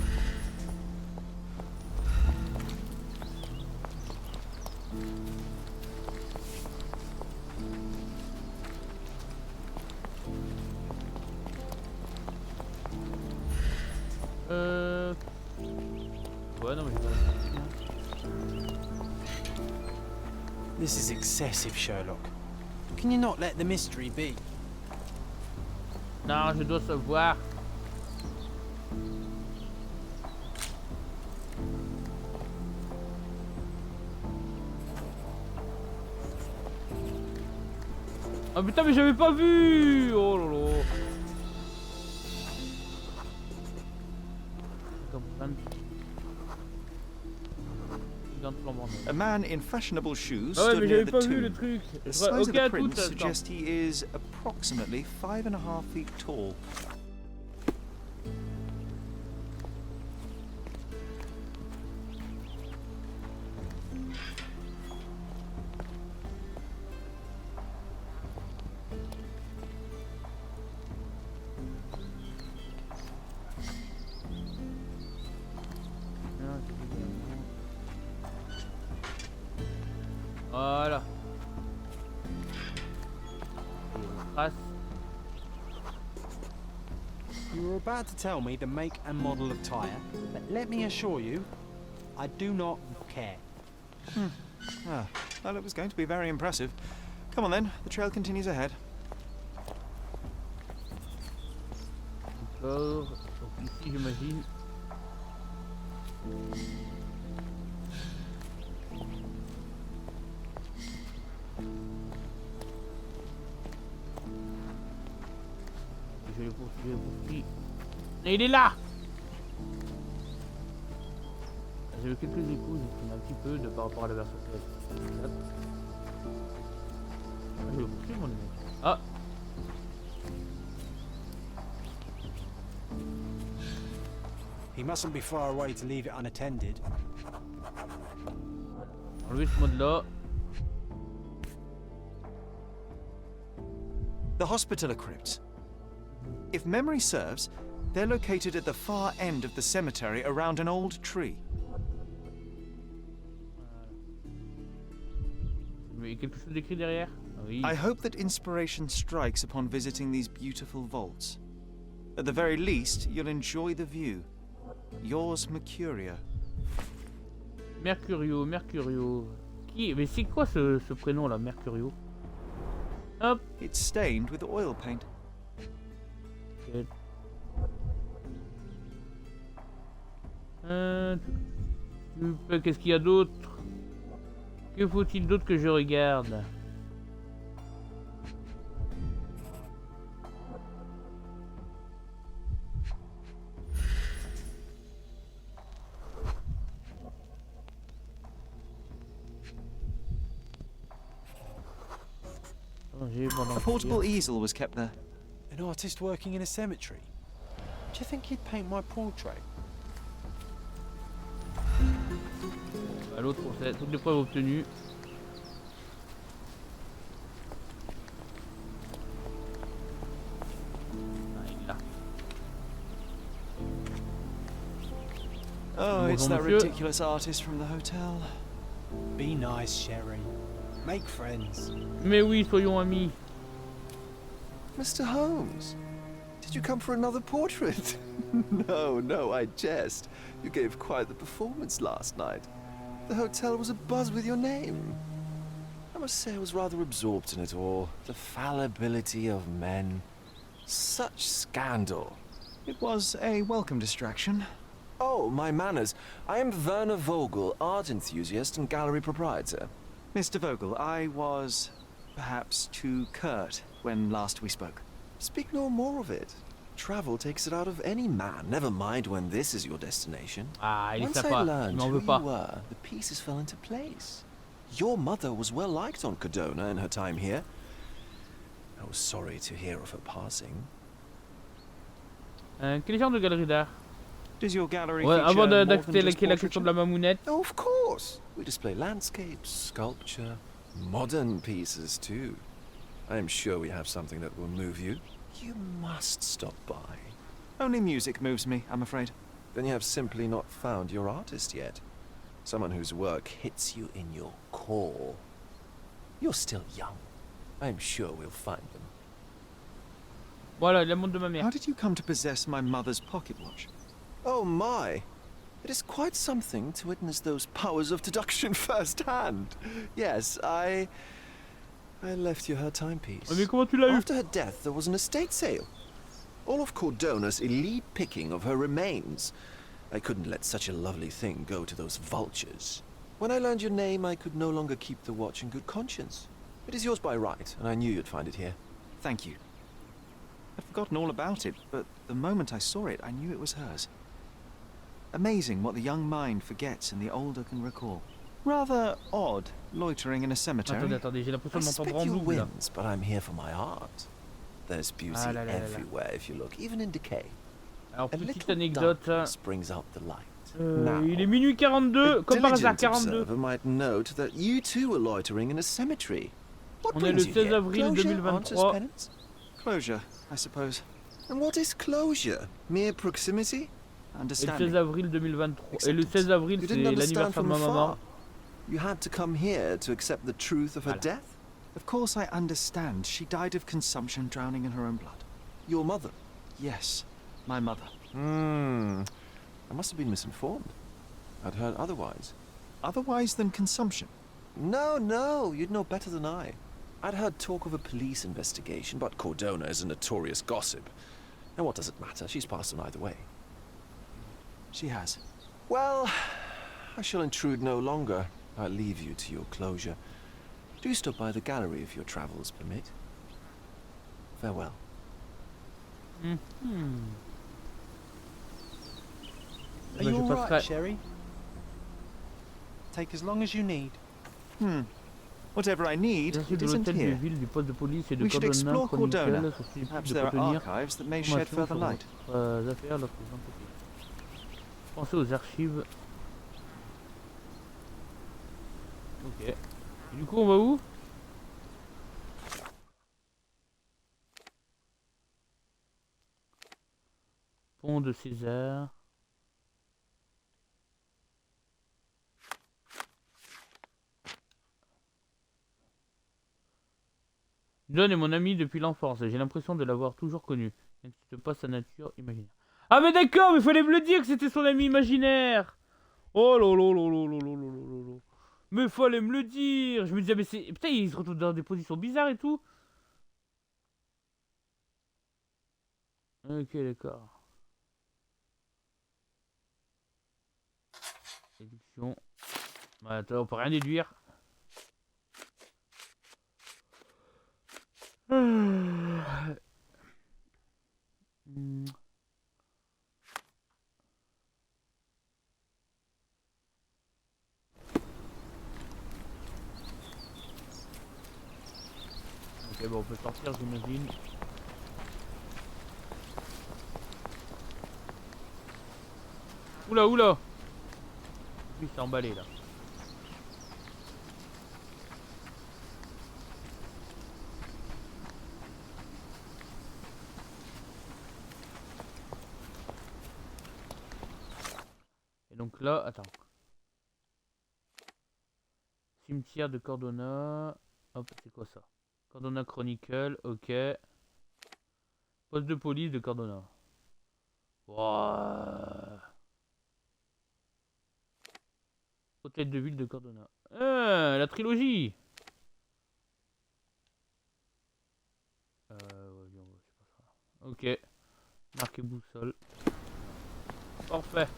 Ouais, non, mais j'ai pas. This is excessive, Sherlock. Can you not let the mystery be? Non, je dois savoir. Oh putain, mais j'avais pas vu! Oh lolo! A man in fashionable shoes Ah ouais, stood mais near j'avais the pas vu tomb. le truc. The size of Ok, the à print toutes. suggests he is approximately 5.5 feet tall. Voilà. You were about to tell me the make and model of tyre, but let me assure you, I do not care. Ah, well, it was going to be very impressive. Come on then, the trail continues ahead. Encore. Donc ici, j'imagine. Je le poursuis. Et il est là. J'ai eu quelques échos, j'ai pris un petit peu de par rapport à la version PS4. Je le poursuis mon ami. Ah. He mustn't be far away to leave it unattended. Enlever ce mode là. The Hospitaller crypts. If memory serves, they're located at the far end of the cemetery around an old tree. Mais quelque chose d'écrit derrière? Oui. I hope that inspiration strikes upon visiting these beautiful vaults. At the very least, you'll enjoy the view. Yours, Mercurio. Mercurio, Mercurio. Qui? Mais c'est quoi ce prénom là, Mercurio? Hop. It's stained with oil paint. Okay. Qu'est-ce qu'il y a d'autre? Que faut-il d'autre que je regarde? A portable easel was kept there. An artist working in a cemetery. Do you think he'd paint my portrait? À l'autre pour toutes les preuves obtenues. Ah, il est là. Oh, it's that ridiculous artist from the hotel. Be nice, Sherry. Make friends. Mais oui, soyons amis. Mr. Holmes, did you come for another portrait? No, I jest. You gave quite the performance last night. The hotel was abuzz with your name. I must say I was rather absorbed in it all. The fallibility of men. Such scandal. It was a welcome distraction. Oh, my manners. I am Werner Vogel, art enthusiast and gallery proprietor. Mr. Vogel, I was perhaps too curt when last we spoke. Speak no more of it. Travel takes it out of any man, never mind when this is your destination. Ah, il est Once sympa. I learned Il m'en who veut pas. you were, the pieces fell into place. Your mother was well liked on Codona in her time here. I was sorry to hear of her passing. Quel genre de galerie d'art? Does your gallery Ouais, feature avant more than d'accéder just la question de la mamounette. Oh, of course. We display landscapes, sculpture, modern pieces too. I am sure we have something that will move you. You must stop by. Only music moves me, I'm afraid. Then you have simply not found your artist yet. Someone whose work hits you in your core. You're still young. I am sure we'll find them. Voilà, la montre de ma mère. How did you come to possess my mother's pocket watch? Oh my! It is quite something to witness those powers of deduction firsthand. Yes, I left you her timepiece. Mais comment tu l'as eu? After her death, there was an estate sale. All of Cordona's elite picking of her remains. I couldn't let such a lovely thing go to those vultures. When I learned your name, I could no longer keep the watch in good conscience. It is yours by right, and I knew you'd find it here. Thank you. I'd forgotten all about it, but the moment I saw it, I knew it was hers. Amazing what the young mind forgets and the older can recall. Rather odd, loitering in a cemetery. Attendez, j'ai l'impression I de m'entendre suspect en you double là. wins, but I'm here for my art. There's beauty Ah, là, là, là, là. everywhere if you look, even in decay. Alors, A petite little anecdote. darkness brings out the light. Now, Il est minuit 42, comme par hasard, diligent 42. observer might note that you too were loitering in a cemetery. What On est le brings you 16 here? avril Closure, 2023. honest penance? Closure, I suppose. And what is closure? Mere proximity? Et le Understanding. 16 avril 2023. Et le 16 avril, You c'est didn't understand l'anniversaire de from ma maman. afar. You had to come here to accept the truth of her Voilà. death? Of course I understand. She died of consumption, drowning in her own blood. Your mother? Yes, my mother. I must have been misinformed. I'd heard otherwise. Otherwise than consumption? No, you'd know better than I. I'd heard talk of a police investigation, but Cordona is a notorious gossip. And what does it matter? She's passed on either way. She has. Well, I shall intrude no longer. I'll leave you to your closure. Do stop by the gallery if your travels permit. Farewell. Are you all right, Sherry? Take as long as you need. Whatever I need, it isn't here. We should explore Cordona. Perhaps there are archives that may shed further light. Pensez aux archives. Ok. Et du coup, on va où? Pont de César. John est mon ami depuis l'enfance et j'ai l'impression de l'avoir toujours connu. Il n'existe pas sa nature imaginaire. Ah mais d'accord, mais il fallait me le dire que c'était son ami imaginaire. Oh lolo. Mais fallait me le dire. Je me disais mais c'est... Putain, il se retrouve dans des positions bizarres et tout. Ok, d'accord. Séduction. Bah, attends, on peut rien déduire. Ok, bon, on peut sortir, j'imagine. Oula. Lui, il s'est emballé là. Et donc là, attends. Cimetière de Cordona. Hop, c'est quoi ça? Cordona Chronicle, ok. Poste de police de Cordona. Wow. Hôtel de ville de Cordona. Ah, la trilogie. Ouais, c'est pas ça. Ok. Marque et boussole. Parfait.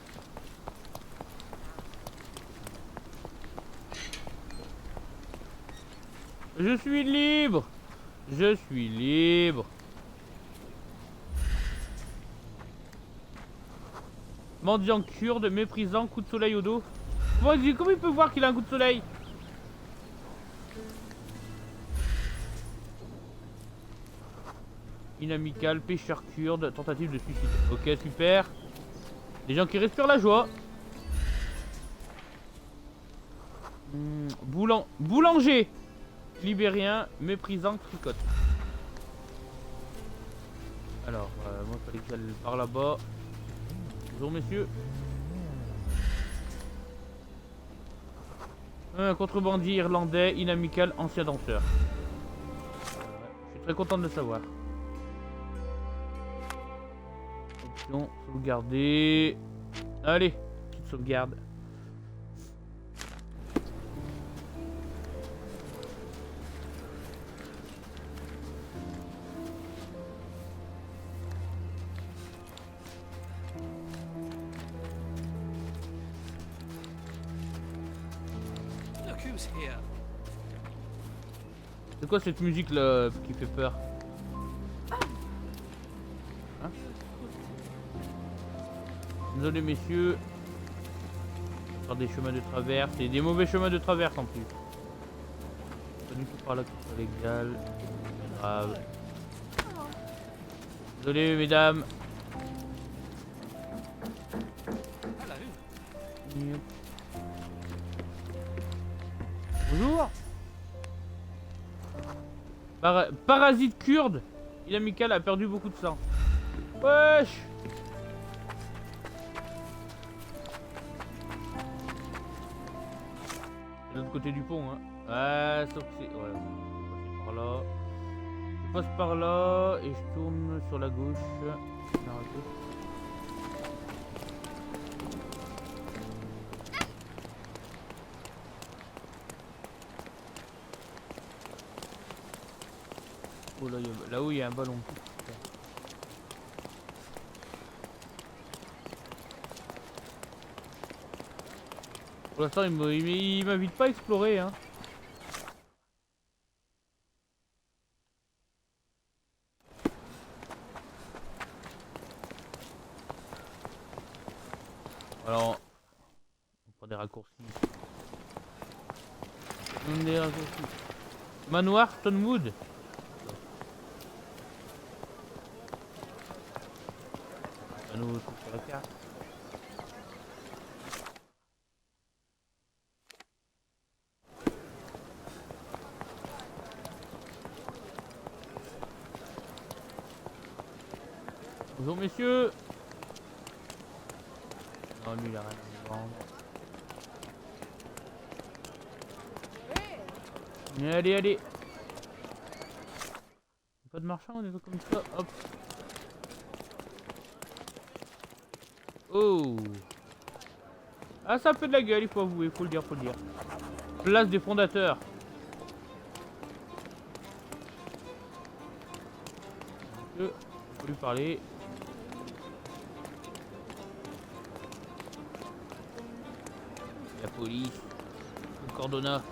Je suis libre. Je suis libre. Mendiant kurde, méprisant, coup de soleil au dos. Comment il peut voir qu'il a un coup de soleil? Inamical, pêcheur kurde, tentative de suicide. Ok, super. Des gens qui respirent la joie. Boulanger. Libérien, méprisant, tricote. Alors, moi, il fallait que j'aille par là-bas. Bonjour, messieurs. Un contrebandier irlandais, inamical, ancien danseur. Je suis très content de le savoir. Option, sauvegarder. Allez, petite sauvegarde. C'est quoi cette musique là qui fait peur? Hein? Désolé messieurs. Faire des chemins de traverse et des mauvais chemins de traverse en plus. Pas du tout par là que ce soit légal. C'est grave. Désolé mesdames. Bonjour. Parasite kurde. Inamical a perdu beaucoup de sang. Wesh. De l'autre côté du pont, hein. Ouais, sauf que c'est... Ouais, on va passer par là. Je passe par là et je tourne sur la gauche. Oh là-haut il y a un ballon. Pour l'instant, il m'invite pas à explorer, hein. Alors, on prend des raccourcis. Des raccourcis. Manoir Stonewood. Un nouveau truc sur la carte. Bonjour messieurs. Non, lui il a rien à vendre. Allez, allez. Pas de marchand, on est pas comme ça. Hop. Oh. Ah, ça a un peu de la gueule, il faut avouer, faut le dire, Place des fondateurs. Faut lui parler. La police. Le cordonnat.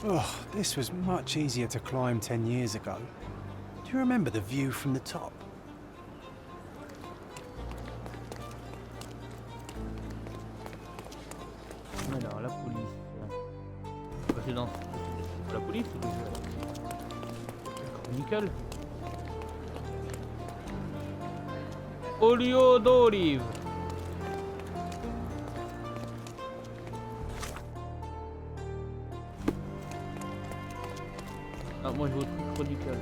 Oh, this was much easier to climb 10 years ago. Do you remember the view from the top? Alors, la police. C'est dans la police ou nickel. Olio d'olive. Ah, moi je veux truc radical.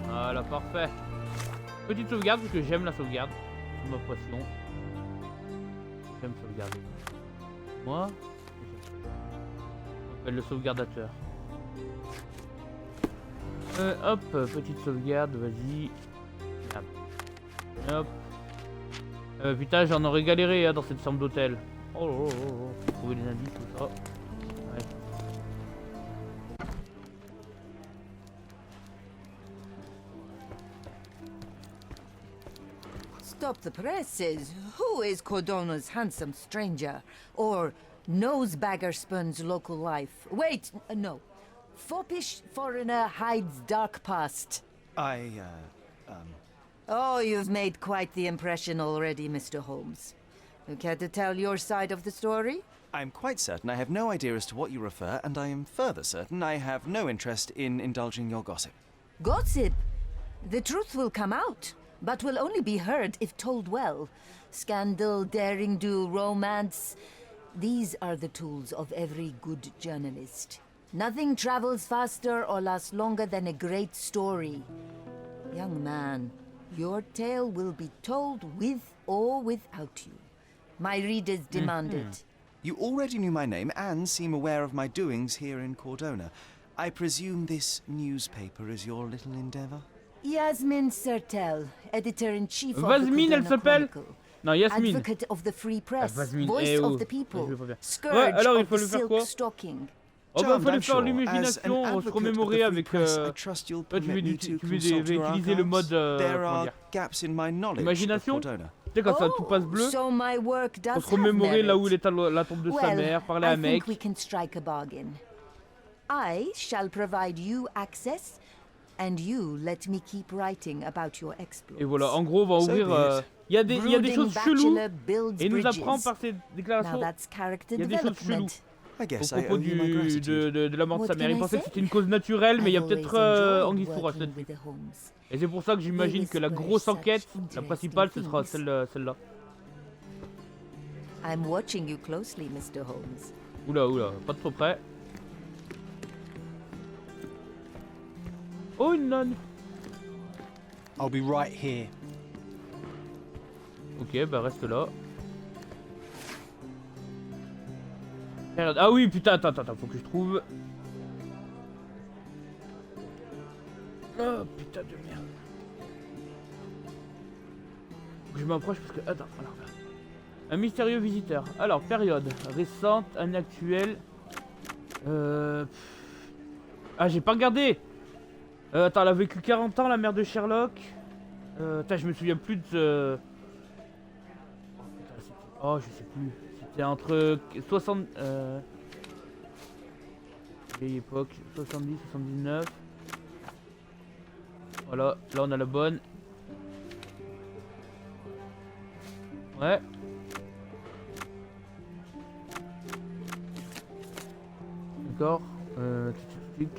Voilà, parfait. Petite sauvegarde parce que j'aime la sauvegarde. C'est ma passion. J'aime sauvegarder. Moi, on appelle le sauvegardateur. Hop, petite sauvegarde, vas-y. Hop. Putain, j'en aurais galéré hein, dans cette chambre d'hôtel. Oh là là là là. Faut trouver les indices, tout ça. Ouais. Stop the presses. Who is Cordona's handsome stranger? Or Nosebaggerspon's local life? Wait, no. Foppish foreigner hides dark past. Oh, you've made quite the impression already, Mr. Holmes. You care to tell your side of the story? I'm quite certain I have no idea as to what you refer, and I am further certain I have no interest in indulging your gossip. Gossip? The truth will come out, but will only be heard if told well. Scandal, daring-do, romance. These are the tools of every good journalist. Nothing travels faster or lasts longer than a great story. Young man, your tale will be told with or without you. My readers demand it. You already knew my name and seem aware of my doings here in Cordona. I presume this newspaper is your little endeavor? Yasmin Sertel, editor-in-chief of the Vasmine, elle Cordona s'appelle? Chronicle. Non, Yasmine. Advocate of the free press, Vasmine, voice of the people, scourge alors, il of faut the lui faire silk quoi? stocking. Oh bah fallait faire l'imagination, se remémorer avec tu veux utiliser le mode comment dire, imagination. Tu sais quand ça tout passe bleu, So my work does faut se remémorer have là où merit. il est la tombe de sa mère, parler à un I mec. think we can strike a bargain. I shall provide you access, and you let me keep writing about your exploits. Et voilà, en gros on va ouvrir. Il y a des choses cheloues et il nous apprend par ses déclarations. Il y a des choses cheloues. Au propos de la mort de sa mère. Il pensait que c'était une cause naturelle, mais il y a peut-être anguille sous roche là-dessus. Et c'est pour ça que j'imagine que la grosse enquête, la principale, ce sera celle-là. I'm watching you closely, Mr. Holmes. Oula, oula, pas de trop près. Oh, une nonne. I'll be right here. Ok, bah reste là. Ah oui, putain, attends, faut que je trouve. Oh putain de merde. Faut que je m'approche parce que. Attends, alors. Un mystérieux visiteur. Alors, période récente, année actuelle. Ah, j'ai pas regardé. Attends, elle a vécu 40 ans, la mère de Sherlock. Attends, je me souviens plus de... Oh, je sais plus. C'était entre 60... Vieille époque, 70, 79. Voilà, là on a la bonne. Ouais. D'accord. Tic.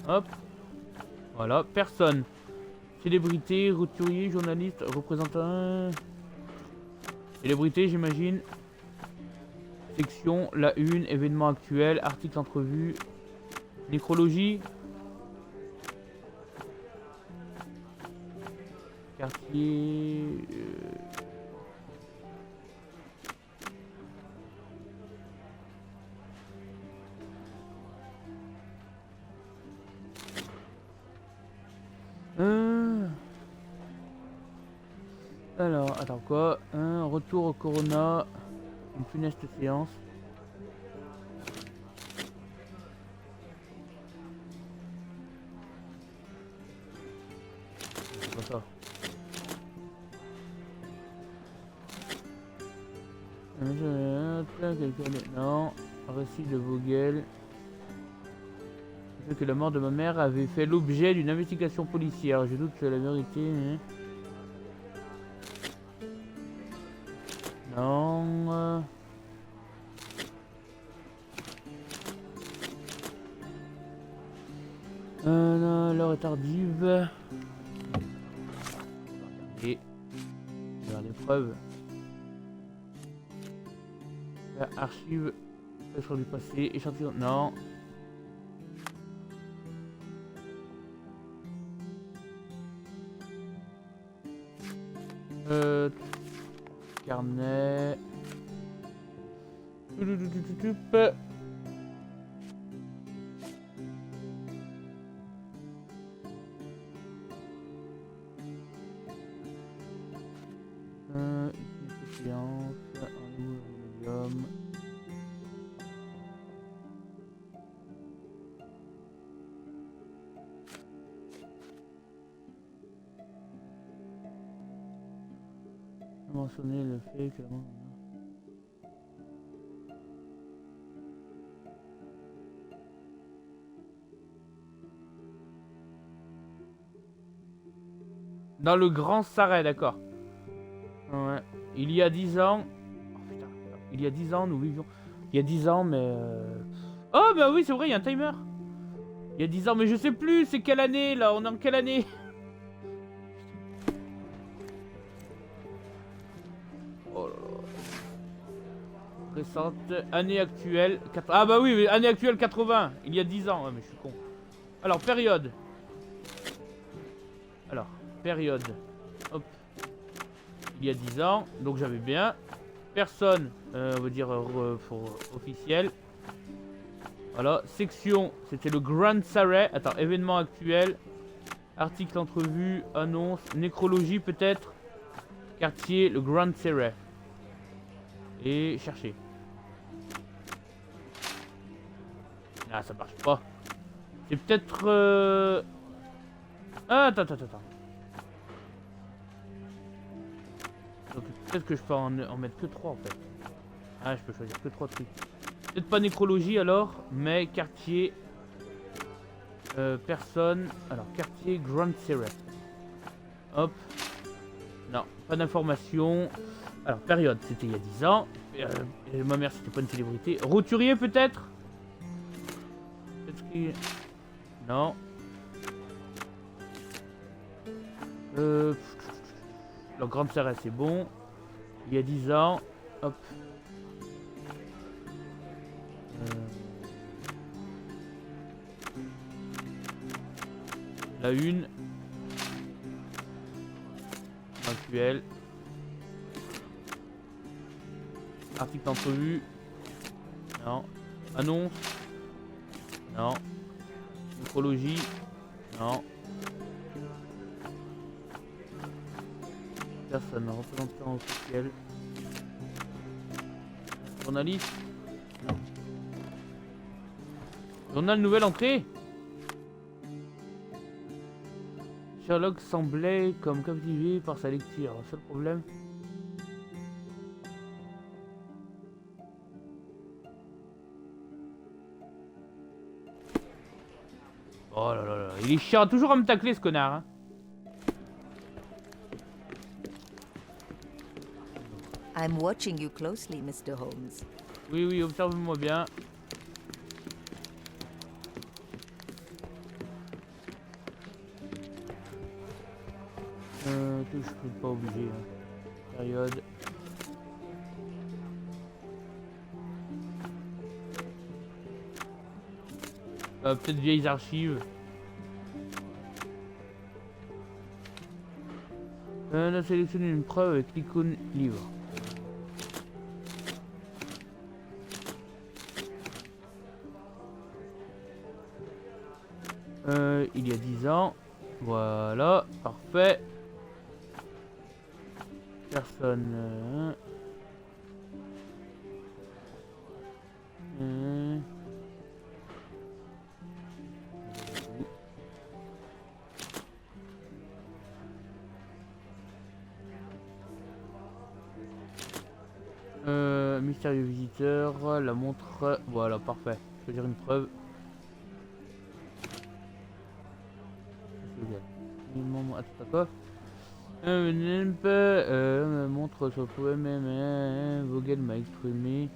Hop. Voilà, personne. Célébrité, roturier, journaliste, représentant. Célébrité, j'imagine. Section, la une, événement actuel, article entrevue, nécrologie. Quartier. Alors, attends quoi? Un retour au Corona. Une funeste séance. C'est pas ça. Non. Récit de Vogel. Que la mort de ma mère avait fait l'objet d'une investigation policière. Je doute que la vérité. Hein. Non. Non, l'heure est tardive. Et vers l'épreuve. Archive. Sur du passé. Échantillon. Non. Carnet. Mentionner le fait que dans le Grand Sarret, d'accord. Ouais. Il y a 10 ans. Oh, putain. Il y a 10 ans, nous vivions. Il y a 10 ans, mais. Oh, bah oui, c'est vrai, il y a un timer. Il y a 10 ans, mais je sais plus, c'est quelle année là? On est en quelle année? Récente, année actuelle, ah bah oui, année actuelle 80, il y a 10 ans, ouais, mais je suis con. Alors, période. Alors, période. Hop. Il y a 10 ans, donc j'avais bien. Personne, on va dire pour officiel. Voilà, section, c'était le Grand Sarret. Attends, événement actuel. Article entrevue, annonce, nécrologie peut-être. Quartier, le Grand Sarret. Et chercher. Ah, ça marche pas. C'est peut-être... Ah, attends. Donc peut-être que je peux en mettre que 3 en fait. Ah, je peux choisir que 3 trucs. Peut-être pas nécrologie alors, mais quartier... personne... Alors, quartier Grand Sarret. Hop. Non, pas d'information. Alors, période, c'était il y a 10 ans. Ma mère, c'était pas une célébrité. Roturier, peut-être? Non. Le Grand Sarret, c'est bon. Il y a 10 ans. Hop. La une. Actuel. Article d'entrevue. Non. Annonce. Non. Nécrologie. Non. Personne, représentant officiel. Journaliste. Non. Journal nouvelle entrée. Sherlock semblait comme captivé par sa lecture. Seul problème. Oh là là là, il est chiant, toujours à me tacler ce connard. Hein. I'm watching you closely, Mr. Holmes. Oui, oui, observe-moi bien. Je suis pas obligé. Hein. Période. Peut-être vieilles archives. On a sélectionné une preuve avec l'icône livre. Il y a 10 ans. Voilà, parfait. Personne. Mystérieux visiteur, la montre. Voilà, parfait. Je veux dire une preuve. Attends, quoi? Montre sur le poème. Vogel m'a exprimé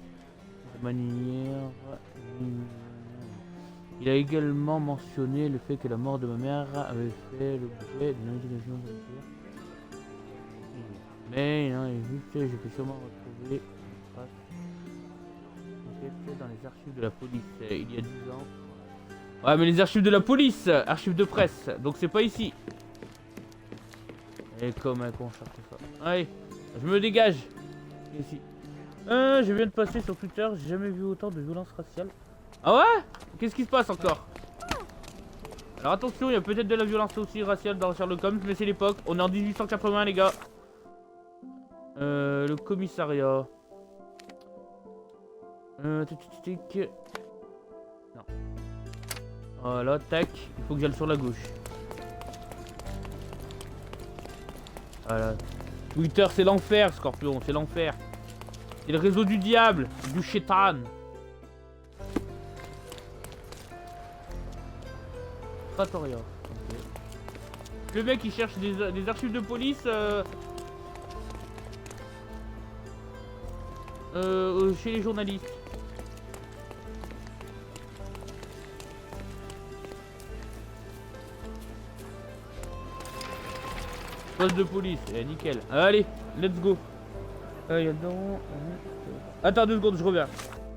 de manière. Il a également mentionné le fait que la mort de ma mère avait fait l'objet d'une imagination volontaire. Mais non, je peux sûrement retrouver Enquête dans les archives de la police il y a 10 ans. Ouais, mais les archives de la police, archives de presse, donc c'est pas ici. Et comme un con, cherche ça. Allez, je me dégage. Ici. Je viens de passer sur Twitter, j'ai jamais vu autant de violence raciale. Ah ouais? Qu'est-ce qui se passe encore? Alors attention, il y a peut-être de la violence aussi raciale dans Sherlock Holmes, mais c'est l'époque. On est en 1880 les gars. Le commissariat. Non. Voilà, tac. Il faut que j'aille sur la gauche. Voilà. Twitter, c'est l'enfer, Scorpion, c'est l'enfer. C'est le réseau du diable, du chétan. Pratoria. Okay. Le mec, il cherche des archives de police. Chez les journalistes. Poste de police, nickel. Allez, let's go. Attends 2 secondes, je reviens.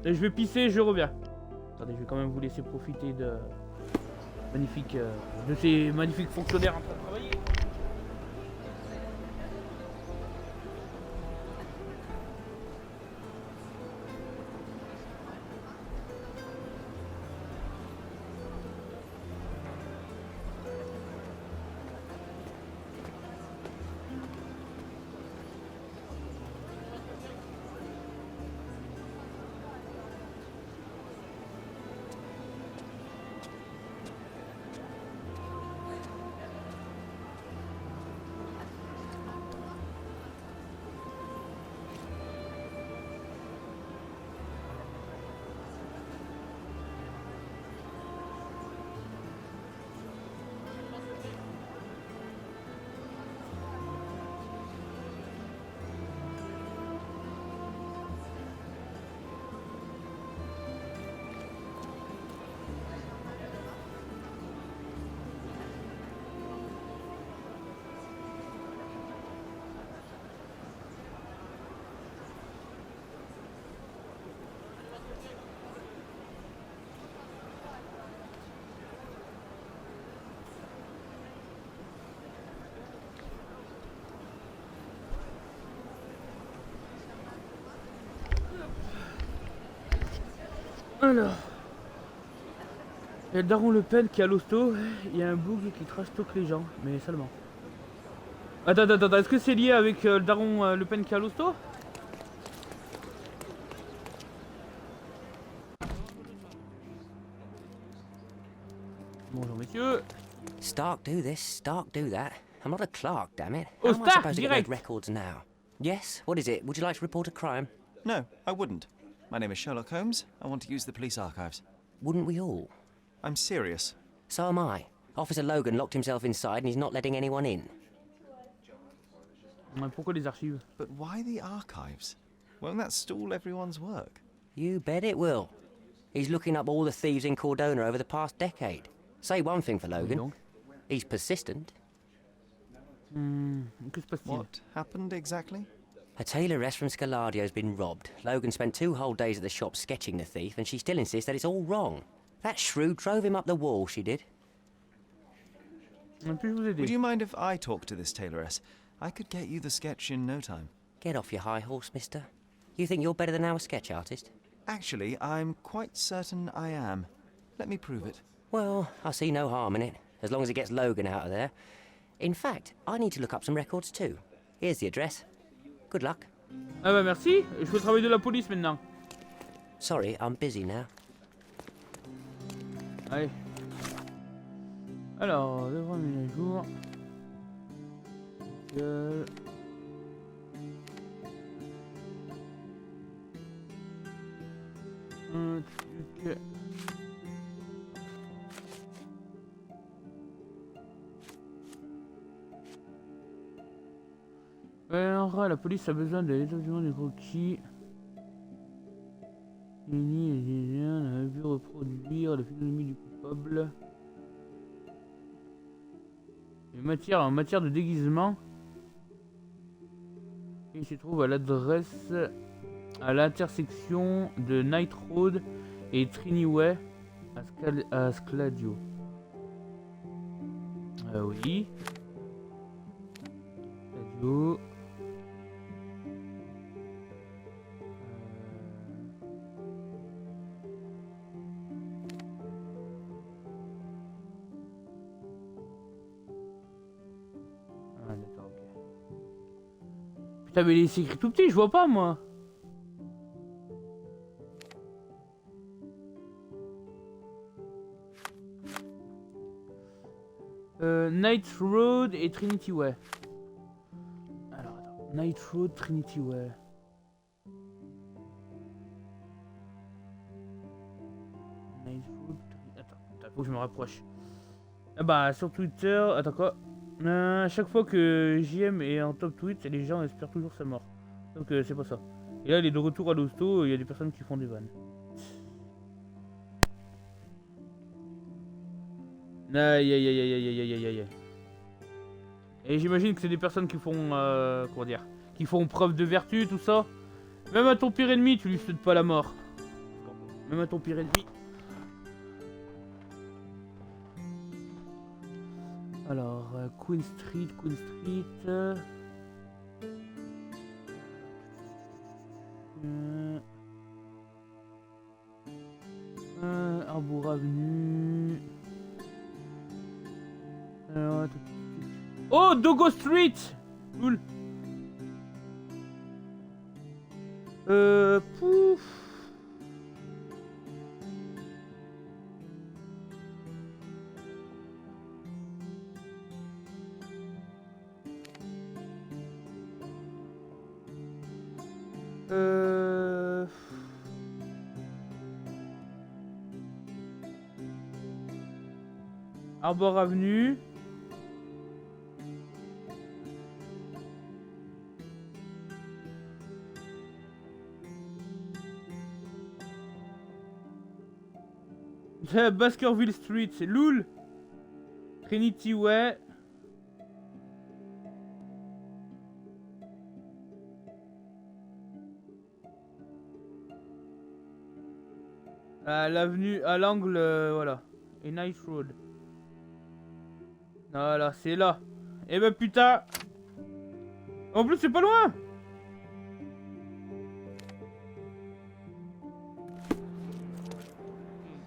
Je vais pisser, je reviens. Attendez, je vais quand même vous laisser profiter de ces magnifiques fonctionnaires en train de travailler. Alors, il y a le daron Le Pen qui est à l'hosto, il y a un boug qui trash talk les gens, mais seulement. Attends, est-ce que c'est lié avec le daron Le Pen qui a l'hosto? Bonjour messieurs. Stark do this, Stark do that. I'm not a clerk, damn it. Oh, How am I Stark, supposed to get direct. those records now? Yes, what is it? Would you like to report a crime? No, I wouldn't. My name is Sherlock Holmes. I want to use the police archives. Wouldn't we all? I'm serious. So am I. Officer Logan locked himself inside and he's not letting anyone in. Pourquoi les archives? But why the archives? Won't that stall everyone's work? You bet it will. He's looking up all the thieves in Cordona over the past decade. Say one thing for Logan. He's persistent. Que se passe-t-il? What happened exactly? A tailoress from Scaladio's been robbed. Logan spent 2 whole days at the shop sketching the thief, and she still insists that it's all wrong. That shrew drove him up the wall, she did. Would you mind if I talk to this tailoress? I could get you the sketch in no time. Get off your high horse, mister. You think you're better than our sketch artist? Actually, I'm quite certain I am. Let me prove it. Well, I see no harm in it, as long as it gets Logan out of there. In fact, I need to look up some records too. Here's the address. Good luck. Ah bah merci, je fais le travail de la police maintenant. Sorry, I'm busy now. Allez. Alors, devant mise à jour. Truc. Alors, la police a besoin de l'établissement des croquis. Lily et Lilian a vu reproduire la physionomie du coupable. En matière de déguisement, il se trouve à l'adresse à l'intersection de Night Road et Trinity à Scladio. Oui. Scladio. D'accord, ok. Putain, mais c'est écrit tout petit, je vois pas moi. Night Road et Trinity Way. Alors attends, Night Road, Trinity Way. Night Road, attends, faut que je me rapproche. Ah bah sur Twitter, attends quoi? À chaque fois que JM est en top tweet, les gens espèrent toujours sa mort. Donc c'est pas ça. Et là il est de retour à l'hosto, il y a des personnes qui font des vannes. Aïe aïe aïe aïe aïe aïe aïe aïe. Et j'imagine que c'est des personnes qui font comment dire, qui font preuve de vertu, tout ça. Même à ton pire ennemi, tu lui souhaites pas la mort. Même à ton pire ennemi. Alors, Queen Street. Arbour Avenue. Alors, oh, Dogo Street. Cool. Pouf. Arbor Avenue. Baskerville Street, c'est Loul. Trinity Way. À l'avenue, à l'angle, voilà. Et Nice Road. Voilà, c'est là. Eh ben putain. En plus, c'est pas loin.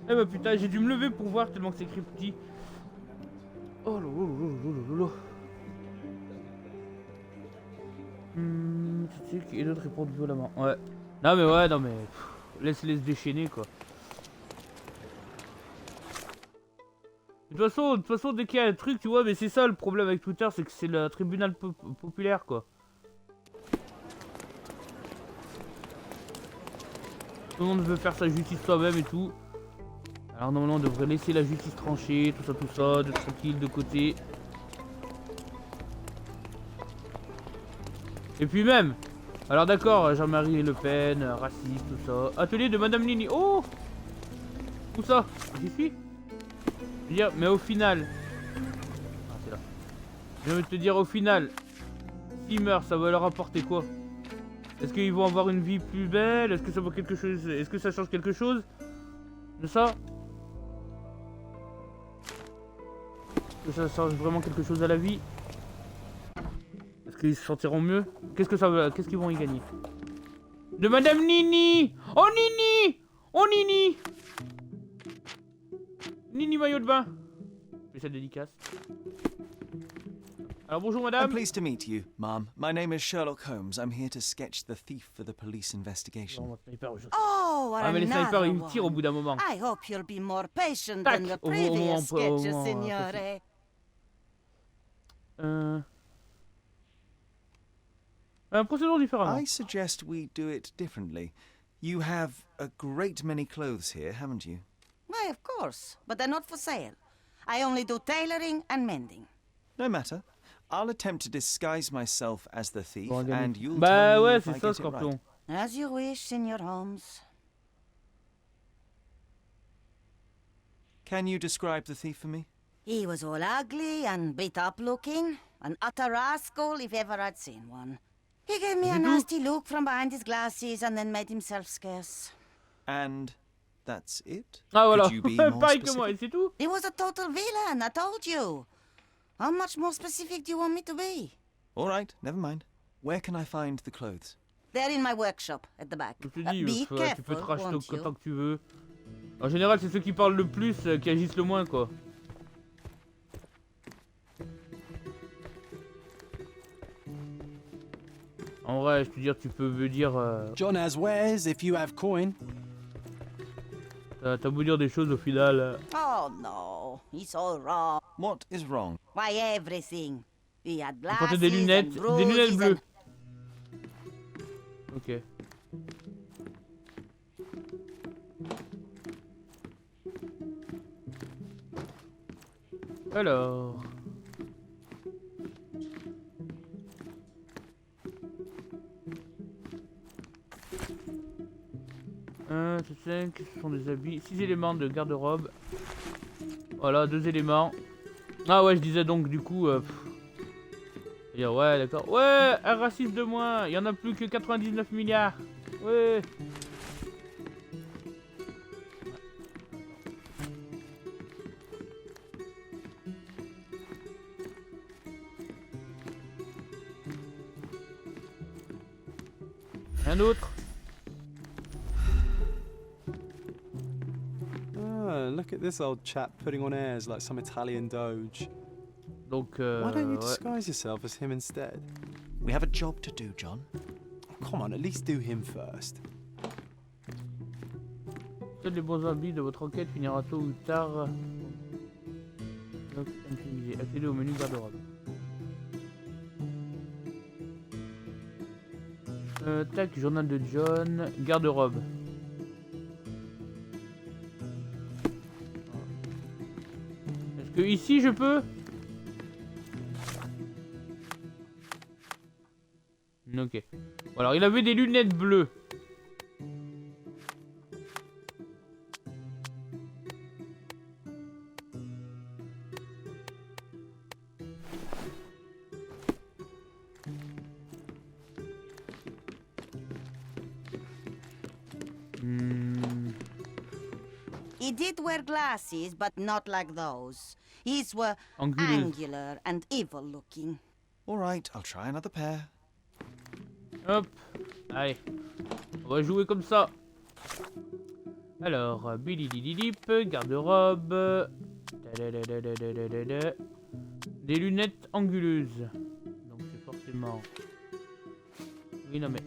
Eh ben putain, j'ai dû me lever pour voir tellement que c'est écrit petit. Oh là là là là là là. Et d'autres répondent violemment. Ouais. Non mais ouais, non mais... Laisse-les se déchaîner quoi. De toute façon, dès qu'il y a un truc, tu vois, mais c'est ça le problème avec Twitter, c'est que c'est le tribunal populaire quoi. Tout le monde veut faire sa justice soi-même et tout. Alors normalement on devrait laisser la justice trancher, tout ça, de tranquille, de côté. Et puis même, alors d'accord, Jean-Marie Le Pen, raciste, tout ça. Atelier de Madame Nini. Oh! Où ça? J'y suis? Je veux dire, mais au final... Ah, c'est là. Je veux te dire, au final, s'ils meurent, ça va leur apporter quoi? Est-ce qu'ils vont avoir une vie plus belle? Est-ce que ça vaut quelque chose? Est-ce que ça change quelque chose de ça? Est-ce que ça change vraiment quelque chose à la vie? Est-ce qu'ils se sentiront mieux? Qu'est-ce qu'ils vont y gagner? De Madame Nini! Oh Nini! Oh Nini! Nini maillot de bain. Spécial dédicace. Alors bonjour madame. I'm pleased to meet you, ma'am. My name is Sherlock Holmes. I'm here to sketch the thief for the police investigation. Oh, ah mais les snipers ils tirent au bout d'un moment. I hope you'll be more patient than the previous sketches, signore. Procédons différemment. I suggest we do it differently. You have a great many clothes here, haven't you? Why, of course, but they're not for sale. I only do tailoring and mending. No matter. I'll attempt to disguise myself as the thief, and you'll bah tell me ouais, if I c'est ça, get it right. Scorpion. As you wish, Senor Holmes. Can you describe the thief for me? He was all ugly and beat-up looking, an utter rascal if ever I'd seen one. He gave me a nasty look from behind his glasses and then made himself scarce. And that's it? Ah voilà, Could you be more pareil que moi, specific? c'est tout. He was a total villain, I told you. How much more specific do you want me to be? All right, never mind. Where can I find the clothes? They're in my workshop at the back. Je te dis, Be tu peux careful, te racheter won't you? autant que tu veux. En général, c'est ceux qui parlent le plus qui agissent le moins quoi. En vrai, je peux dire, tu peux me dire. John has wares if you have coin. T'as beau dire des choses au final. Oh no, he's all wrong. What is wrong? Why, everything. He had Il glasses portait des lunettes and bleues. bruises Ok. Alors. C'est 5, ce sont des habits. 6 éléments de garde-robe. Voilà, 2 éléments. Ah ouais, je disais donc du coup... ouais, d'accord. Ouais, un raciste de moins. Il y en a plus que 99 milliards. Ouais. Rien d'autre. Look at this old chap putting on airs like some Italian doge. Donc, why don't you ouais. disguise yourself as him instead? We have a job to do, John. Oh, come on, at least do him first. Seuls les bons habits de votre enquête finira tôt ou tard. Donc, intimidé. Accédez au menu garde-robe. Tac, journal de John. Garde-robe. Est-ce que ici je peux? Ok. Bon, alors il avait des lunettes bleues. He did wear glasses, but not like those. His were Anguleux. angular and evil looking. All right, I'll try another pair. Hop. Allez. On va jouer comme ça. Alors, bilidididip, garde-robe. Des lunettes anguleuses. Donc c'est forcément Oui, non mais...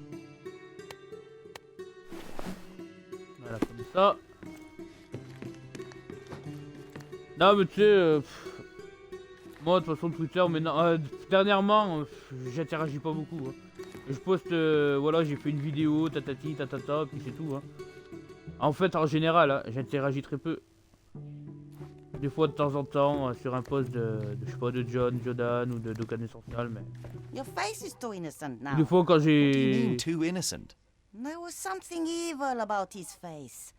Voilà, comme ça. Non mais tu sais... moi de toute façon Twitter maintenant... dernièrement, j'interagis pas beaucoup. Hein. Je poste... voilà, j'ai fait une vidéo, tatati, tatata, puis c'est tout. Hein. En fait, en général, hein, j'interagis très peu. Des fois de temps en temps sur un post je sais pas, de Jordan ou de Canet Social, mais... Your face is too innocent now. Des fois quand j'ai... What do you mean, too innocent? There was something evil about his face.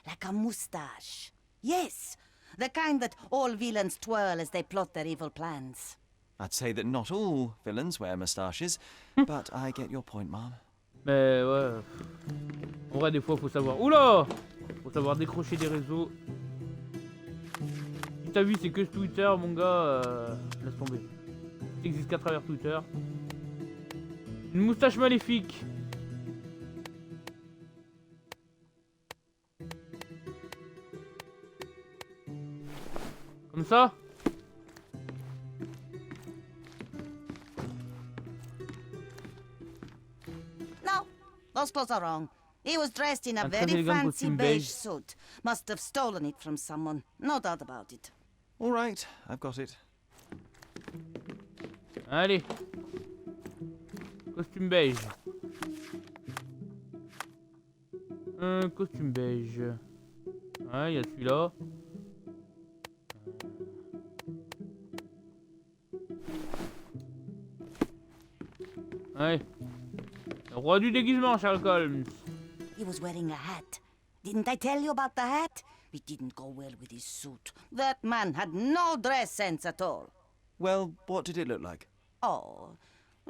Like a moustache. Yes, the kind that all villains twirl as they plot their evil plans. I'd say that not all villains wear moustaches, but I get your point, Mom. Mais ouais... En vrai, des fois, faut savoir... Oula! Faut savoir décrocher des réseaux. Si t'as vu, c'est que Twitter, mon gars, laisse tomber. Ça existe qu'à travers Twitter. Une moustache maléfique. Comme ça? No, those clothes are wrong. He was dressed in a Un très very élégant fancy costume beige beige. suit. Must have stolen it from someone. No doubt about it. All right, I've got it. Allez. Costume beige. Un costume beige. Ouais, il y a celui-là. Ouais. Le roi du déguisement, Sherlock Holmes. He was wearing a hat. Didn't I tell you about the hat? It didn't go well with his suit. That man had no dress sense at all. Well, what did it look like? Oh,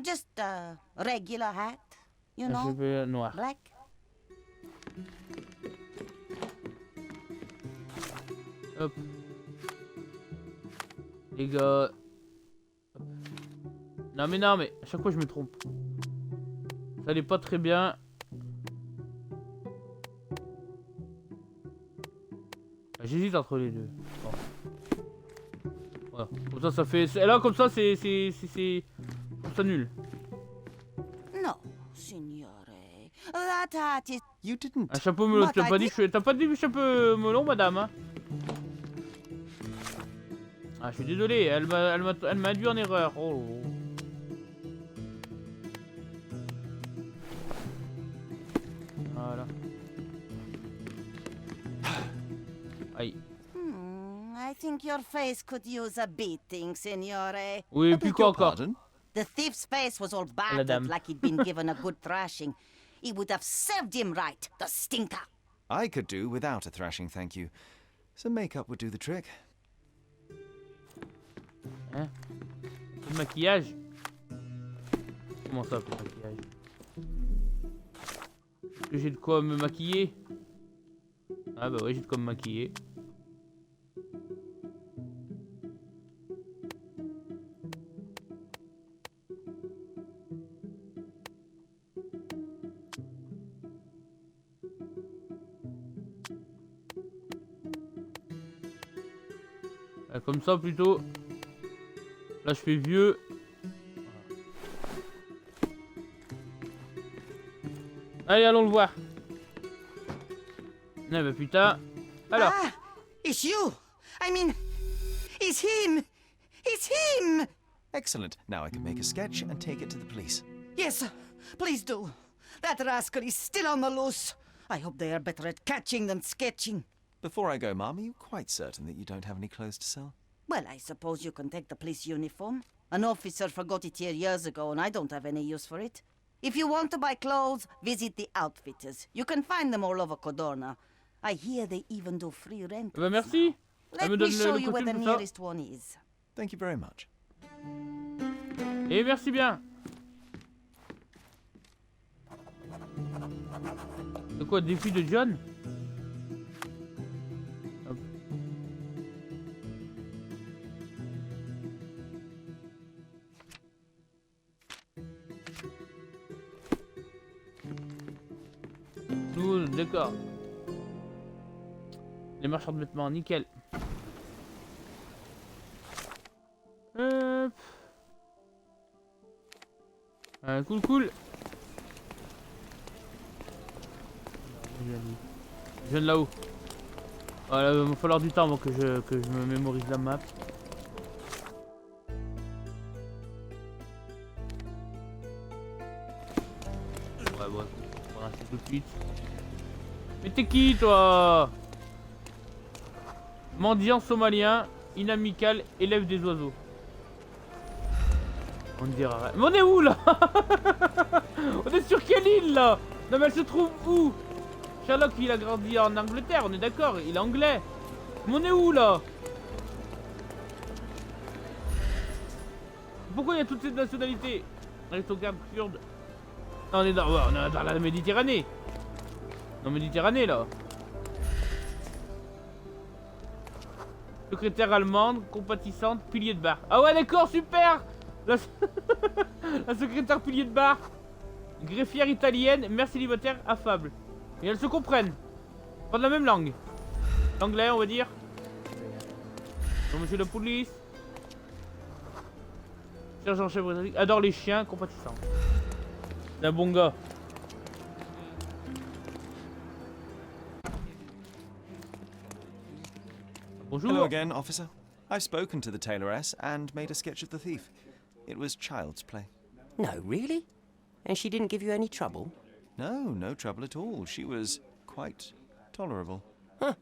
just a regular hat, you Un know, cheveu noir. black. Hop. Les gars. Hop. Non mais à chaque fois je me trompe. Ça allait pas très bien. J'hésite entre les deux. Bon. Voilà. Comme ça fait... Là comme ça c'est... Comme ça nul. No, signore. That hat is... You didn't. Un chapeau melon. But T'as I pas dit did- t'as pas dit chapeau melon, madame, hein? Ah, je suis désolé, elle m'a induit en erreur. Oh. Voilà. Aïe. I think your face could use a beating, signore. Oui, puis quoi encore? The thief's face was all Madame. battered like he'd been given a good thrashing. It would have served him right, the stinker. I could do without a thrashing, thank you. Some makeup would do the trick. Hein? Le maquillage? Comment ça, le maquillage? Est-ce que j'ai de quoi me maquiller? Ah bah ouais, j'ai de quoi me maquiller. Comme ça plutôt. Là je fais vieux. Allez, allons le voir. Ah bah putain. Alors. Ah, it's you. I mean, it's him. It's him. Excellent. Now I can make a sketch and take it to the police. Yes, please do. That rascal is still on the loose. I hope they are better at catching than sketching. Before I go, Mom, are you quite certain that you don't have any clothes to sell? Well, I suppose you can take the police uniform. An officer forgot it here years ago, and I don't have any use for it. If you want to buy clothes, visit the outfitters. You can find them all over Codorna. I hear they even do free rent. Bah merci. Let me show you where the nearest one is. Thank you very much. Et merci bien. De quoi, défi de John? Hop. Nous, d'accord. Les marchands de vêtements, nickel. Cool. je viens d'où? Je viens de là-haut. Voilà, il va falloir du temps avant que je me mémorise la map. Ouais, bon, on va rester tout de suite. Mais t'es qui, toi? Mendiant somalien, inamical, élève des oiseaux. On dira. Mais on est où là? On est sur quelle île là? Non mais elle se trouve où? Sherlock il a grandi en Angleterre, on est d'accord, il est anglais. Mais on est où là? Pourquoi il y a toutes ces nationalités? Aristocrate, kurde. Non, on est dans la Méditerranée. Dans la Méditerranée là. Secrétaire allemande, compatissante, pilier de bar. Ah ouais d'accord, super. La secrétaire pilier de bar. Greffière italienne, mère célibataire, affable. Et elles se comprennent. Pas de la même langue. L'anglais on va dire. Bon, monsieur la police. Sergent chef britannique, adore les chiens, compatissant. C'est un bon gars. Bonjour. Hello again, officer. I've spoken to the tailoress and made a sketch of the thief. It was child's play. No, really? And she didn't give you any trouble? No, no trouble at all. She was quite tolerable. Huh.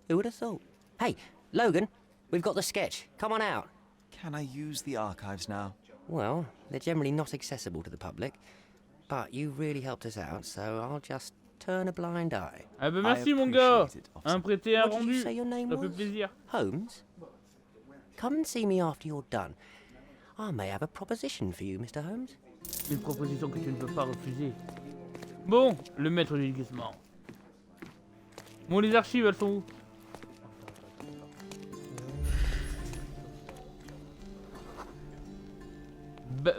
Who would have thought? Hey, Logan, we've got the sketch. Come on out. Can I use the archives now? Well, they're generally not accessible to the public, but you really helped us out, so I'll just turn a blind eye. Ah ben merci mon gars. Un prêté, un What did you rendu. say your name Ça fait was? plaisir. Holmes? Come and see me after you're done. I may have a proposition for you, Mr. Holmes. Une proposition que tu ne peux pas refuser. Bon, le maître du déguisement. Bon, les archives, elles sont où?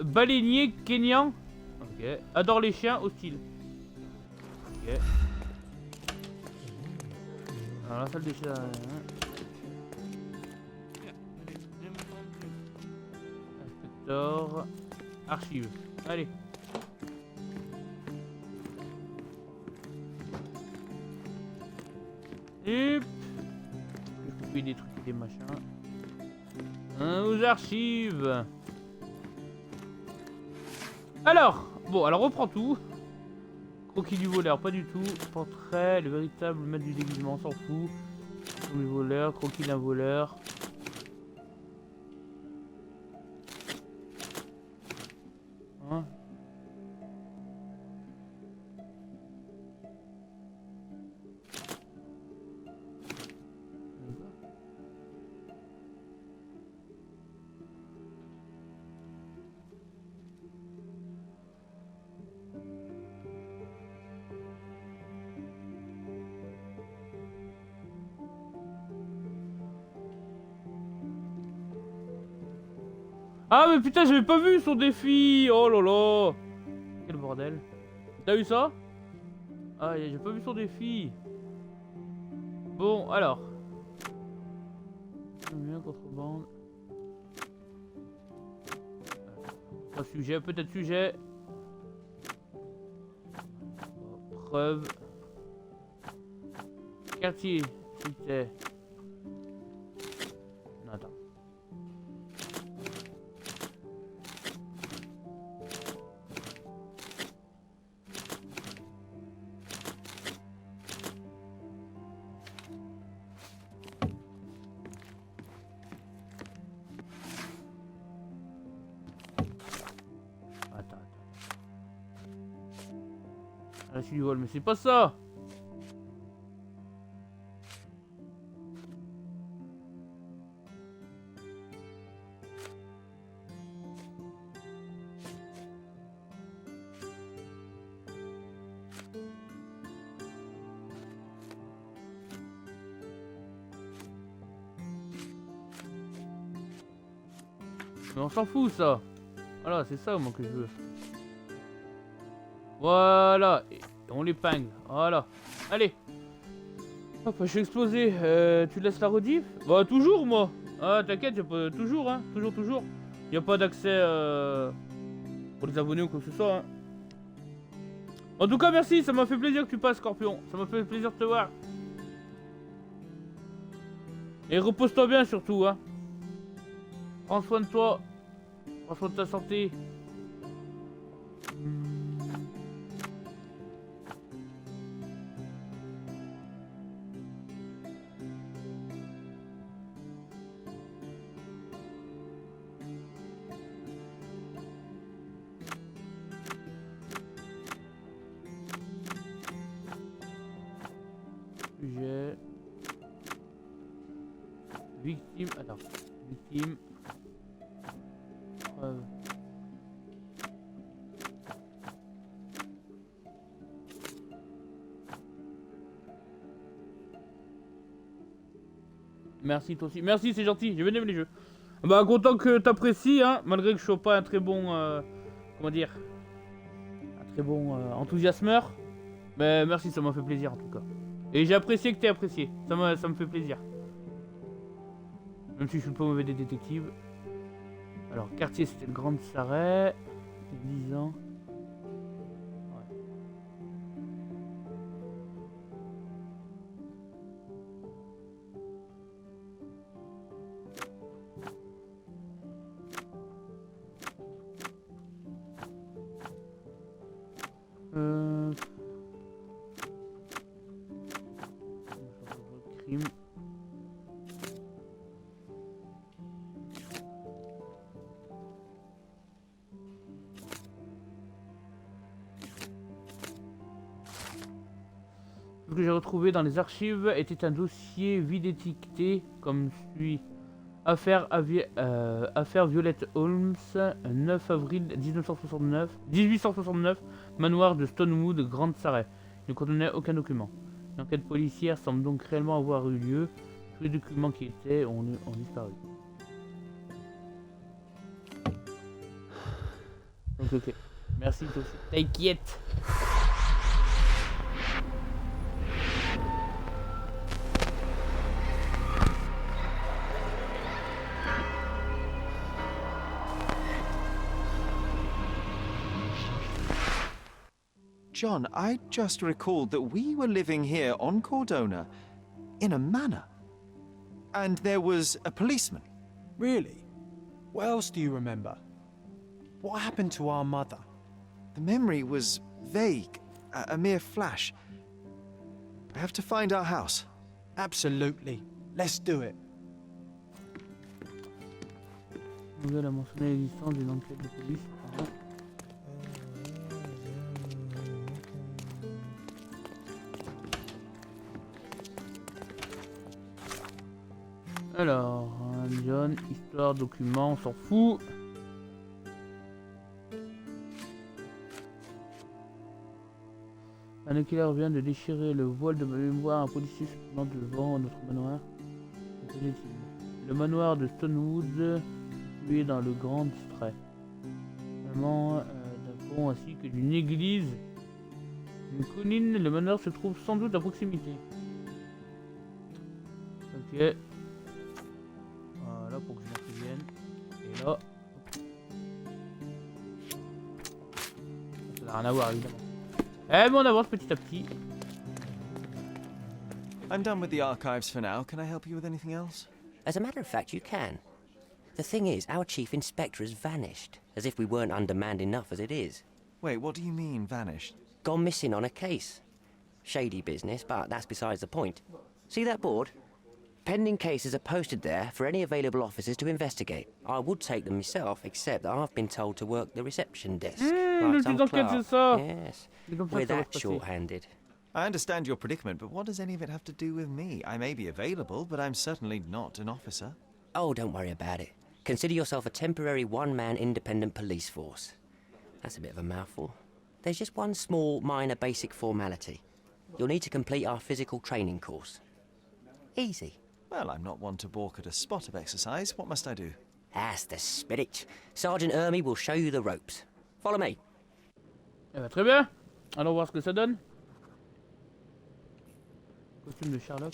Baleinier kényan. Ok. Adore les chiens, hostile. Ok. Alors la salle des chiens. Inspecteur. Archives. Allez. Et je couper des trucs et des machins. Aux archives. Alors, bon, alors on reprend tout. Croquis du voleur, pas du tout. Portrait, le véritable maître du déguisement, on s'en fout. Du voleur, croquis d'un voleur. Hein? Ah mais putain j'avais pas vu son défi. Oh là là. Quel bordel. T'as vu ça? Ah j'ai pas vu son défi. Bon alors. Bien contrebande. Pas sujet, peut-être sujet. Preuve. Quartier. C'était. Non attends. Ah, je du vol, mais c'est pas ça. Mais on s'en fout ça. Voilà, c'est ça moi que je veux. Voilà, et on l'épingle, voilà. Allez. Hop, je suis explosé. Tu laisses la rediff? Bah toujours moi. Ah t'inquiète, y'a pas toujours hein, toujours. Y'a pas d'accès pour les abonnés ou quoi que ce soit hein. En tout cas, merci, ça m'a fait plaisir que tu passes, Scorpion. Ça m'a fait plaisir de te voir. Et repose-toi bien surtout, hein. Prends soin de toi. Prends soin de ta santé. Sujet. Victime. Attends. Victime. Preuve. Merci toi aussi. Merci, c'est gentil. J'ai bien aimé les jeux. Bah content que t'apprécies, hein, malgré que je sois pas un très bon, comment dire, un très bon enthousiasmeur. Mais merci, ça m'a fait plaisir en tout cas. Et j'ai apprécié que t'aies apprécié. Ça me fait plaisir. Même si je suis pas mauvais des détectives. Alors, quartier, c'était le Grand Sarret. 10 ans. Crime. Ce que j'ai retrouvé dans les archives était un dossier vide étiqueté comme suit. Affaire Violette Holmes, 9 avril 1869, manoir de Stonewood, Grande Sarret. Il ne contenait aucun document. L'enquête policière semble donc réellement avoir eu lieu. Tous les documents qui étaient ont disparu. Donc ok. Merci toi aussi. T'inquiète. John, I just recalled that we were living here on Cordona, in a manor. And there was a policeman. Really? What else do you remember? What happened to our mother? The memory was vague, a mere flash. I have to find our house. Absolutely. Let's do it. Nouvelle a mentionné l'existence d'une enquête de police. Alors, John, histoire, document, on s'en fout. Un éclair vient de déchirer le voile de ma mémoire. Un policier se tenant devant notre manoir. Le manoir de Stonewood, situé dans le Grand Strait. Vraiment d'un pont ainsi que d'une église. Une colline, le manoir se trouve sans doute à proximité. Ok. Voilà pour que je m'en souvienne. Et là. Ça n'a rien à voir évidemment. Eh bon, on avance petit à petit. I'm done with the archives for now. Can I help you with anything else? As a matter of fact, you can. The thing is, our chief inspector has vanished, as if we weren't undermanned enough as it is. Wait, what do you mean, vanished? Gone missing on a case. Shady business, but that's besides the point. See that board? Pending cases are posted there for any available officers to investigate. I would take them myself, except that I've been told to work the reception desk. Le petit enquête, c'est ça. Yes. We're that short-handed. I understand your predicament, but what does any of it have to do with me? I may be available, but I'm certainly not an officer. Oh, don't worry about it. Consider yourself a temporary one-man independent police force. That's a bit of a mouthful. There's just one small, minor basic formality. You'll need to complete our physical training course. Easy. Well, I'm not one to balk at a spot of exercise. What must I do? That's the spirit. Sergeant Ermy will show you the ropes. Follow me. Eh ben, très bien. Allons voir ce que ça donne. Costume de Sherlock.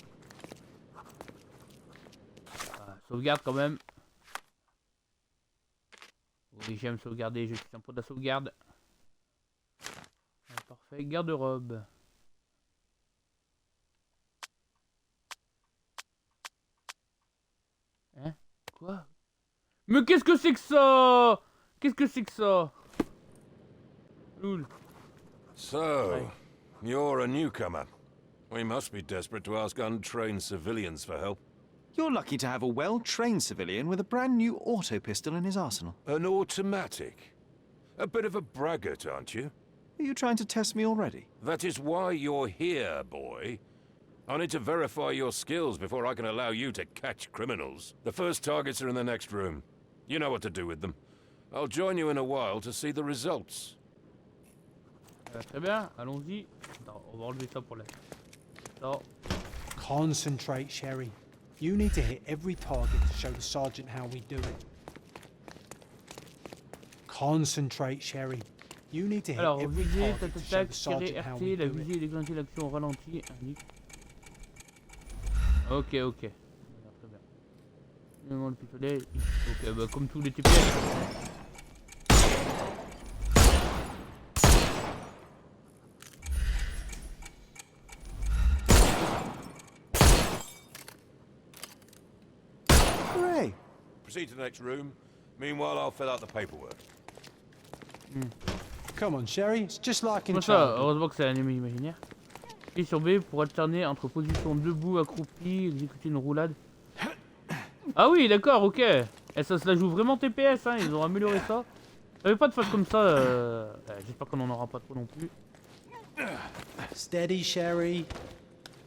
Sauvegarde quand même. Oui, j'aime sauvegarder, je suis un pro de la sauvegarde. Parfait. Parfait, garde-robe. Hein? Quoi? Mais qu'est-ce que c'est que ça? Qu'est-ce que c'est que ça? Loul. So, you're a newcomer. We must be desperate to ask untrained civilians for help. You're lucky to have a well-trained civilian with a brand new auto pistol in his arsenal. An automatic? A bit of a braggart, aren't you? Are you trying to test me already? That is why you're here, boy. I need to verify your skills before I can allow you to catch criminals. The first targets are in the next room. You know what to do with them. I'll join you in a while to see the results. Très bien, allons-y. On va enlever ça pour la... Non. Concentrate, Sherry. You need to hit every target to show the sergeant how we do it. Concentrate, Sherry. You need to hit Alors, every viser, target to show tac, the tirer sergeant how we RT, la do visée it. et déclencher l'action au ralenti, indique. Ok, ok. Très bien. Le pistolet. Ok, bah comme tous les TPS. Hooray! Proceed to the next room. Meanwhile, I'll fill out the paperwork. Come on, Sherry. It's just like in Comment ça? childhood. Heureusement que c'est un ennemi imaginaire. Appuie sur B pour alterner entre position debout, accroupi, exécuter une roulade. Ah oui, d'accord, ok. Et ça se la joue vraiment TPS, hein, ils ont amélioré ça. J'avais pas de face comme ça, j'espère qu'on en aura pas trop non plus. Steady, Sherry.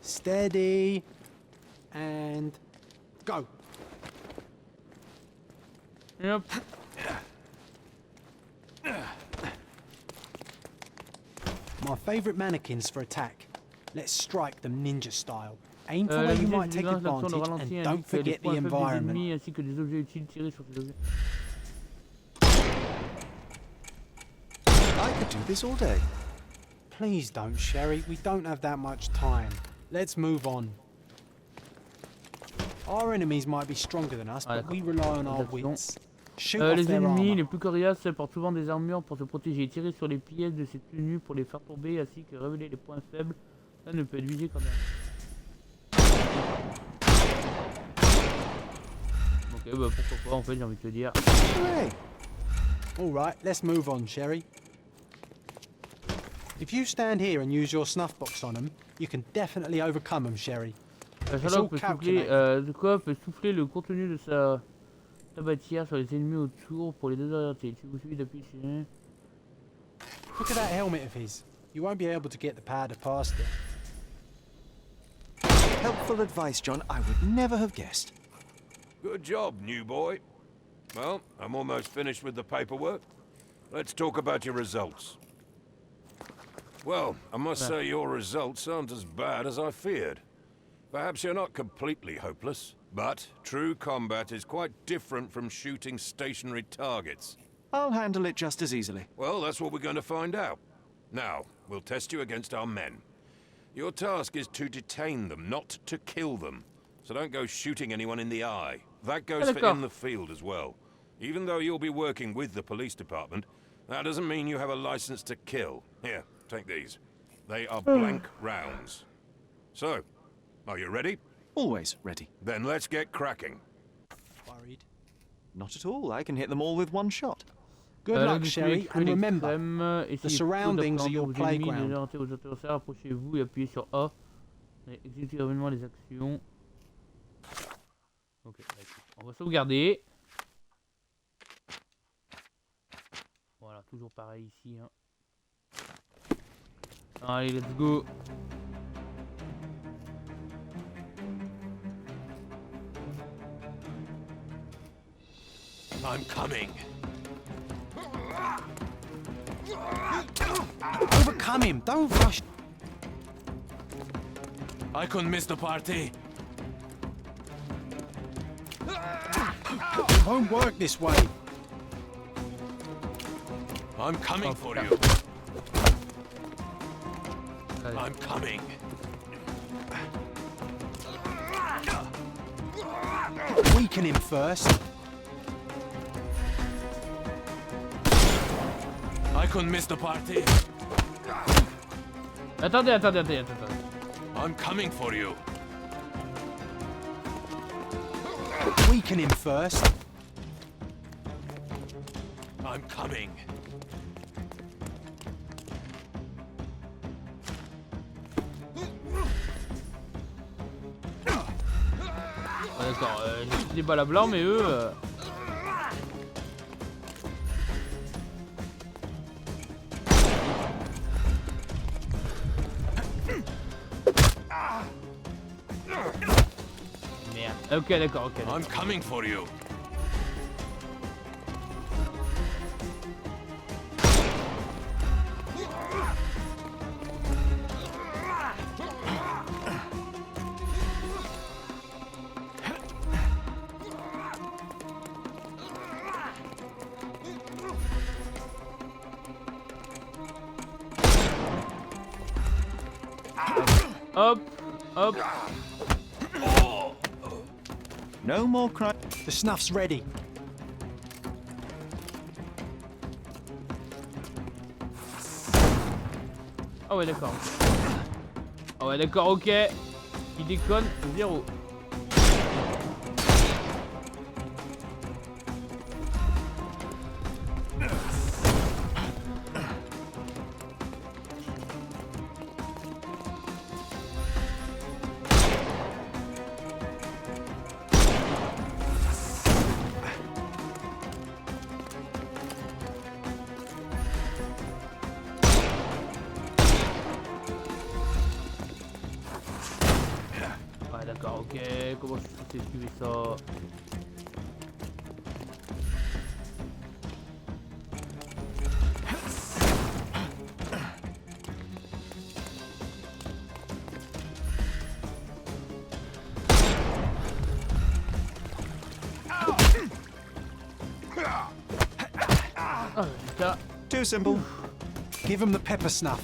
Steady. And go. Yep. My favourite mannequins for attack. Let's strike them ninja style. Aim for where you might take advantage and don't forget the environment. Ainsi que des objets utiles tirés sur ces objets. I could do this all day. Please don't, Sherry. We don't have that much time. Let's move on. Our enemies might be stronger than us, but we rely on our wits. Shoot off Les their ennemis armor. les plus coriaces portent souvent des armures pour se protéger. Tirer sur les pièces de ces tenues pour les faire tomber ainsi que révéler les points faibles. Ça ne peut être visé quand même. Ok, bah pourquoi pas en fait, j'ai envie de te dire. Alright, let's move on, Sherry. If you stand here and use your snuff box on them, you can definitely overcome them, Sherry. Sherlock peut souffler le contenu de sa tabatière sur les ennemis autour pour les désorienter. Si vous suivez d'appuyer sur... Look at that helmet of his. You won't be able to get the powder past it. Helpful advice, John. I would never have guessed. Good job, new boy. Well, I'm almost finished with the paperwork. Let's talk about your results. Well, I must say your results aren't as bad as I feared. Perhaps you're not completely hopeless, but true combat is quite different from shooting stationary targets. I'll handle it just as easily. Well, that's what we're going to find out. Now, we'll test you against our men. Your task is to detain them, not to kill them. So don't go shooting anyone in the eye. That goes for in the field as well. Even though you'll be working with the police department, that doesn't mean you have a license to kill. Here, take these. They are blank rounds. So, are you ready? Always ready. Then let's get cracking. Worried? Not at all. I can hit them all with one shot. Good luck, Sherry, and remember, the surroundings are your playground. Approchez-vous et appuyez sur A. Exécutez rapidement les actions. Ok, on va sauvegarder. Voilà, toujours pareil ici. Hein. Allez, let's go. I'm coming. Overcome him, don't rush. I couldn't miss the party. It won't work this way. I'm coming for you. I'm coming. Weaken him first. I couldn't miss the party. Attendez. I'm coming for you. Weaken him first. I'm coming. D'accord, j'ai des balles à blanc, mais eux... Merde. Ok, d'accord. I'm coming for you. Hop. No more crime. The snuff's ready. Ah ouais, d'accord. Ok. Il déconne, 0. D'accord, ok, comment je suis censé esquiver ça? Oh putain. Too simple. Give him the pepper snuff.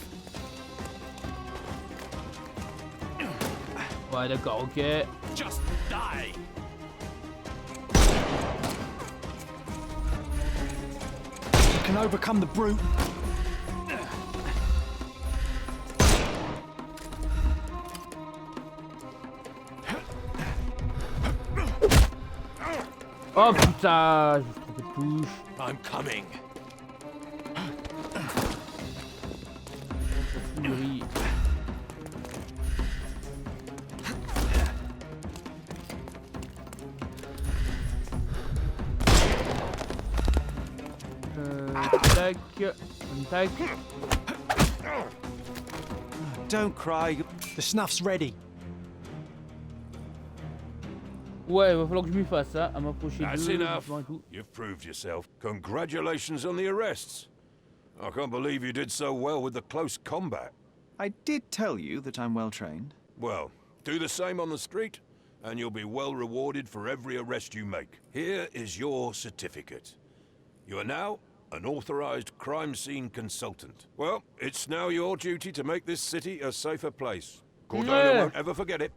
Ouais, d'accord, ok. Just die. You can overcome the brute. Oh putain, j'ai trompé de touche. I'm coming. Oui. Tac. Don't cry. The snuff's ready. Ouais, il va falloir que je m'y fasse, hein, à m'approcher That's d'eux, enough. doucement et tout. You've proved yourself. Congratulations on the arrests. I can't believe you did so well with the close combat. I did tell you that I'm well trained. Well, do the same on the street, and you'll be well rewarded for every arrest you make. Here is your certificate. You are now an authorized crime scene consultant. Well, it's now your duty to make this city a safer place. Cordona won't ever forget it,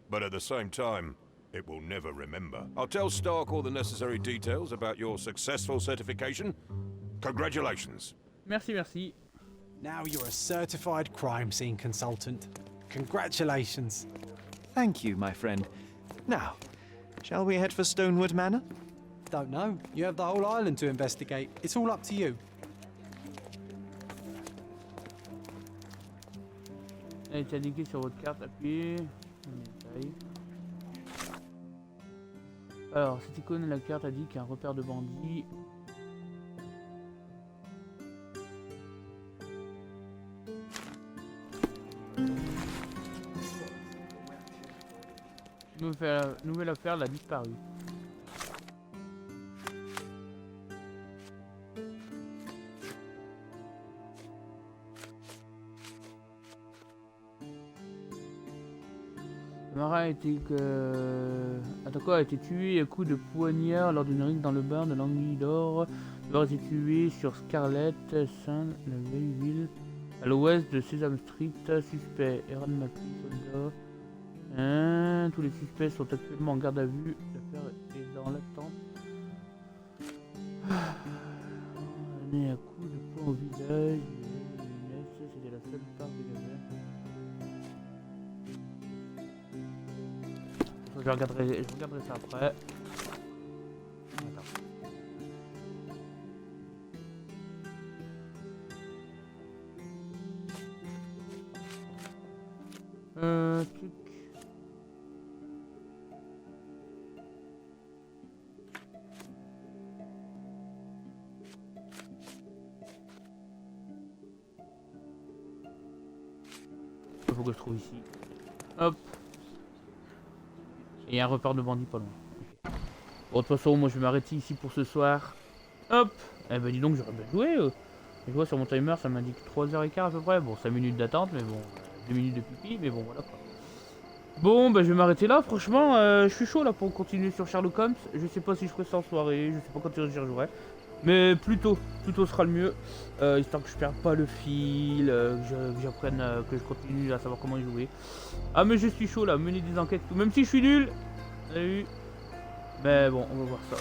but at the same time, it will never remember. I'll tell Stark all the necessary details about your successful certification. Congratulations. Merci. Now you're a certified crime scene consultant. Congratulations. Thank you, my friend. Now, shall we head for Stonewood Manor? Don't know. You have the whole island to investigate. It's all up to you. Elle est indiquée sur votre carte, appuyez. Alors, cette icône de la carte indique un repère de bandits. Nouvelle affaire, la disparue. Le marin attaquant a été tué à coups de poignard lors d'une rixe dans le bar de l'Anguille d'Or. Le bar a été tué sur Scarlett, Saint, la vieille ville, à l'ouest de Sesame Street. Suspect, Eran Macri, soldat. Tous les suspects sont actuellement en garde à vue. L'affaire est dans l'attente. Né à coups de poing au visage. C'était la seule part qu'il avait. Je regarderai ça après. Attends. Truc. Faut que je trouve ici. Hop. Et il y a un repère de bandits pas loin. Okay. Bon, de toute façon, moi je vais m'arrêter ici pour ce soir. Hop. Eh ben dis donc, j'aurais bien joué. Je vois sur mon timer, ça m'indique 3h15 à peu près. Bon, 5 minutes d'attente, mais bon, 2 minutes de pipi, mais bon, voilà quoi. Bon, bah je vais m'arrêter là, franchement, je suis chaud là pour continuer sur Sherlock Holmes. Je sais pas si je ferai ça en soirée, je sais pas quand j'y rejouerai. Mais plutôt sera le mieux, histoire que je perde pas le fil, que j'apprenne, que je continue à savoir comment y jouer. Ah mais je suis chaud là, mener des enquêtes, même si je suis nul. Salut. Mais bon, on va voir ça.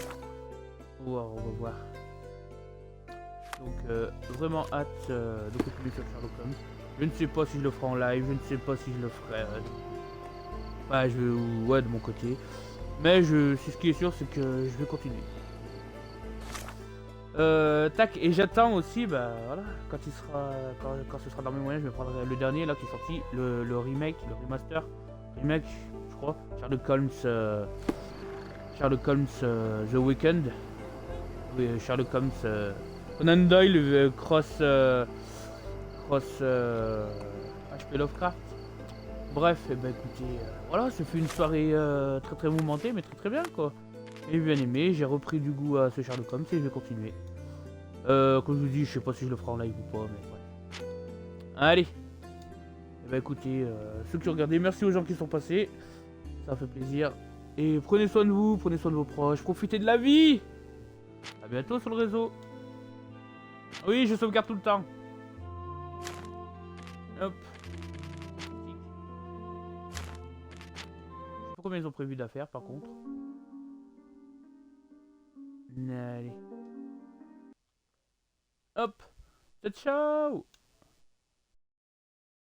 On va voir. Donc vraiment hâte de continuer sur Sherlock Holmes. Je ne sais pas si je le ferai en live, je ne sais pas si je le ferai ouais, de mon côté. Mais ce qui est sûr, c'est que je vais continuer. Tac, et j'attends aussi, bah voilà, quand ce sera dans mes moyens, je vais prendre le dernier là qui est sorti, le remake, le remake, je crois, Sherlock Holmes The Weekend. Oui, Sherlock Holmes Conan Doyle cross HP Lovecraft. Bref, et ben écoutez, voilà, ça fait une soirée très très mouvementée, mais très très bien quoi. J'ai bien aimé, j'ai repris du goût à ce Sherlock Holmes et je vais continuer. Comme je vous dis, je sais pas si je le ferai en live ou pas, mais ouais. Allez. Et ben écoutez, ceux qui ont regardé, merci aux gens qui sont passés. Ça fait plaisir. Et prenez soin de vous, prenez soin de vos proches, profitez de la vie. A bientôt sur le réseau. Oui, je sauvegarde tout le temps. Hop. Je sais pas combien ils ont prévu d'affaires par contre. Allez. Hop. Ciao.